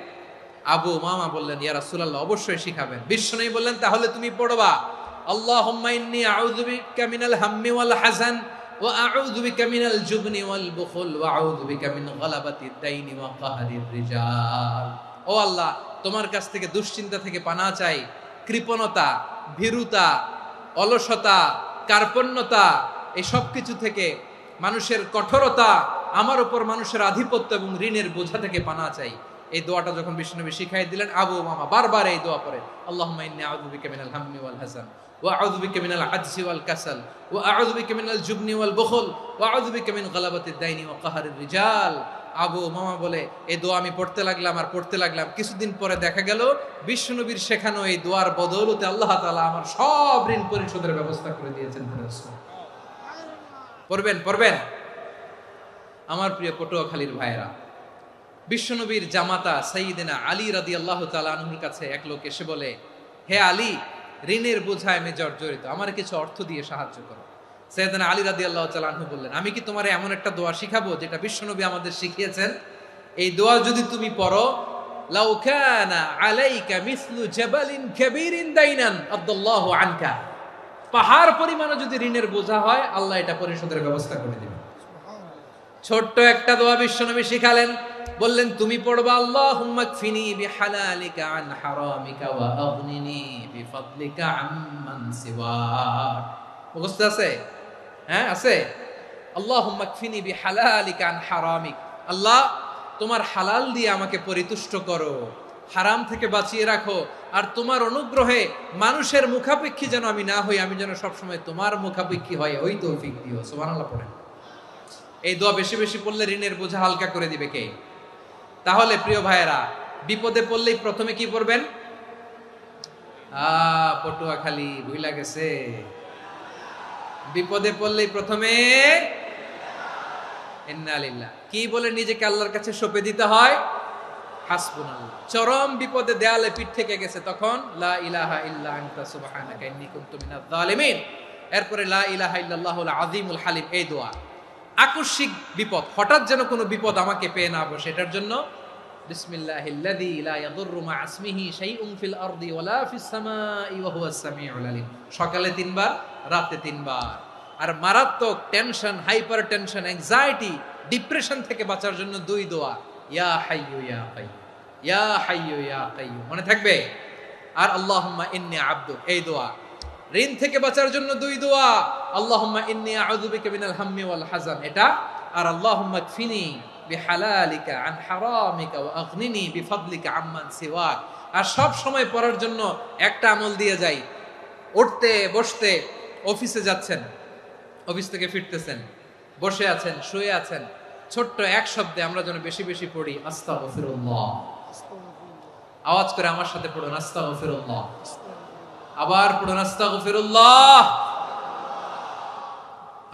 আবু উমামা বললেন, ইয়া রাসূলুল্লাহ, অবশ্যই শিখাবেন। বিশ্বনবী বললেন, তাহলে তুমি পড়বা, আল্লাহুম্মা ইন্নী আউযু বিকা মিনাল হাম্মি ওয়াল হাযান ওয়া আউযু বিকা মিনাল জুবনি ওয়াল বুখল ওয়া আউযু বিকা মিন গালাবাতিদ দাইনি ওয়া কাহরির রিজাল। ও আল্লাহ, তোমার কাছ থেকে দুশ্চিন্তা থেকে পানা চাই, কৃপণতা, ভীরুতা, অলসতা, কার্পণ্যতা, এই সব কিছু থেকে, মানুষের কঠোরতা, আমার উপর মানুষের আধিপত্য এবং ঋণের বোঝা থেকে পানা চাই। এই দোয়াটা যখন বিশ্বনবী শিখাই দিলেন, আবু মামা বারবার এই দোয়া পড়ে, আল্লাহুম্মা ইন্নী আউযু বিকা মিনাল হাম্মি ওয়াল হাযান ওয়া আউযু বিকা মিনাল আজজি ওয়াল কাসাল ওয়া আউযু বিকা মিনাল জুবনি ওয়াল বুখল ওয়া আউযু বিকা মিন গালাবাতিদ দাইনি ওয়া কাহরির রিজাল। আবু মামা বলে এই দোয়া আমি পড়তে লাগলাম। কিছুদিন পরে দেখা গেল বিশ্বনবীর শেখানো এই দোয়ার বদৌলতে আল্লাহ তাআলা আমার সব ঋণ পরিশোধের ব্যবস্থা করে দিয়েছেন। পড়বেন আমার প্রিয় পটুয়াখালীর ভাইয়েরা, বিশ্বনবীর জামাতা সাইয়্যিদিনা আলী রাদিয়াল্লাহু তাআলা আনহুর কাছে এক লোক এসে বলে, হে আলী, ঋণের বোঝায় আমি জর্জরিত, আমার কিছু অর্থ দিয়ে সাহায্য করো। সাইয়্যিদিনা আলী রাদিয়াল্লাহু তাআলা আনহু বললেন, আমি কি তোমারে এমন একটা দোয়া শিখাবো যেটা বিশ্বনবী আমাদের শিখিয়েছেন? এই দোয়া যদি তুমি পড়ো, লাউ কানা আলাইকা মিসলু জাবালিন কাবীরিন দাইনান আদাল্লাহু আনকা, পাহাড় পরিমাণে যদি ঋণের বোঝা হয়, আল্লাহ এটা পরিশোধের ব্যবস্থা করে দিবেন। ছোট্ট একটা দোয়া বিশ্বনবী শিখালেন, বললেন তুমি পড়বা, আল্লাহুম্মা কফিনি বিহালালিকা আন হারামিকা ওয়া আগনিনি বিফাদলিকা আম্মান সিওয়াক। মুখস্থ আছে? হ্যাঁ আছে। আল্লাহুম্মা কফিনি বিহালালিকা আন হারামিক, আল্লাহ তোমার হালাল দিয়ে আমাকে পরিতুষ্ট করো, হারাম থেকে বাঁচিয়ে রাখো, আর তোমার অনুগ্রহে মানুষের মুখাপেক্ষী যেন আমি না হই, আমি যেন সবসময় তোমার মুখাপেক্ষী হয়, ওই তৌফিক দিও। সুবহানাল্লাহ পড়েন। এই দোয়া বেশি বেশি পড়লে ঋণের বোঝা হালকা করে দিবে কে? তাহলে প্রিয় ভাইয়েরা, বিপদে পড়লেই প্রথমে কি পড়বেন? পটুয়াখালী ভুইলা গেছে। বিপদে পড়লেই প্রথমে ইন্না লিল্লাহ কি বলে নিজেকে আল্লাহর কাছে সঁপে দিতে হয়? হাসবুনাল্লাহ। চরম বিপদে দেয়ালে পিঠ থেকে গেছে, তখন লা ইলাহা ইল্লা আনতা সুবহানাকা ইন্নী কুনতু মিনাজ জালিমিন। এরপরে লা ইলাহা ইল্লাল্লাহুল আযীমুল হালিম, এই দোয়া। আকস্মিক বিপদ, হঠাৎ যেন কোনো বিপদ আমাকে পেয়ে না বসে, এটার জন্য বিসমিল্লাহিল্লাযী লা ইয়াদুররু মা ইসমিহি শাইউন ফিল আরদি ওয়ালা ফিস সামাই ওয়া হুয়াস সামিউল আলিম। সকালে 3 বার, রাতে 3 বার। আর মারাত্মক tension, hyper tension, anxiety, depression থেকে বাঁচার জন্য 2 দোয়া, ইয়া হাইয়্যু ইয়া কাইয়্যুম, ইয়া হাইয়্যু ইয়া কাইয়্যুম, মনে থাকবে? আর আল্লাহুম্মা ইন্নী আবদুক, এই দোয়া। ঋণ থেকে বাঁচার জন্য 2 দোয়া, আল্লাহুম্মা ইন্নী আউযু বিকা মিনাল হাম্মি ওয়াল হাযান, এটা। আর আল্লাহুম্মা কফিনি বিহালালিকা আন হারামিকা ওয়া আগনিনি বিফাদলিকা আম্মান সিওয়াক। আর সব সময় পড়ার জন্য একটা আমল দিয়ে যাই, উঠতে বসতে, অফিসে যাচ্ছেন, অফিস থেকে ফিরতেছেন, বসে আছেন, শুয়ে আছেন, ছোট্ট এক শব্দে আমরা যেন বেশি বেশি পড়ি আস্তাগফিরুল্লাহ। আওয়াজ করে আমার সাথে পড়ুন, আস্তাগফিরুল্লাহ। আবার পড়ুন, আস্তাগফিরুল্লাহ।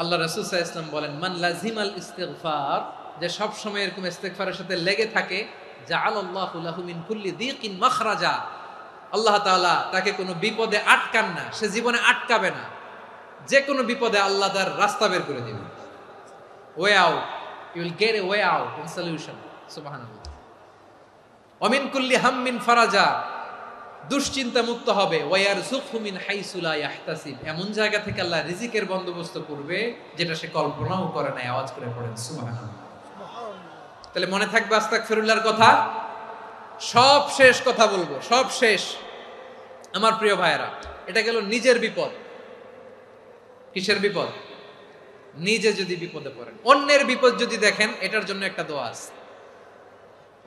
আল্লাহ রাসূল সাল্লাল্লাহু আলাইহি ওয়াসাল্লাম বলেন, মান লাজিমাল ইস্তিগফার, যে সব সময় এরকম ইস্তিগফারের সাথে লেগে থাকে, জাআলাল্লাহু লাহু মিন কুল্লি যিকিন মাখরাজা, আল্লাহ তাআলা তাকে কোনো বিপদে আটকান না, সে জীবনে আটকাবে না, যে কোনো বিপদে আল্লাহ তার রাস্তা বের করে দিবেন। Way out, you will get a way out and solution. সুবহানাল্লাহ। ওয়া মিন কুল্লি হাম্মিন ফারাজা, দুশ্চিন্তা মুক্ত হবে। ওয়ায়ারযুকহু মিন হাইসু লা ইয়াহতাসিব, এমন জায়গা থেকে আল্লাহ রিজিকের বন্দোবস্ত করবে যেটা সে কল্পনাও করে না। আওয়াজ করে পড়েন সুবহানাল্লাহ। তাহলে মনে থাকবে আস্তাগফিরুল্লাহর কথা। সব শেষ কথা বলবো, সব শেষ আমার প্রিয় ভাইয়েরা। এটা গেল নিজের বিপদ। কিসের বিপদ? নিজে যদি বিপদে পড়েন, অন্যের বিপদ যদি দেখেন, এটার জন্য একটা দোয়া আছে।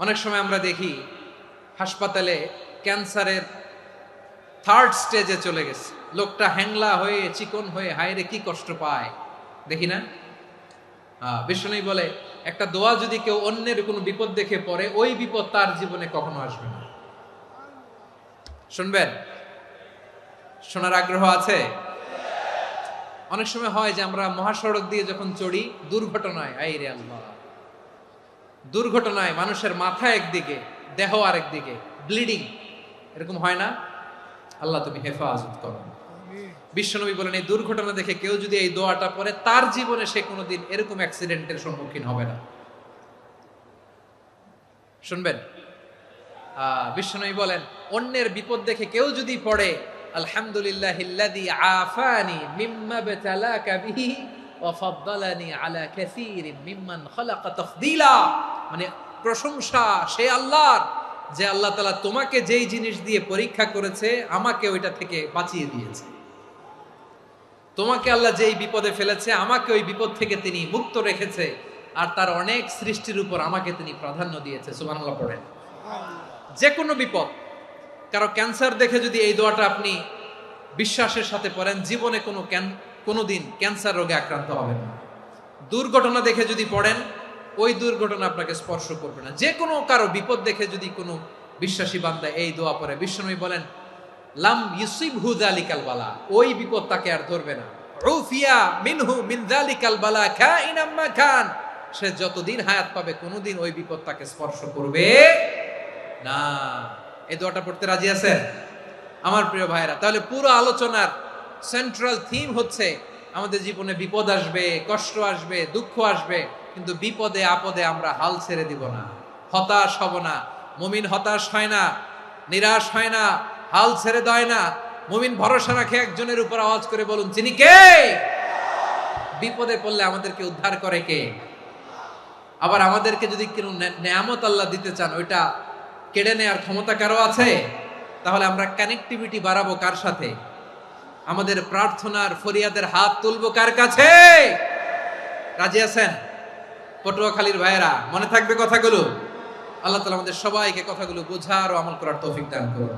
অনেক সময় আমরা দেখি হাসপাতালে ক্যান্সারের 3rd স্টেজে চলে গেছে, লোকটা হ্যাংলা হয়ে, চিকন হয়ে, হায়রে কি কষ্ট পায়, দেখি না? বিষ্ণু বলে, একটা দোয়া যদি কেউ অন্যের কোনো বিপদ দেখে পড়ে, ওই বিপদ তার জীবনে কখনো আসবে না। শুনবেন? শোনার আগ্রহ আছে? অনেক সময় হয় যে আমরা মহাসড়ক দিয়ে যখন চড়ি, দুর্ঘটনায়, আইরে আল্লাহ, দুর্ঘটনায় মানুষের মাথা একদিকে, দেহ আরেক দিকে, ব্লিডিং, এরকম হয় না? আল্লাহ তুমি হেফাজত করো। বিশ্বনবী বলেন, এই দুর্ঘটনা দেখে কেউ যদি এই দোয়াটা পড়ে, তার জীবনে সে কোনোদিন এরকম অ্যাক্সিডেন্টের সম্মুখীন হবে না। শুনবেন? বিশ্বনবী বলেন, অন্যের বিপদ দেখে কেউ যদি পড়ে, আলহামদুলিল্লাহিল্লাযী আফানি মিম্মা বতালাকা বিহি ওয়া ফাদ্দালানি আলা কাসীরিন মিম্মান খালাকা তাফদীলা, মানে প্রশংসা সে আল্লাহর যে আল্লাহ তাআলা তোমাকে যেই জিনিস দিয়ে পরীক্ষা করেছে আমাকে ওইটা থেকে বাঁচিয়ে দিয়েছে। তোমাকে আল্লাহ যেই বিপদে ফেলেছে আমাকে ওই বিপদ থেকে তিনি মুক্ত রেখেছে, আর তার অনেক সৃষ্টির উপর আমাকে তিনি প্রাধান্য দিয়েছে। সুবহানাল্লাহ পড়েন। যে কোনো বিপদ, কারো ক্যান্সার দেখে যদি এই দোয়াটা আপনি বিশ্বাসের সাথে পড়েন, জীবনে কোনোদিন ক্যান্সার রোগে আক্রান্ত হবেন না। দুর্ঘটনা দেখে যদি পড়েন, ওই দুর্ঘটনা আপনাকে স্পর্শ করবে না। যে কোনো কারো বিপদ দেখে যদি কোনো বিশ্বাসী বান্দা এই দোয়া পড়ে, বিশ্বনবী বলেন লাম ইউসিবহু যালিকাল বালা, ওই বিপদ তাকে আর ধরবে না। উফিয়া মিনহু মিন যালিকাল বালা কাইনাম মা কান, সে যতদিন হায়াত পাবে কোনোদিন ওই বিপদ তাকে স্পর্শ করবে না। এই দোয়াটা পড়তে রাজি আছেন আমার প্রিয় ভাইরা? তাহলে পুরো আলোচনার সেন্ট্রাল থিম হচ্ছে আমাদের জীবনে বিপদ আসবে, কষ্ট আসবে, দুঃখ আসবে, কিন্তু বিপদে আপদে আমরা হাল ছেড়ে দিব না, হতাশ হব না। মুমিন হতাশ হয় না, নিরাশ হয় না, হাল ছেড়ে দেয় না। মুমিন ভরসা রাখে একজনের উপর। আওয়াজ করে বলুন, যিনি কে? বিপদে পড়লে আমাদেরকে উদ্ধার করে কে? আবার আমাদেরকে যদি কোনো নেয়ামত আল্লাহ দিতে চান, ওইটা কেড়ে নেওয়ার ক্ষমতা কারো আছে? তাহলে আমরা কানেক্টিভিটি বাড়াবো কার সাথে? আমাদের প্রার্থনার ফরিয়াদের হাত তুলবো কার কাছে? রাজি আছেন পটুয়াখালীর ভাইয়েরা? মনে থাকবে কথাগুলো? আল্লাহ তাআলা আমাদের সবাইকে কথাগুলো বোঝার ও আমল করার তৌফিক দান করুন।